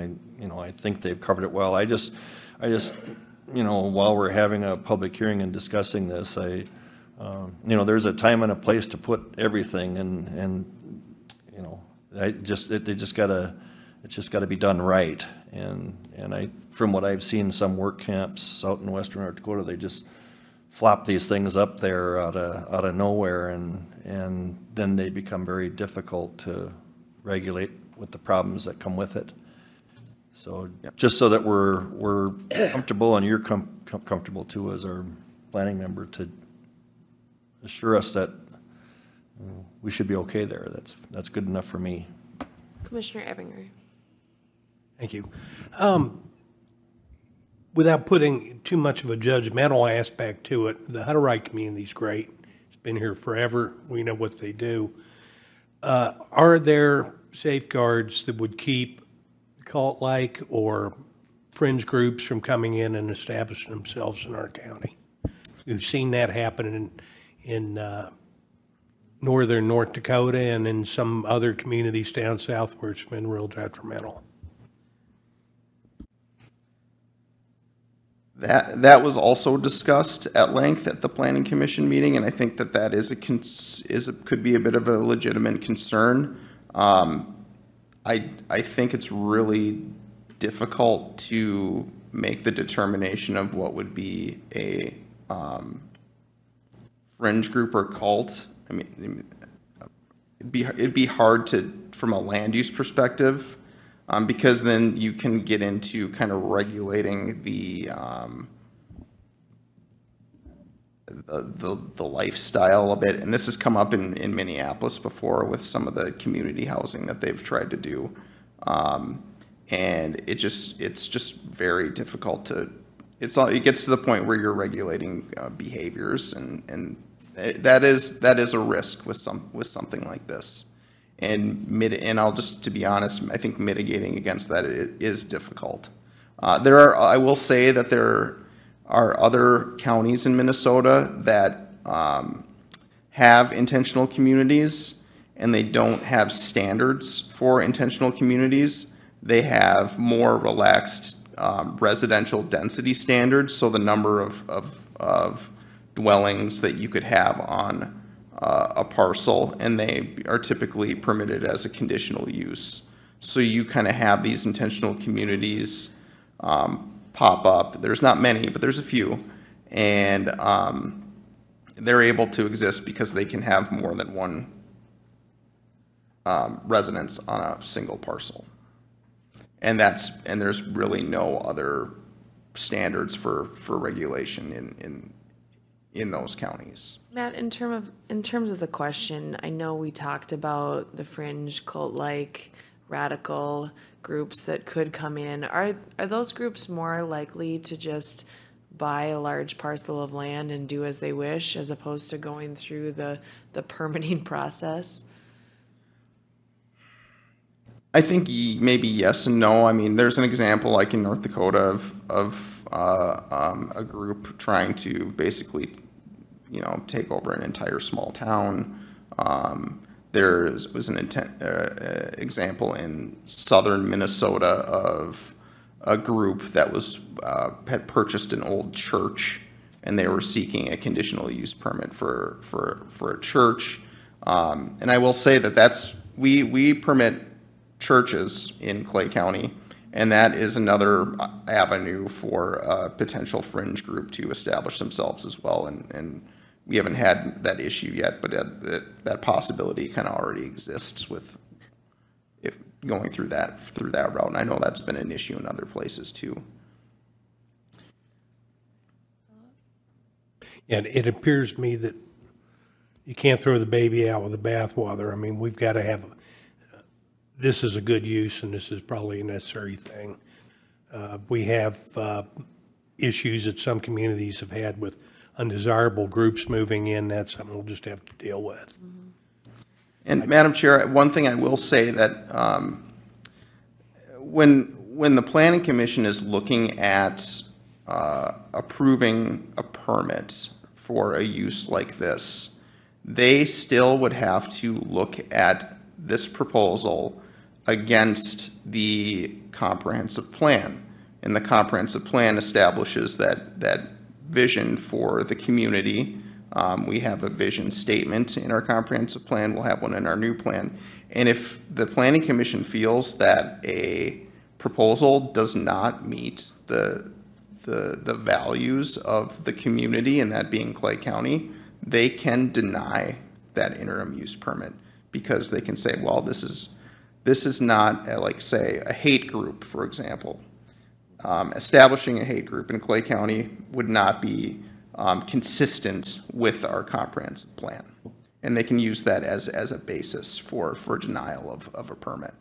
I think they've covered it well. I just, you know, while we're having a public hearing and discussing this, you know, there's a time and a place to put everything, and you know, it's just gotta be done right. And from what I've seen, some work camps out in western North Dakota, they just flop these things up there out of nowhere, and then they become very difficult to regulate with the problems that come with it. So just so that we're comfortable, and you're comfortable too as our planning member, to assure us that we should be okay there. That's good enough for me. Commissioner Ebinger. Thank you. without putting too much of a judgmental aspect to it, the Hutterian community's great. It's been here forever. We know what they do. Are there safeguards that would keep cult-like or fringe groups from coming in and establishing themselves in our county? We've seen that happen in northern North Dakota and in some other communities down south where it's been real detrimental. That was also discussed at length at the Planning Commission meeting, and I think that that could be a bit of a legitimate concern. I think it's really difficult to make the determination of what would be a fringe group or cult. I mean, it'd be hard to, from a land use perspective, because then you can get into kind of regulating the lifestyle a bit. And this has come up in Minneapolis before with some of the community housing that they've tried to do. And it's just very difficult to, it gets to the point where you're regulating behaviors, and that is a risk with something like this. And I'll just, to be honest, I think mitigating against that is difficult. I will say that there are other counties in Minnesota that have intentional communities, and they don't have standards for intentional communities. They have more relaxed residential density standards, so the number of dwellings that you could have on a parcel, and they are typically permitted as a conditional use. So you kind of have these intentional communities pop up. There's not many, but there's a few, and they're able to exist because they can have more than one residence on a single parcel. And there's really no other standards for regulation in those counties. Matt, in terms of the question, I know we talked about the fringe cult-like radical groups that could come in. Are those groups more likely to just buy a large parcel of land and do as they wish, as opposed to going through the permitting process? I think maybe yes and no. I mean, there's an example like in North Dakota of a group trying to basically, take over an entire small town. There was an example in southern Minnesota of a group that had purchased an old church, and they were seeking a conditional use permit for a church. And I will say that we permit churches in Clay County, and that is another avenue for a potential fringe group to establish themselves as well. And we haven't had that issue yet, but that possibility kind of already exists with going through that route. And I know that's been an issue in other places too. And it appears to me that you can't throw the baby out with the bathwater. I mean, we've got to have, this is a good use, and this is probably a necessary thing. We have issues that some communities have had with undesirable groups moving in. That's something we'll just have to deal with. And Madam Chair, one thing I will say that when the Planning Commission is looking at approving a permit for a use like this, they still would have to look at this proposal against the comprehensive plan. And the comprehensive plan establishes that vision for the community. We have a vision statement in our comprehensive plan. We'll have one in our new plan. And if the Planning Commission feels that a proposal does not meet the values of the community, and that being Clay County, they can deny that interim use permit, because they can say, well, this is not like, say, a hate group, for example. Establishing a hate group in Clay County would not be consistent with our comprehensive plan. And they can use that as a basis for denial of a permit.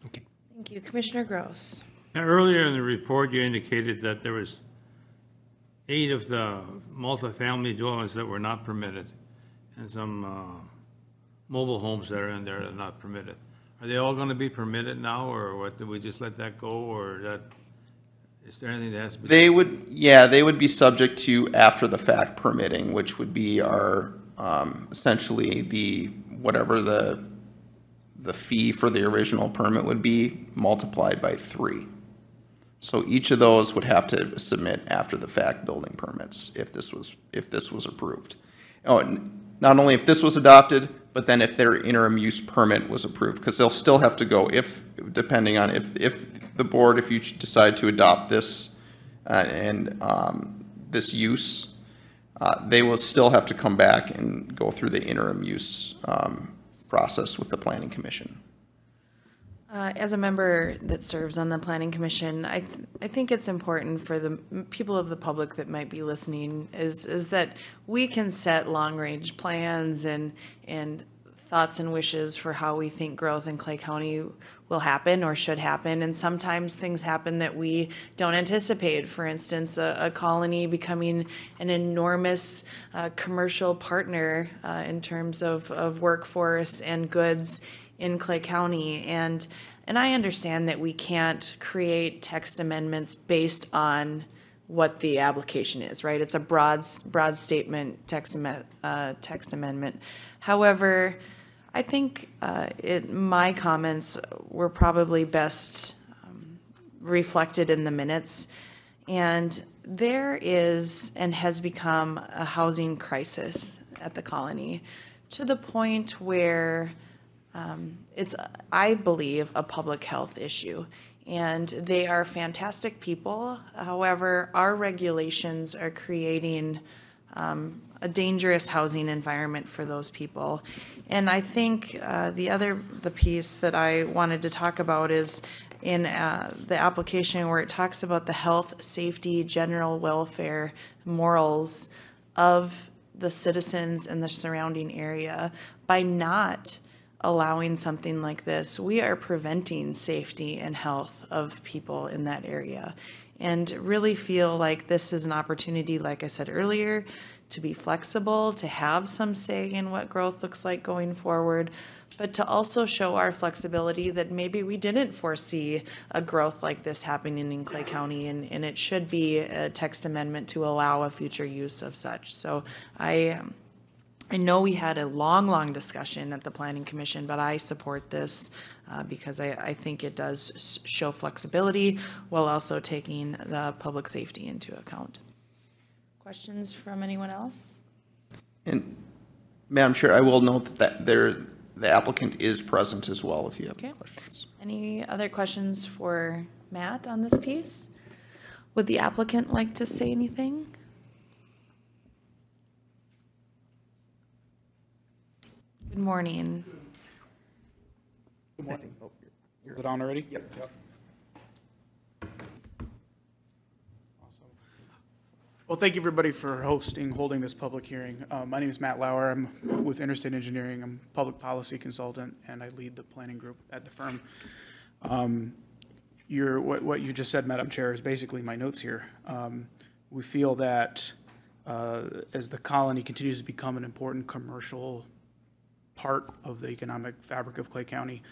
Thank you. Commissioner Gross. Now, earlier in the report, you indicated that there was 8 of the multifamily dwellings that were not permitted, and some mobile homes that are in there that are not permitted. Are they all going to be permitted now, or what, do we just let that go, or that, is there anything that has to be? They would be subject to after the fact permitting, which would be our, essentially whatever the fee for the original permit would be multiplied by 3. So each of those would have to submit after the fact building permits if this was approved. Oh, and not only if this was adopted, but then if their interim use permit was approved, because they'll still have to go depending on if the board, if you decide to adopt this this use, they will still have to come back and go through the interim use process with the Planning Commission. As a member that serves on the Planning Commission, I think it's important for the people of the public that might be listening is that we can set long-range plans and thoughts and wishes for how we think growth in Clay County will happen or should happen. And sometimes things happen that we don't anticipate. For instance, a colony becoming an enormous commercial partner in terms of workforce and goods in Clay County. And I understand that we can't create text amendments based on what the application is, right? It's a broad statement text amendment. However, I think my comments were probably best reflected in the minutes. And there is and has become a housing crisis at the colony to the point where it's, I believe, a public health issue. And they are fantastic people. However, our regulations are creating a dangerous housing environment for those people. And I think the piece that I wanted to talk about is in the application where it talks about the health, safety, general welfare, morals of the citizens in the surrounding area. By not allowing something like this, we are preventing safety and health of people in that area. And really feel like this is an opportunity, like I said earlier, to be flexible, to have some say in what growth looks like going forward, but to also show our flexibility that maybe we didn't foresee a growth like this happening in Clay County, and it should be a text amendment to allow a future use of such. So I know we had a long discussion at the Planning Commission, but I support this because I think it does show flexibility while also taking the public safety into account. Questions from anyone else? And Madam Chair, I will note that the applicant is present as well if you have any questions. Any other questions for Matt on this piece? Would the applicant like to say anything? Good morning. Good morning. Oh, is it on already? Yep. Well, thank you everybody for holding this public hearing. My name is Matt Lauer. I'm with Interstate Engineering. I'm a public policy consultant, and I lead the planning group at the firm. What you just said, Madam Chair, is basically my notes here. We feel that as the colony continues to become an important commercial part of the economic fabric of Clay County,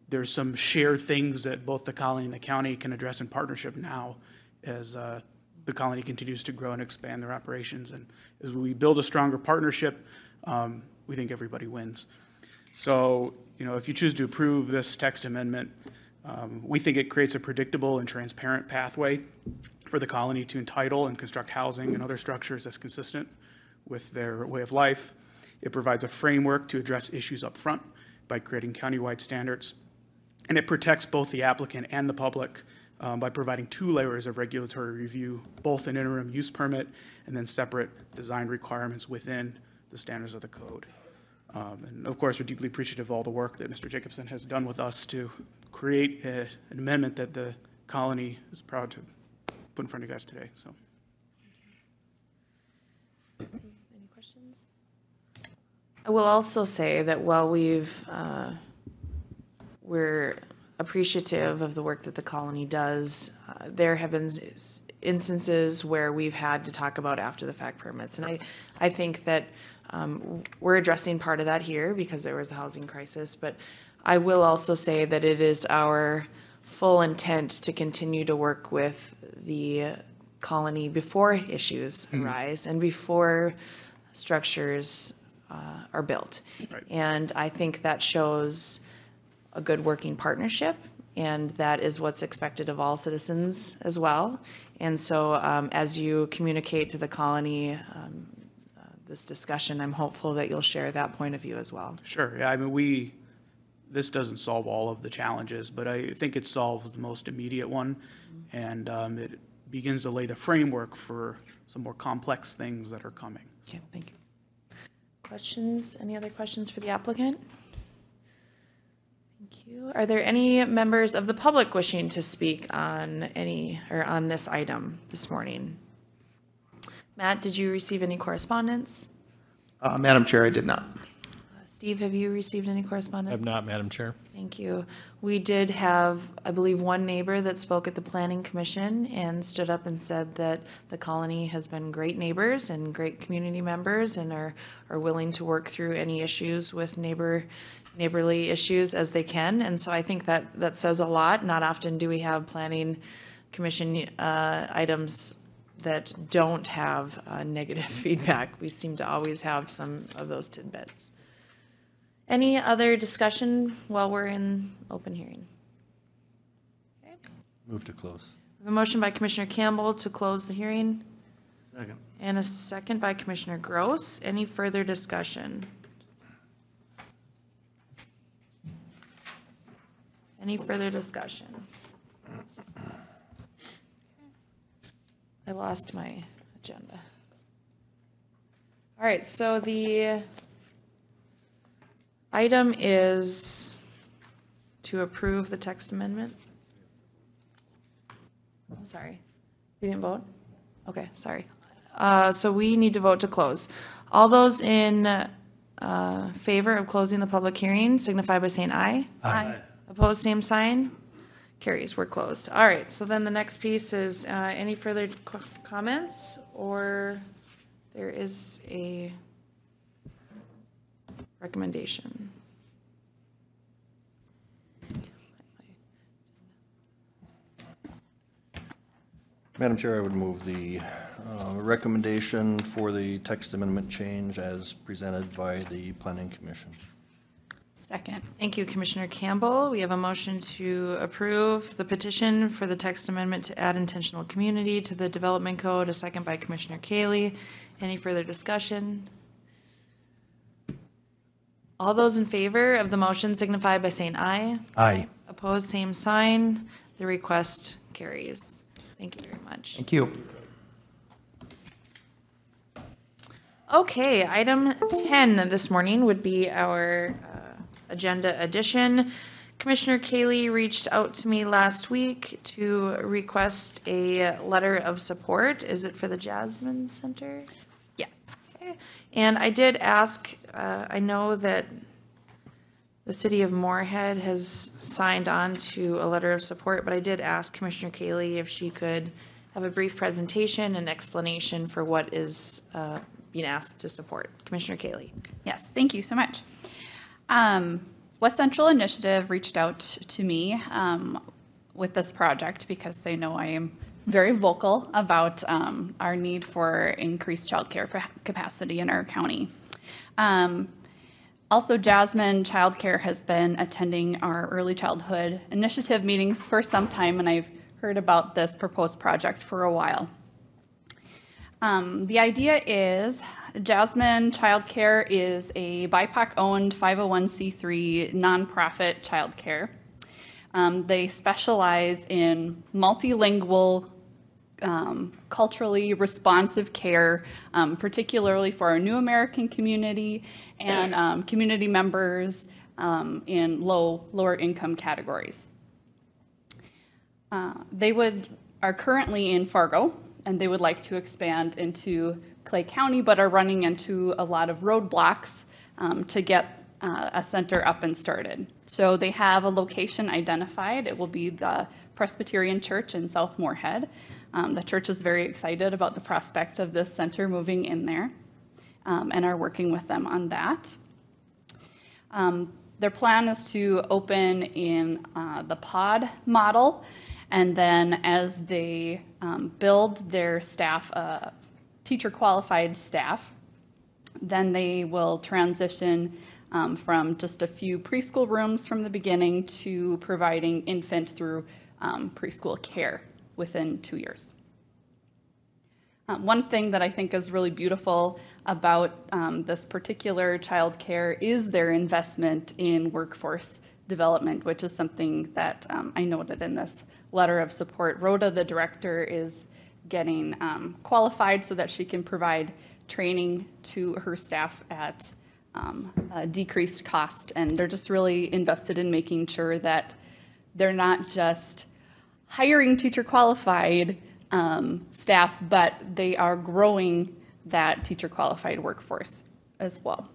there's some shared things that both the colony and the county can address in partnership now as the colony continues to grow and expand their operations. And as we build a stronger partnership, we think everybody wins. So, if you choose to approve this text amendment, we think it creates a predictable and transparent pathway for the colony to entitle and construct housing and other structures that's consistent with their way of life. It provides a framework to address issues up front by creating countywide standards. And it protects both the applicant and the public by providing 2 layers of regulatory review, both an interim use permit and then separate design requirements within the standards of the code. And of course, we're deeply appreciative of all the work that Mr. Jacobson has done with us to create an amendment that the colony is proud to put in front of you guys today. So, any questions? I will also say that while we're appreciative of the work that the colony does. There have been instances where we've had to talk about after the fact permits. And I think that we're addressing part of that here because there was a housing crisis. But I will also say that it is our full intent to continue to work with the colony before issues arise and before structures are built. Right. And I think that shows a good working partnership, and that is what's expected of all citizens as well. And so as you communicate to the colony this discussion, I'm hopeful that you'll share that point of view as well. Sure, yeah, I mean, this doesn't solve all of the challenges, but I think it solves the most immediate one, and it begins to lay the framework for some more complex things that are coming. Okay, thank you. Questions? Any other questions for the applicant? Thank you. Are there any members of the public wishing to speak on on this item this morning? Matt, did you receive any correspondence? Madam Chair, I did not. Steve, have you received any correspondence? I have not, Madam Chair. Thank you. We did have, I believe, one neighbor that spoke at the Planning Commission and stood up and said that the colony has been great neighbors and great community members and are willing to work through any issues with neighborly issues as they can. And so I think that says a lot. Not often do we have Planning Commission items that don't have negative feedback. We seem to always have some of those tidbits. Any other discussion while we're in open hearing? Okay. Move to close. We have a motion by Commissioner Campbell to close the hearing. Second. And a second by Commissioner Gross. Any further discussion? Any further discussion? I lost my agenda. All right, so the item is to approve the text amendment. I'm sorry, you didn't vote? Okay, sorry. So we need to vote to close. All those in favor of closing the public hearing signify by saying aye. Aye. Opposed, same sign. Carries, we're closed. All right, so then the next piece is any further comments, or there is a recommendation. Madam Chair, I would move the recommendation for the text amendment change as presented by the Planning Commission. Second. Thank you, Commissioner Campbell. We have a motion to approve the petition for the text amendment to add intentional community to the development code, a second by Commissioner Cayley. Any further discussion? All those in favor of the motion signify by saying aye. Aye. Opposed, same sign. The request carries. Thank you very much. Thank you. Okay, item 10 this morning would be our agenda addition. Commissioner Cayley reached out to me last week to request a letter of support. Is it for the Jasmine Center? Yes. Okay. And I did ask, I know that the city of Moorhead has signed on to a letter of support, but I did ask Commissioner Cayley if she could have a brief presentation and explanation for what is being asked to support. Commissioner Cayley. Yes, thank you so much. West Central Initiative reached out to me with this project because they know I am very vocal about our need for increased childcare capacity in our county. Also, Jasmine Childcare has been attending our early childhood initiative meetings for some time, and I've heard about this proposed project for a while. The idea is Jasmine Childcare is a BIPOC-owned 501c3 nonprofit childcare. They specialize in multilingual, culturally responsive care, particularly for our New American community and community members in lower income categories. They are currently in Fargo, and they would like to expand into Clay County, but are running into a lot of roadblocks to get a center up and started. So they have a location identified. It will be the Presbyterian Church in South Moorhead. The church is very excited about the prospect of this center moving in there, and are working with them on that. Their plan is to open in the pod model, and then as they build their staff, teacher qualified staff, then they will transition from just a few preschool rooms from the beginning to providing infant through preschool care within 2 years. One thing that I think is really beautiful about this particular child care is their investment in workforce development, which is something that I noted in this letter of support. Rhoda, the director, is getting qualified so that she can provide training to her staff at a decreased cost, and they're just really invested in making sure that they're not just hiring teacher qualified staff, but they are growing that teacher qualified workforce as well.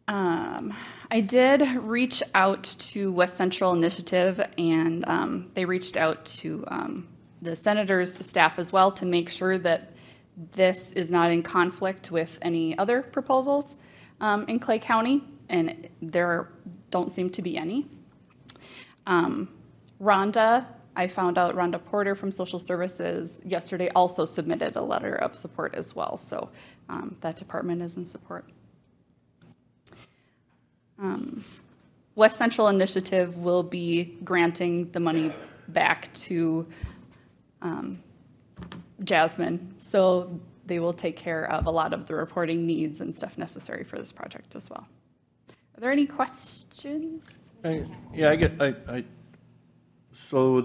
I did reach out to West Central Initiative, and they reached out to the senator's staff as well to make sure that this is not in conflict with any other proposals in Clay County, and there don't seem to be any. Rhonda, I found out Rhonda Porter from Social Services yesterday also submitted a letter of support as well, so that department is in support. West Central Initiative will be granting the money back to Jasmine, so they will take care of a lot of the reporting needs and stuff necessary for this project as well. Are there any questions? So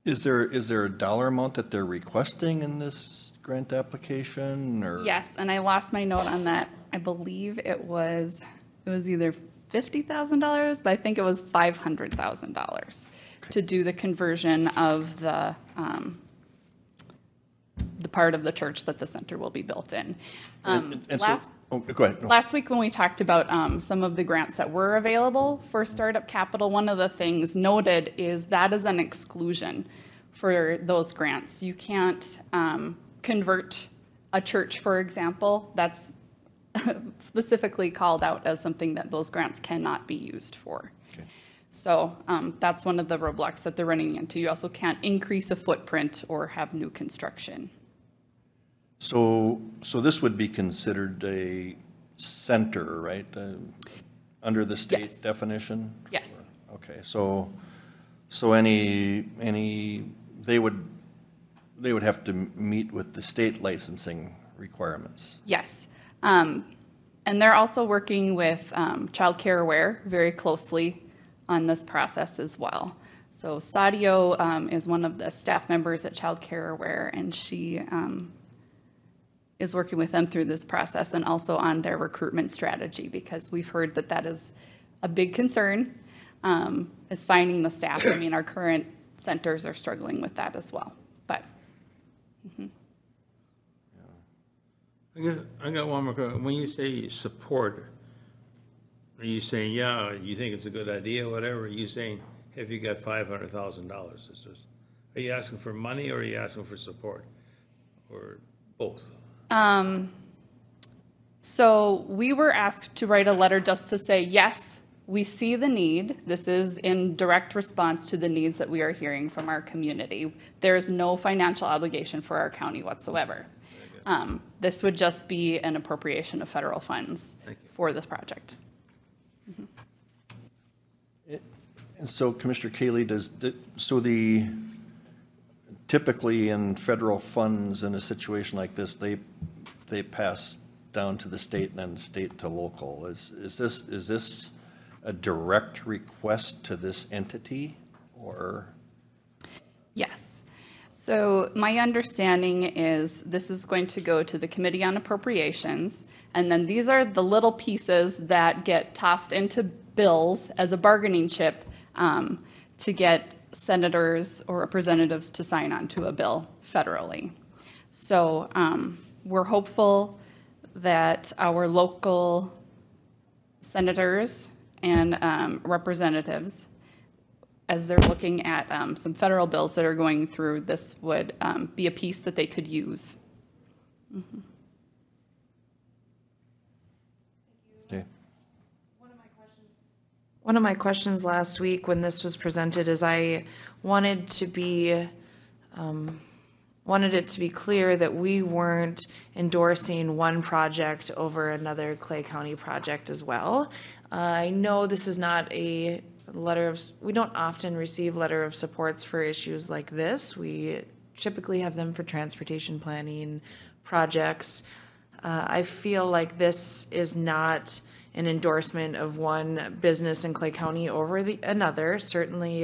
is there a dollar amount that they're requesting in this grant application, or? Yes, and I lost my note on that. I believe it was either $50,000, but I think it was $500,000 to do the conversion of the part of the church that the center will be built in. Go ahead. No. Last week when we talked about some of the grants that were available for startup capital, one of the things noted is that is an exclusion for those grants. You can't convert a church, for example. That's specifically called out as something that those grants cannot be used for. So that's one of the roadblocks that they're running into. You also can't increase a footprint or have new construction. So this would be considered a center, right? Under the state definition? Yes. Okay, so they would have to meet with the state licensing requirements? Yes. And they're also working with Child Care Aware very closely on this process as well. So Sadio is one of the staff members at Child Care Aware, and she is working with them through this process and also on their recruitment strategy, because we've heard that that is a big concern, is finding the staff. I mean, our current centers are struggling with that as well, but. I guess I got one more question. When you say support, are you saying, yeah, you think it's a good idea, whatever? Are you saying, have you got $500,000? Are you asking for money, or are you asking for support, or both? So we were asked to write a letter just to say, yes, we see the need. This is in direct response to the needs that we are hearing from our community. There is no financial obligation for our county whatsoever. This would just be an appropriation of federal funds for this project. And so, Commissioner Cayley, typically in federal funds in a situation like this, they pass down to the state and then state to local. Is this a direct request to this entity, or? Yes. So my understanding is this is going to go to the Committee on Appropriations, and then these are the little pieces that get tossed into bills as a bargaining chip to get senators or representatives to sign on to a bill federally. So we're hopeful that our local senators and representatives, as they're looking at some federal bills that are going through, this would be a piece that they could use. Mm-hmm. Okay. One of my questions last week when this was presented is I wanted it to be clear that we weren't endorsing one project over another Clay County project as well. I know this is not a we don't often receive letter of supports for issues like this. We typically have them for transportation planning projects. I feel like this is not an endorsement of one business in Clay County over another. Certainly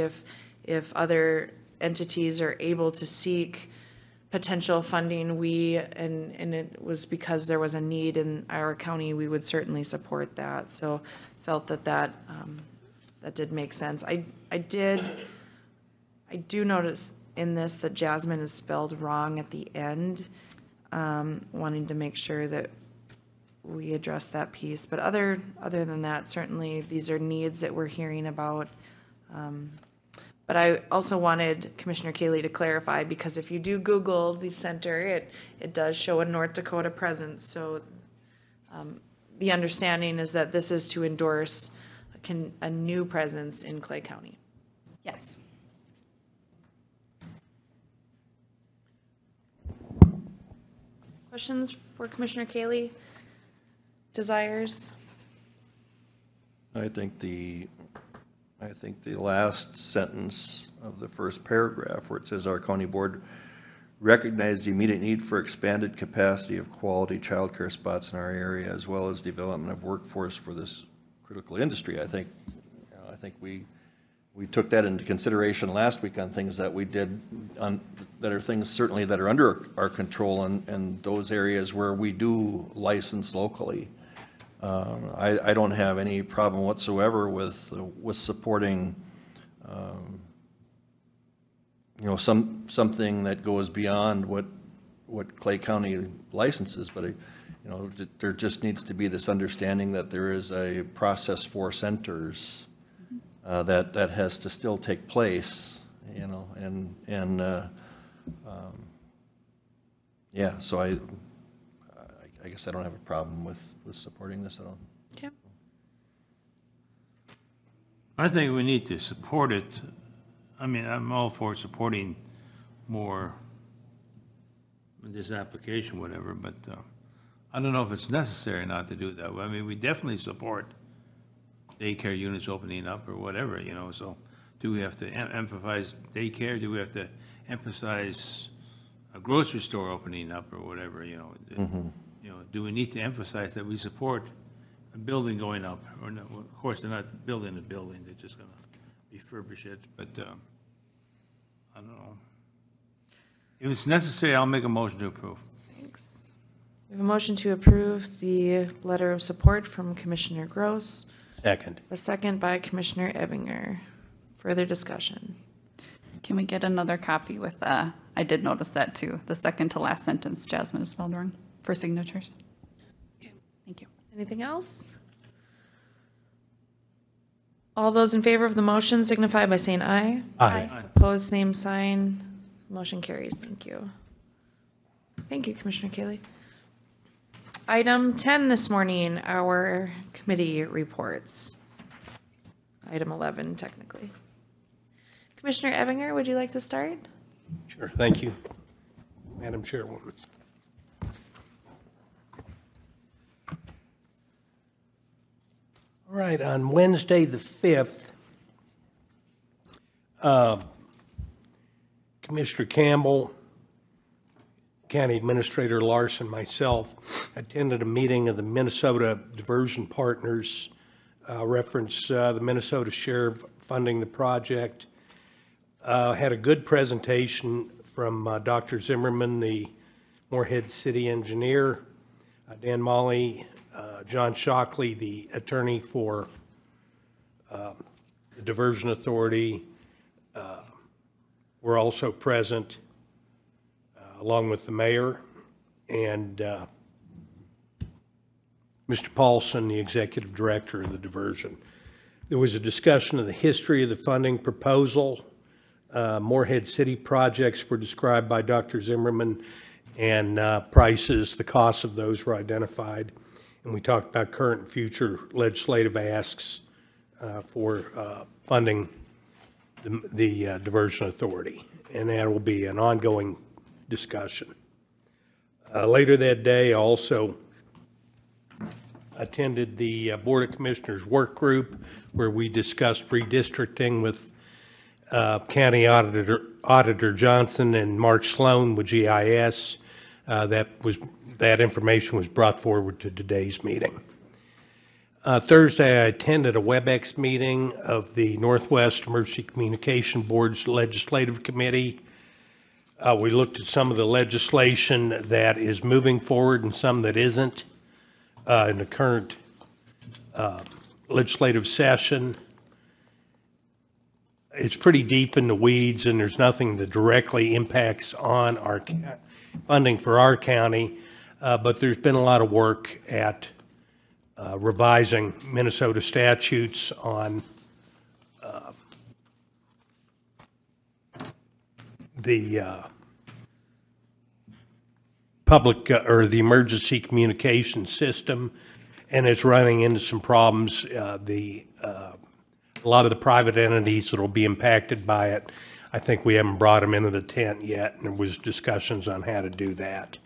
if other entities are able to seek potential funding, and it was because there was a need in our county, we would certainly support that. So felt that did make sense. I do notice in this that Jasmine is spelled wrong at the end, wanting to make sure that we address that piece. But other than that, certainly these are needs that we're hearing about. But I also wanted Commissioner Kaylee to clarify, because if you do Google the center, it does show a North Dakota presence. So the understanding is that this is to endorse a new presence in Clay County. Yes. Questions for Commissioner Kaylee? Desires? I think the last sentence of the first paragraph, where it says our county board recognized the immediate need for expanded capacity of quality childcare spots in our area, as well as development of workforce for this critical industry. I think we took that into consideration last week on things that we did that are things certainly that are under our control, and those areas where we do license locally. I don't have any problem whatsoever with supporting, something that goes beyond what Clay County licenses, but there just needs to be this understanding that there is a process for centers that has to still take place, yeah. So I guess I don't have a problem with supporting this at all. Okay. I think we need to support it. I mean, I'm all for supporting more in this application, whatever, but I don't know if it's necessary not to do that. I mean, we definitely support daycare units opening up or whatever, so do we have to emphasize daycare? Do we have to emphasize a grocery store opening up or whatever, Mm-hmm. Do we need to emphasize that we support a building going up? Or no, of course, they're not building a building, they're just gonna refurbish it, but I don't know. If it's necessary, I'll make a motion to approve. Thanks. We have a motion to approve the letter of support from Commissioner Gross. Second. A second by Commissioner Ebinger. Further discussion. Can we get another copy with, I did notice that too, the second to last sentence, Jasmine is spelled wrong, for signatures. Okay. Thank you. Anything else? All those in favor of the motion signify by saying aye. Aye. Opposed, same sign. Motion carries. Thank you. Thank you, Commissioner Kaylee. Item 10 this morning, our committee reports. Item 11, technically. Commissioner Ebinger, would you like to start? Sure, thank you, Madam Chairwoman. All right, on Wednesday, the 5th, Commissioner Campbell, County Administrator Larson, myself attended a meeting of the Minnesota Diversion Partners, reference the Minnesota Sheriff funding the project. Had a good presentation from Dr. Zimmerman, the Moorhead City engineer, Dan Molly, John Shockley, the attorney for the Diversion Authority, were also present, along with the mayor. And Mr. Paulson, the executive director of the diversion. There was a discussion of the history of the funding proposal. Morehead City projects were described by Dr. Zimmerman, and prices, the costs of those were identified. And we talked about current and future legislative asks for funding the diversion authority. And that will be an ongoing discussion. Later that day, I also attended the Board of Commissioners work group where we discussed redistricting with County Auditor Johnson and Mark Sloan with GIS. That information was brought forward to today's meeting. Thursday, I attended a WebEx meeting of the Northwest Emergency Communication Board's Legislative Committee. We looked at some of the legislation that is moving forward and some that isn't in the current legislative session. It's pretty deep in the weeds, and there's nothing that directly impacts on our funding for our county, but there's been a lot of work at revising Minnesota statutes on the public or the emergency communication system, and it's running into some problems. A lot of the private entities that will be impacted by it, I think we haven't brought them into the tent yet, and there was discussions on how to do that.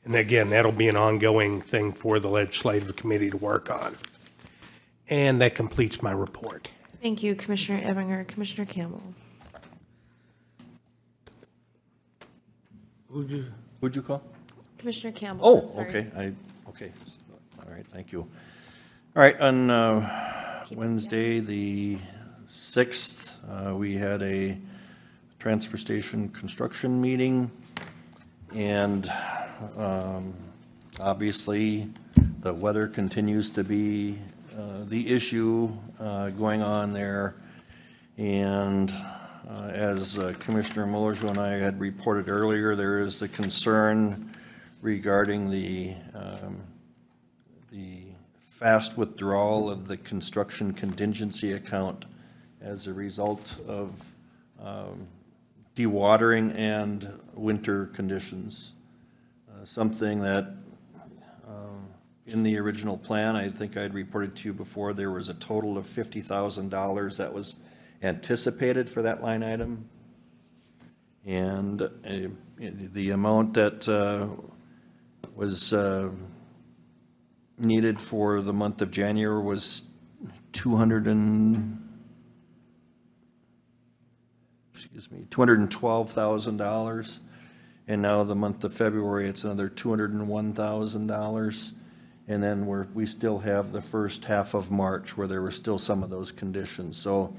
And again, that'll be an ongoing thing for the legislative committee to work on. And that completes my report. Thank you, Commissioner Ebinger. Commissioner Campbell. Who'd you call? Commissioner Campbell. Oh, I'm sorry. okay. Okay. All right. Thank you. All right. On Wednesday, the 6th, we had a transfer station construction meeting, and obviously the weather continues to be the issue going on there. And as Commissioner Mullerjo and I had reported earlier, there is the concern regarding the fast withdrawal of the construction contingency account as a result of dewatering and winter conditions. Something that in the original plan, I think I'd reported to you before, there was a total of $50,000 that was anticipated for that line item. And the amount that was needed for the month of January was $212,000. And now the month of February, it's another $201,000. And then we still have the first half of March where there were still some of those conditions. So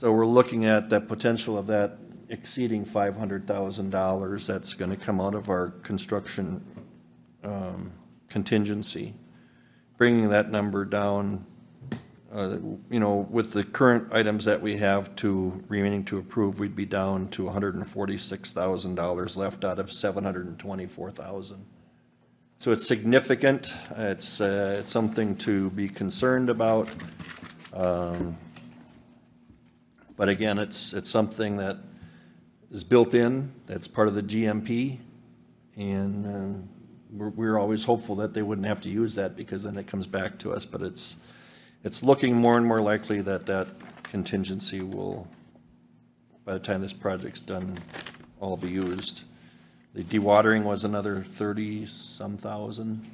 we're looking at the potential of that exceeding $500,000 that's going to come out of our construction contingency, bringing that number down. With the current items that we have remaining to approve, we'd be down to $146,000 left out of $724,000. So it's significant. It's something to be concerned about. But again, it's something that is built in. That's part of the GMP, and we're always hopeful that they wouldn't have to use that because then it comes back to us. But it's looking more and more likely that contingency will, by the time this project's done, all be used. The dewatering was another 30-some thousand,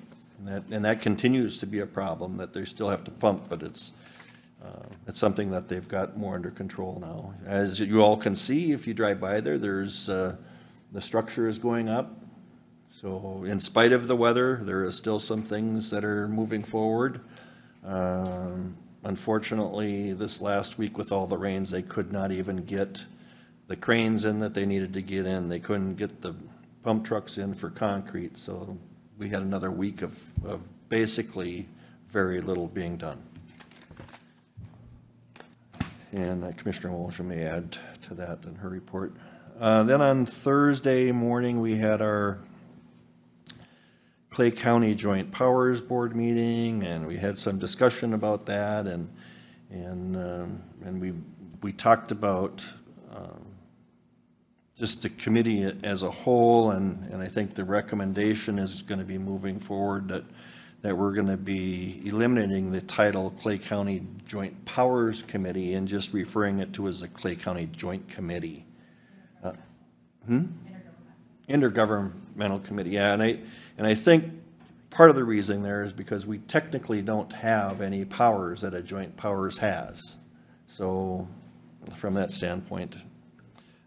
and that continues to be a problem that they still have to pump, but it's something that they've got more under control now. As you all can see, if you drive by there, there's the structure is going up. So in spite of the weather, there are still some things that are moving forward. Unfortunately, this last week with all the rains, they could not even get the cranes in that they needed to get in. They couldn't get the pump trucks in for concrete, so we had another week of basically very little being done. And Commissioner Mullerjo may add to that in her report. Then on Thursday morning, we had our Clay County Joint Powers Board meeting, and we had some discussion about that, and we talked about just the committee as a whole, and I think the recommendation is going to be moving forward that we're going to be eliminating the title Clay County Joint Powers Committee and just referring it to as the Clay County Joint Committee. Intergovernmental Committee, yeah, and I think part of the reason there is because we technically don't have any powers that a joint powers has. So from that standpoint.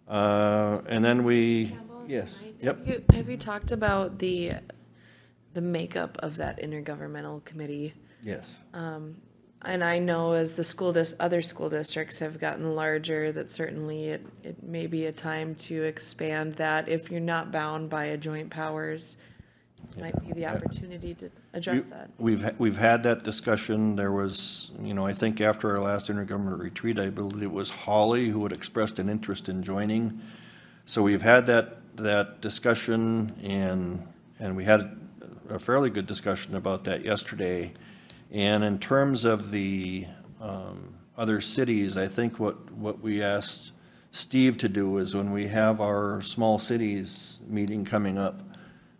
And then we, yes, yep. Have you talked about the makeup of that intergovernmental committee? Yes. And I know as the other school districts have gotten larger, that certainly it may be a time to expand that. If you're not bound by a joint powers, it might be the opportunity to address that. We've had that discussion. There was, I think after our last intergovernmental retreat, I believe it was Holly who had expressed an interest in joining. So we've had that discussion, and we had a fairly good discussion about that yesterday. And in terms of the other cities, I think what we asked Steve to do is when we have our small cities meeting coming up,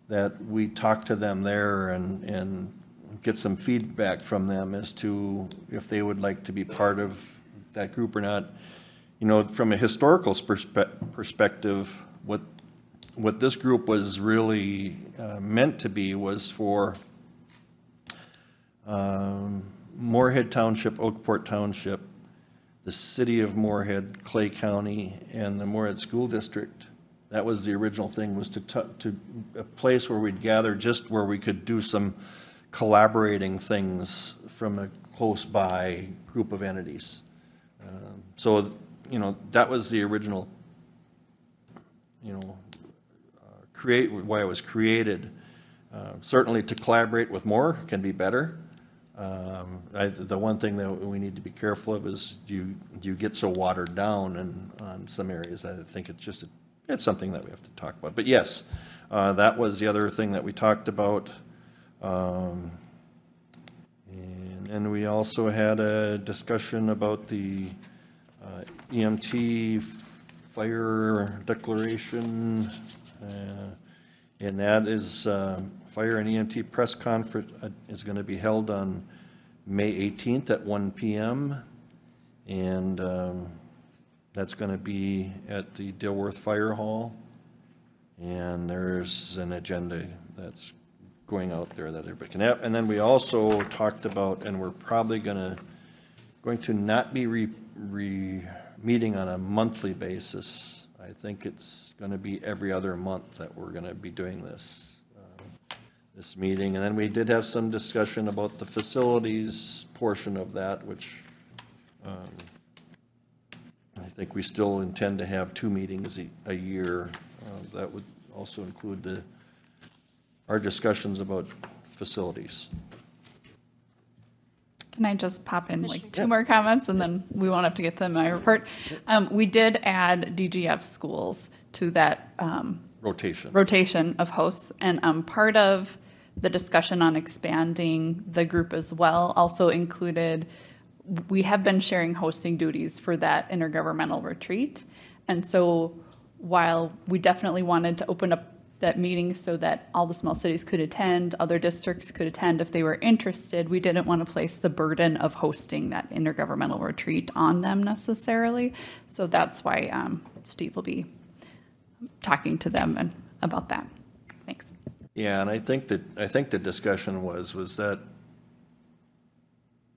that we talk to them there and get some feedback from them as to if they would like to be part of that group or not. From a historical perspective, what this group was really meant to be was for Moorhead Township, Oakport Township, the city of Moorhead, Clay County, and the Moorhead School District. That was the original thing, was to a place where we'd gather, just where we could do some collaborating things from a close by group of entities. So that was the original, why it was created. Certainly to collaborate with more can be better. The one thing that we need to be careful of is do you get so watered down on some areas? I think it's something that we have to talk about. But yes, that was the other thing that we talked about. And we also had a discussion about the EMT fire declaration, and that is Fire and EMT press conference is going to be held on May 18th at 1 p.m. And that's going to be at the Dilworth Fire Hall. And there's an agenda that's going out there that everybody can have. And then we also talked about, and we're probably going to not be meeting on a monthly basis. I think it's going to be every other month that we're going to be doing this meeting. And then we did have some discussion about the facilities portion of that, which I think we still intend to have 2 meetings a year. That would also include our discussions about facilities. Can I just pop in like 2 more comments, and then we won't have to get to my report? We did add DGF schools to that rotation of hosts, and part of the discussion on expanding the group as well also included, we have been sharing hosting duties for that intergovernmental retreat. And so while we definitely wanted to open up that meeting so that all the small cities could attend, other districts could attend if they were interested, we didn't want to place the burden of hosting that intergovernmental retreat on them necessarily. So that's why Steve will be talking to them about that. Thanks. Yeah, and I think the discussion was that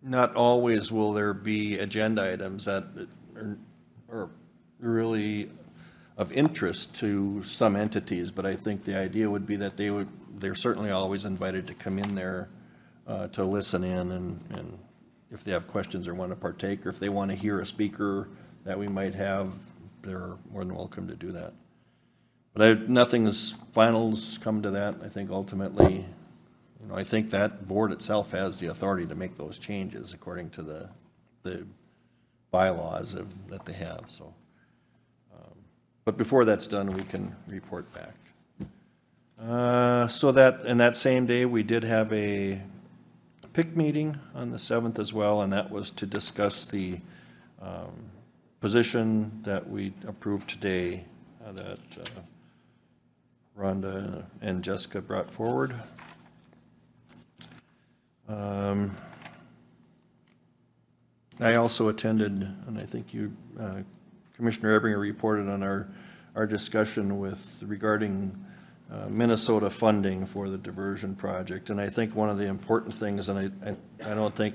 not always will there be agenda items that are really of interest to some entities, but I think the idea would be that they're certainly always invited to come in there to listen in, and if they have questions or want to partake, or if they want to hear a speaker that we might have, they're more than welcome to do that. But nothing's finals come to that. I think ultimately, I think that board itself has the authority to make those changes according to the bylaws that they have. So, but before that's done, we can report back. So that, in that same day, we did have a PIC meeting on the 7th as well, and that was to discuss the position that we approved today that Rhonda and Jessica brought forward. I also attended, and I think you, Commissioner Ebringer reported on our discussion regarding Minnesota funding for the diversion project. And I think one of the important things, and I don't think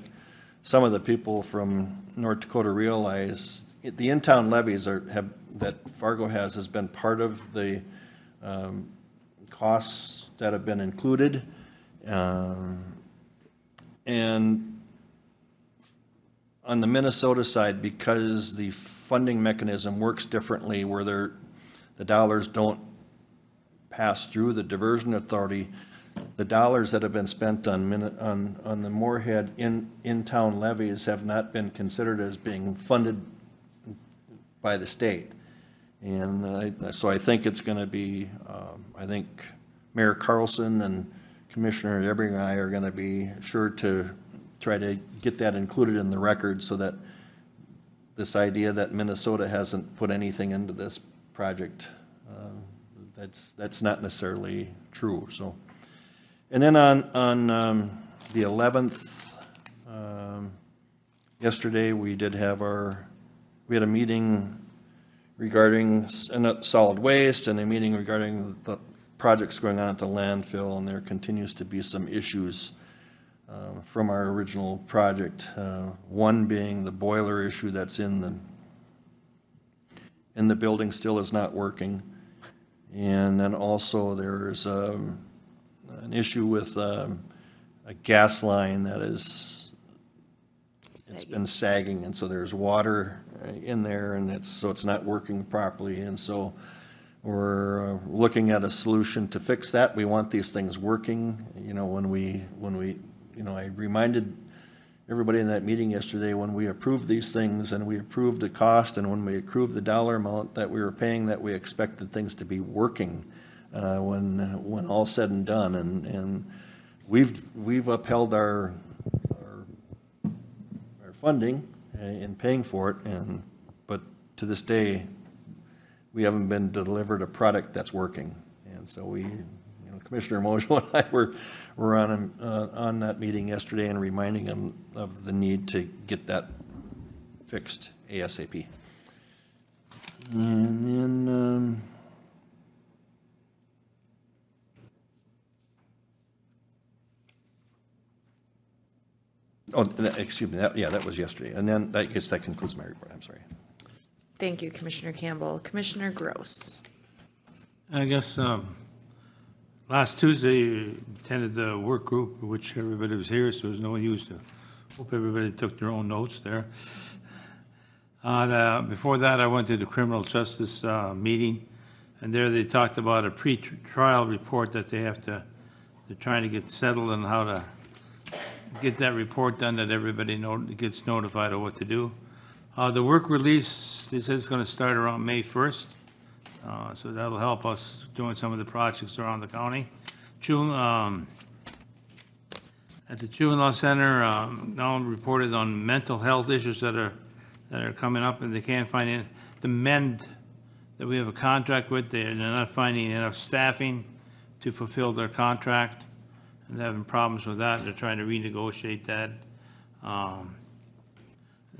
some of the people from North Dakota realize, the in-town levies that Fargo has been part of the costs that have been included. And on the Minnesota side, because the funding mechanism works differently, where the dollars don't pass through the diversion authority, the dollars that have been spent on the Moorhead in-town levies have not been considered as being funded by the state. And so I think it's going to be, I think Mayor Carlson and Commissioner Ebringer and I are going to be sure to try to get that included in the record, so that this idea that Minnesota hasn't put anything into this project, that's not necessarily true. So, and then on the 11th, yesterday we had a meeting regarding solid waste, and a meeting regarding the projects going on at the landfill, and there continues to be some issues from our original project. One being the boiler issue that's in the building still is not working. And then also there's an issue with a gas line that it's been sagging, and so there's water in there, and so it's not working properly. And so we're looking at a solution to fix that. We want these things working. You know, when we I reminded everybody in that meeting yesterday, when we approved these things and we approved the cost and when we approved the dollar amount that we were paying, that we expected things to be working when all said and done. And we've upheld our funding in paying for it, but to this day we haven't been delivered a product that's working. And so Commissioner Mojo and I were on that meeting yesterday and reminding him of the need to get that fixed ASAP. And then excuse me, that was yesterday. And then I guess that concludes my report. I'm sorry. Thank you, Commissioner Campbell. Commissioner Gross. I guess last Tuesday, attended the work group, which everybody was here, so there's no use to. Hope everybody took their own notes there. Before that, I went to the criminal justice meeting, and there they talked about a pre-trial report that they're trying to get settled on how to get that report done, that everybody gets notified of what to do. The work release, they said it's going to start around May 1st. So that'll help us doing some of the projects around the county. At the Juvenile Center, now reported on mental health issues that are coming up, and they can't find the men that we have a contract with. They're not finding enough staffing to fulfill their contract, and they're having problems with that. They're trying to renegotiate that.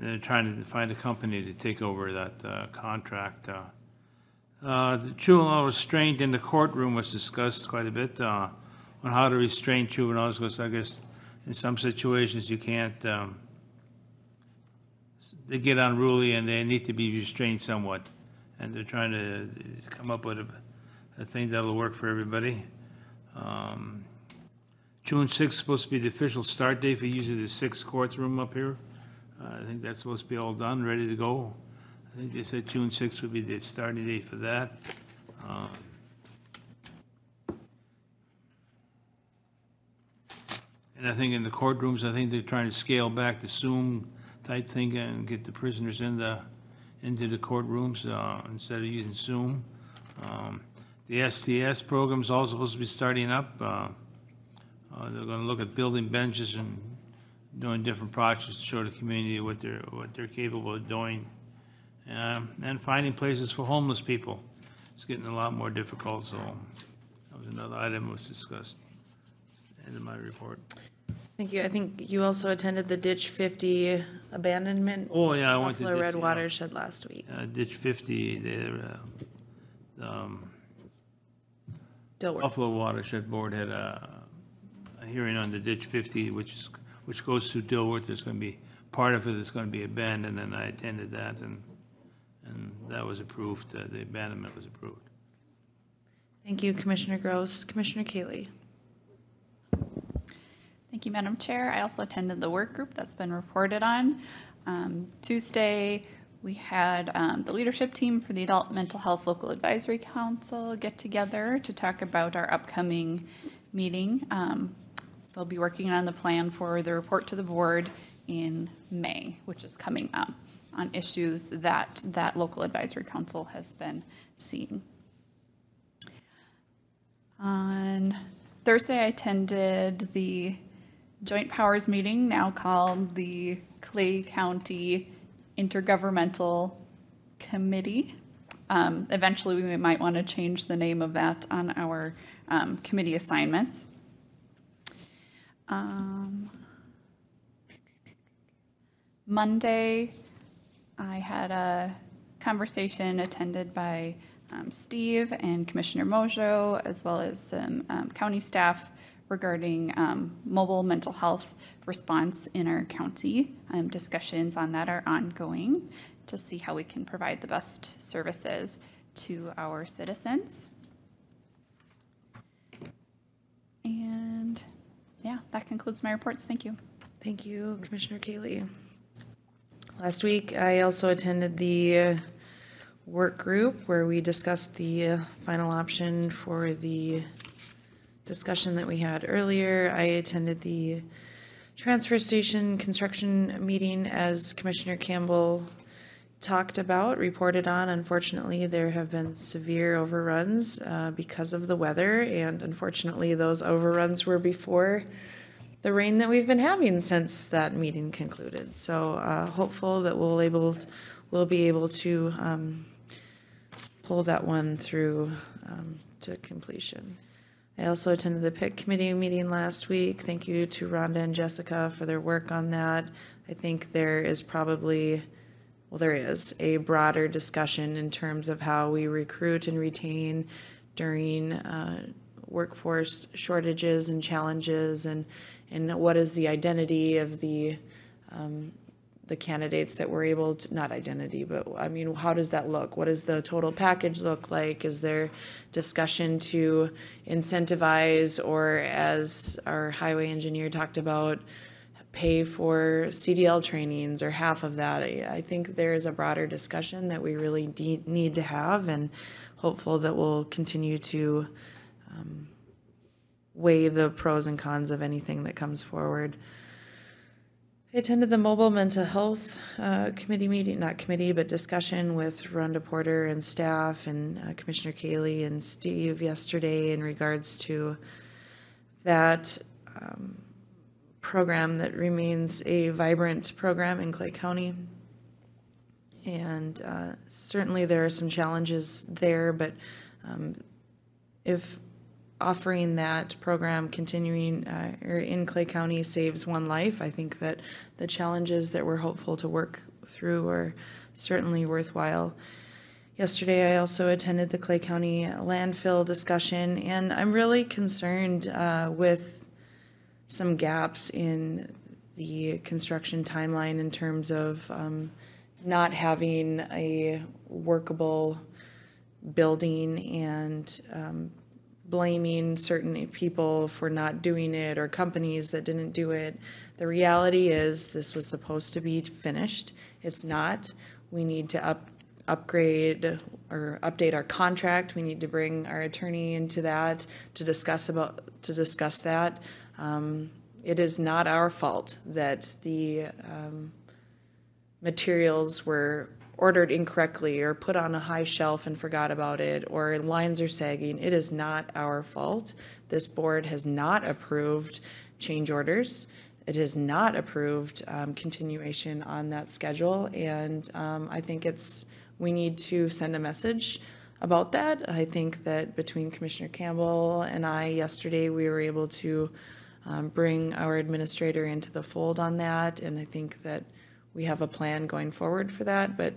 They're trying to find a company to take over that contract. The juvenile restraint in the courtroom was discussed quite a bit on how to restrain juveniles, because I guess in some situations you can't, they get unruly and they need to be restrained somewhat. And they're trying to come up with a thing that'll work for everybody. June 6th is supposed to be the official start date for using the 6th courtroom up here. I think that's supposed to be all done, ready to go. I think they said June 6th would be the starting date for that. And I think in the courtrooms, I think they're trying to scale back the Zoom type thing and get the prisoners into the courtrooms instead of using Zoom. The STS program's also supposed to be starting up. They're gonna look at building benches and doing different projects to show the community what they're capable of doing. And finding places for homeless people. It's getting a lot more difficult, so that was another item that was discussed. End of my report. Thank you. I think you also attended the Ditch 50 abandonment. Oh, yeah, I went to Buffalo Ditch, Red yeah. Watershed last week. Ditch 50, the Dilworth. Buffalo Watershed Board had a hearing on the Ditch 50, which goes through Dilworth. There's going to be, part of it is going to be abandoned, and I attended that, and that was approved. The abandonment was approved. Thank you, Commissioner Gross. Commissioner Kaylee. Thank you, Madam Chair. I also attended the work group that's been reported on. Tuesday, we had the leadership team for the Adult Mental Health Local Advisory Council get together to talk about our upcoming meeting. We'll be working on the plan for the report to the board in May, which is coming up, on issues that local advisory council has been seeing. On Thursday, I attended the Joint Powers meeting, now called the Clay County Intergovernmental Committee. Eventually, we might want to change the name of that on our committee assignments. Monday, I had a conversation attended by Steve and Commissioner Mojo, as well as some county staff regarding mobile mental health response in our county. Discussions on that are ongoing to see how we can provide the best services to our citizens. And yeah, that concludes my reports. Thank you. Thank you, Commissioner Kaylee. Last week, I also attended the work group where we discussed the final option for the discussion that we had earlier. I attended the transfer station construction meeting as Commissioner Campbell talked about, reported on. Unfortunately, there have been severe overruns because of the weather, and unfortunately, those overruns were before the rain that we've been having since that meeting concluded. So hopeful that we'll be able to pull that one through to completion. I also attended the PIC committee meeting last week. Thank you to Rhonda and Jessica for their work on that. I think there is a broader discussion in terms of how we recruit and retain during workforce shortages and challenges, and what is the identity of the candidates that we're able to, not identity, but I mean, how does that look? What does the total package look like? Is there discussion to incentivize, or as our highway engineer talked about, pay for CDL trainings or half of that? I think there is a broader discussion that we really need to have, and hopeful that we'll continue to weigh the pros and cons of anything that comes forward. I attended the mobile mental health committee meeting, not committee, but discussion with Rhonda Porter and staff and Commissioner Kaylee and Steve yesterday in regards to that program that remains a vibrant program in Clay County. And certainly there are some challenges there, but if offering that program continuing or in Clay County saves one life, I think that the challenges that we're hopeful to work through are certainly worthwhile. Yesterday, I also attended the Clay County landfill discussion, and I'm really concerned with some gaps in the construction timeline in terms of not having a workable building and blaming certain people for not doing it or companies that didn't do it. The reality is this was supposed to be finished. It's not. We need to upgrade or update our contract. We need to bring our attorney into that to discuss that. It is not our fault that the materials were ordered incorrectly or put on a high shelf and forgot about it, or lines are sagging, it is not our fault. This board has not approved change orders. It has not approved continuation on that schedule, and I think we need to send a message about that. I think that between Commissioner Campbell and I yesterday, we were able to bring our administrator into the fold on that, and I think that we have a plan going forward for that, but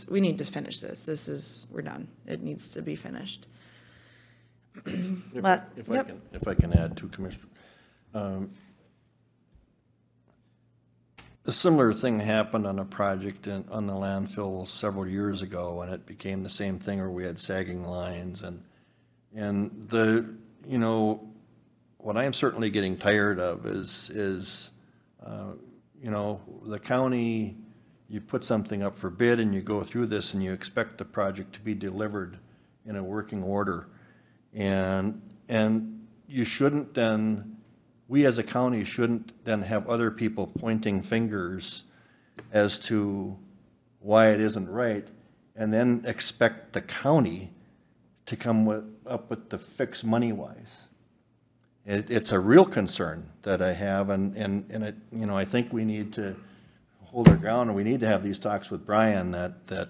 we need to finish this. We're done. It needs to be finished. If I can add to Commissioner. A similar thing happened on a project on the landfill several years ago, and it became the same thing where we had sagging lines, and what I am certainly getting tired of is the county, you put something up for bid and you go through this and you expect the project to be delivered in a working order, and you shouldn't then. We as a county shouldn't then have other people pointing fingers as to why it isn't right, and then expect the county to come up with the fix money-wise. It's a real concern that I have, and I think we need to hold our ground, and we need to have these talks with Brian that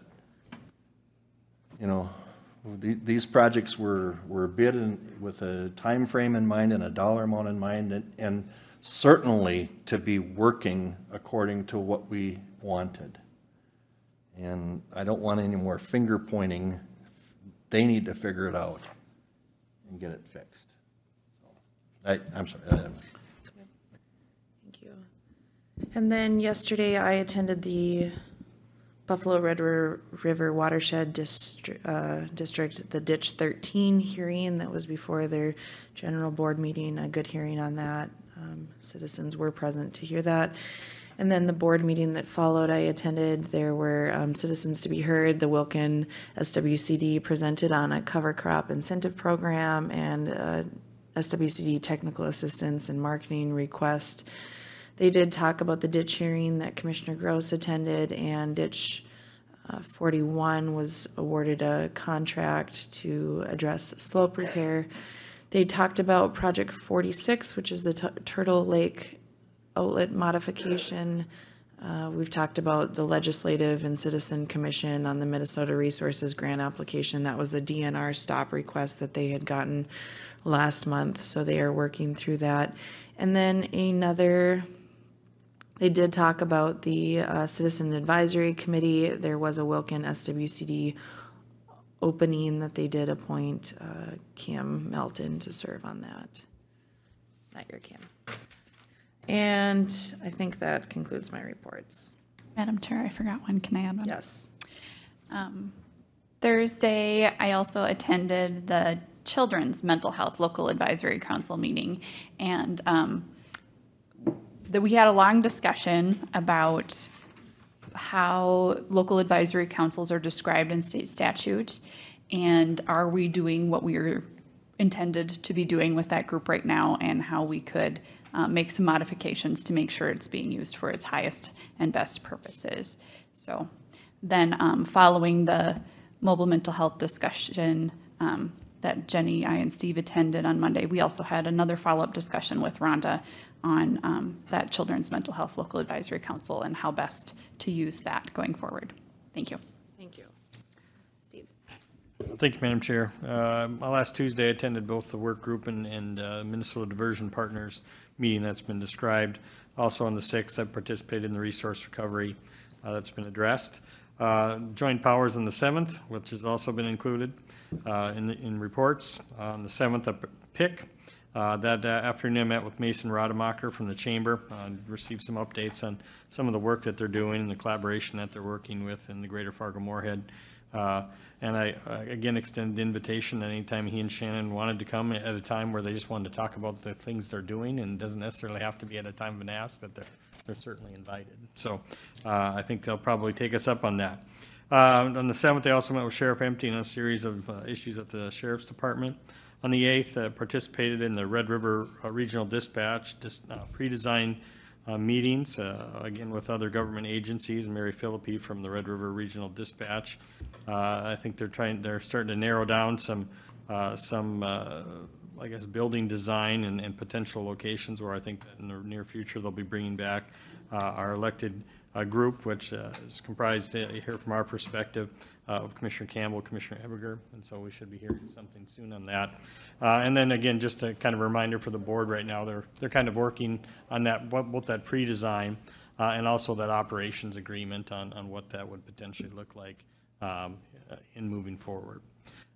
these projects were bid with a time frame in mind and a dollar amount in mind, and certainly to be working according to what we wanted. And I don't want any more finger pointing. They need to figure it out and get it fixed. I'm sorry. Thank you. And then yesterday I attended the Buffalo Red River Watershed District, the Ditch 13 hearing that was before their general board meeting, a good hearing on that. Citizens were present to hear that. And then the board meeting that followed, I attended, there were citizens to be heard. The Wilkin SWCD presented on a cover crop incentive program and SWCD technical assistance and marketing request. They did talk about the ditch hearing that Commissioner Gross attended, and ditch 41 was awarded a contract to address slope repair. They talked about project 46, which is the Turtle Lake outlet modification. We've talked about the Legislative and Citizen Commission on the Minnesota Resources Grant application. That was a DNR stop request that they had gotten last month, so they are working through that. And then they did talk about the Citizen Advisory Committee. There was a Wilkin SWCD opening that they did appoint Cam Melton to serve on that. Not your Cam. And I think that concludes my reports. Madam Chair, I forgot one. Can I add one? Yes. Thursday, I also attended the Children's Mental Health Local Advisory Council meeting, and we had a long discussion about how local advisory councils are described in state statute, and are we doing what we are intended to be doing with that group right now, and how we could make some modifications to make sure it's being used for its highest and best purposes. So then following the mobile mental health discussion that Jenny, I, and Steve attended on Monday, we also had another follow-up discussion with Rhonda on that Children's Mental Health Local Advisory Council and how best to use that going forward. Thank you. Thank you. Steve. Thank you, Madam Chair. Last Tuesday, I attended both the work group and Minnesota Diversion Partners meeting that's been described. Also on the 6th, I participated in the resource recovery that's been addressed. Joint powers on the 7th, which has also been included in reports. On the 7th, I pick. That afternoon, I met with Mason Rademacher from the Chamber, received some updates on some of the work that they're doing and the collaboration that they're working with in the greater Fargo-Moorhead. And I again extended the invitation anytime he and Shannon wanted to come at a time where they just wanted to talk about the things they're doing, and doesn't necessarily have to be at a time of an ask, that they're certainly invited. So I think they'll probably take us up on that. On the 7th, I also met with Sheriff Empty on a series of issues at the Sheriff's Department. On the 8th, participated in the Red River Regional Dispatch pre-design meetings, again, with other government agencies. Mary Philippi from the Red River Regional Dispatch. I think they're starting to narrow down some I guess, building design and potential locations where I think that in the near future they'll be bringing back our elected group, which is comprised here from our perspective of Commissioner Campbell, Commissioner Ebinger, and so we should be hearing something soon on that. And then again, just a kind of reminder for the board right now, they're kind of working on that, both that pre-design and also that operations agreement on what that would potentially look like in moving forward.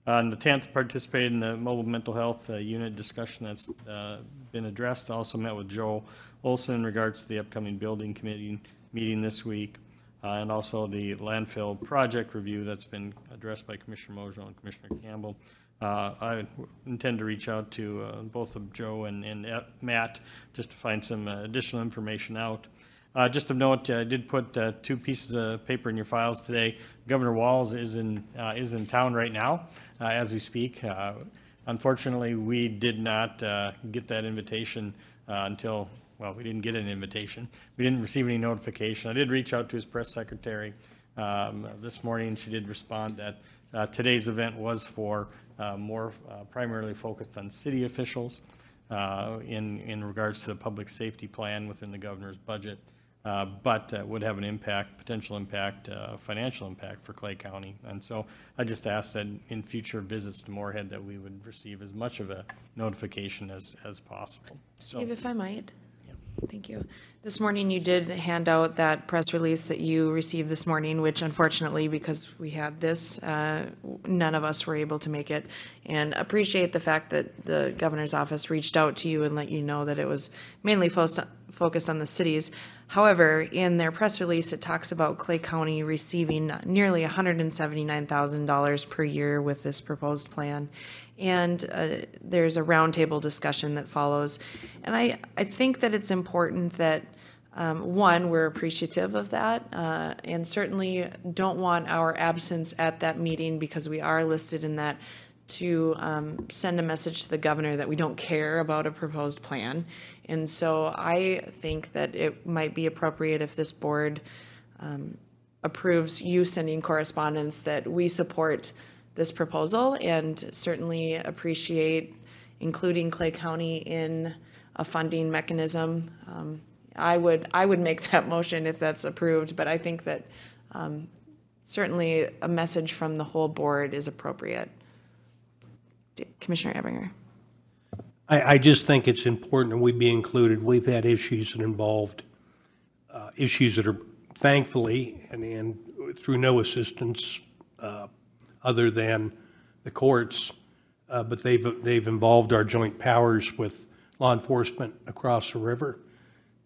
On the 10th, participated in the mobile mental health unit discussion that's been addressed. Also met with Joe Olson in regards to the upcoming building committee meeting this week, and also the landfill project review that's been addressed by Commissioner Mojo and Commissioner Campbell. I intend to reach out to both of Joe and Matt just to find some additional information out. Just of note, I did put 2 pieces of paper in your files today. Governor Walz is in town right now as we speak. Unfortunately, we did not get that invitation until, well, we didn't get an invitation. We didn't receive any notification. I did reach out to his press secretary this morning. She did respond that today's event was for more primarily focused on city officials in regards to the public safety plan within the governor's budget. But would have an impact, potential impact, financial impact for Clay County. And so I just asked that in future visits to Moorhead that we would receive as much of a notification as possible. Steve, if I might. Thank you. This morning you did hand out that press release that you received this morning, which unfortunately, because we had this, none of us were able to make it. And appreciate the fact that the governor's office reached out to you and let you know that it was mainly focused on the cities. However, in their press release, it talks about Clay County receiving nearly $179,000 per year with this proposed plan. And there's a roundtable discussion that follows. And I think that it's important that, one, we're appreciative of that, and certainly don't want our absence at that meeting, because we are listed in that, to send a message to the governor that we don't care about a proposed plan. And so I think that it might be appropriate if this board approves you sending correspondence that we support this proposal and certainly appreciate including Clay County in a funding mechanism. I would make that motion if that's approved, but I think that certainly a message from the whole board is appropriate. Commissioner Ebinger. I just think it's important that we be included. We've had issues that involved issues that are thankfully and through no assistance other than the courts, but they've involved our joint powers with law enforcement across the river.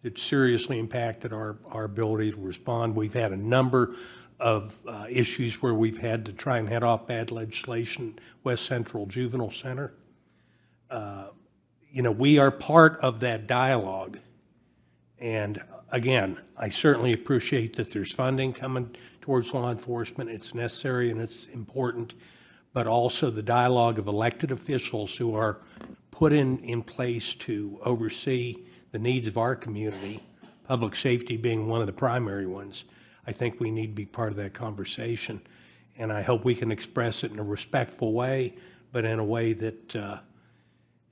It seriously impacted our ability to respond. We've had a number of issues where we've had to try and head off bad legislation, West Central Juvenile Center. You know, we are part of that dialogue. And again, I certainly appreciate that there's funding coming towards law enforcement. It's necessary and it's important, but also the dialogue of elected officials who are put in place to oversee the needs of our community, public safety being one of the primary ones. I think we need to be part of that conversation. And I hope we can express it in a respectful way, but in a way that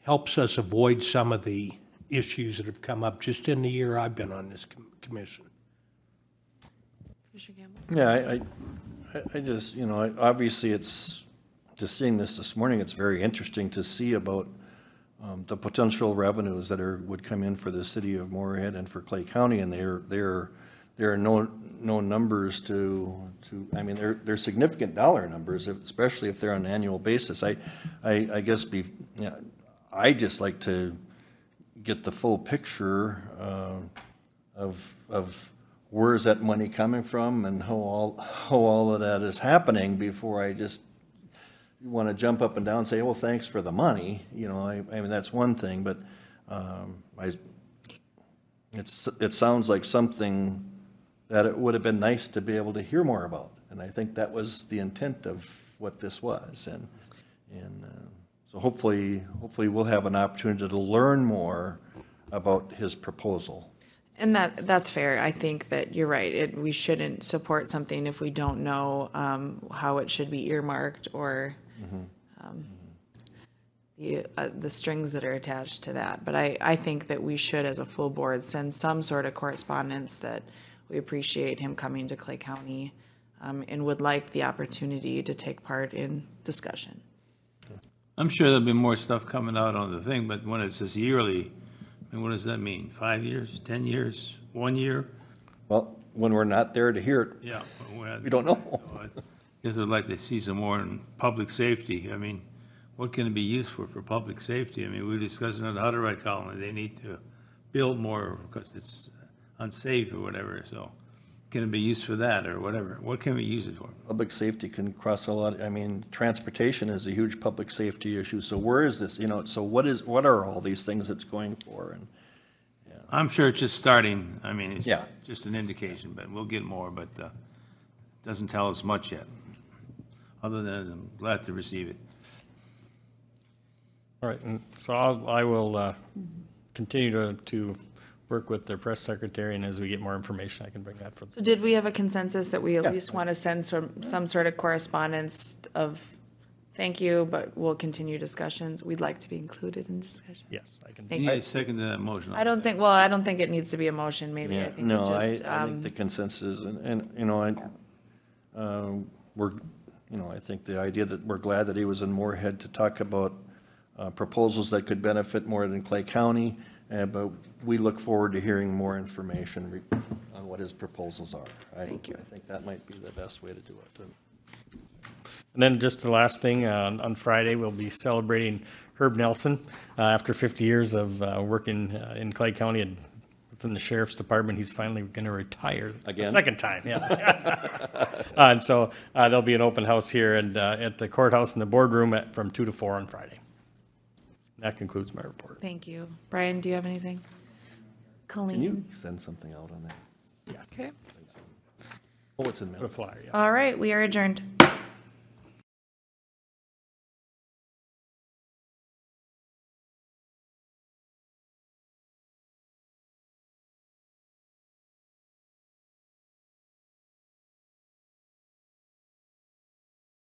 helps us avoid some of the issues that have come up just in the year I've been on this commission. Commissioner Campbell? Yeah, I just, you know, obviously it's, just seeing this morning, it's very interesting to see about the potential revenues that would come in for the city of Moorhead and for Clay County, and there are no numbers to I mean, they're significant dollar numbers, especially if they're on an annual basis. I guess I just like to get the full picture of where is that money coming from and how all of that is happening before I just want to jump up and down and say, well, thanks for the money. You know, I mean, that's one thing, but it sounds like something that it would have been nice to be able to hear more about. And I think that was the intent of what this was. And so hopefully we'll have an opportunity to learn more about his proposal. And that's fair. I think that you're right. We shouldn't support something if we don't know how it should be earmarked or the strings that are attached to that. But I think that we should, as a full board, send some sort of correspondence that we appreciate him coming to Clay County and would like the opportunity to take part in discussion. I'm sure there'll be more stuff coming out on the thing, but when it says yearly, I mean, what does that mean? 5 years, 10 years, 1 year? Well, when we're not there to hear it, Yeah. we don't know. I guess I'd like to see some more in public safety. I mean, what can it be used for public safety? I mean, we were discussing at the Hutterian colony, they need to build more because it's unsafe or whatever, so can it be used for that or whatever? What can we use it for? Public safety can cross a lot, I mean, transportation is a huge public safety issue, so where is this, so what are all these things it's going for? And I'm sure it's just starting. I mean, it's Yeah. just an indication, but we'll get more, but it doesn't tell us much yet. Other than I'm glad to receive it. All right, and so I will continue to work with their press secretary, and as we get more information, I can bring that for So did we have a consensus that we at Yeah. least want to send some sort of correspondence of thank you, but we'll continue discussions? We'd like to be included in discussion. Yes, I can. Thank You you. need a second to that motion. I don't think it needs to be a motion, maybe. I think No, it I just, think the consensus, I think the idea that we're glad that he was in Moorhead to talk about proposals that could benefit more than Clay County, but we look forward to hearing more information on what his proposals are. Thank you. I think that might be the best way to do it. And then just the last thing, on Friday, we'll be celebrating Herb Nelson. After 50 years of working in Clay County and within the sheriff's department, he's finally going to retire. Again? The second time, yeah. And so there'll be an open house here and at the courthouse in the boardroom from 2 to 4 on Friday. That concludes my report. thank you. Brian, do you have anything? Can Colleen? you send something out on that? Yes. Okay. Oh, it's in Put a mail. flyer, yeah. All right, we are adjourned.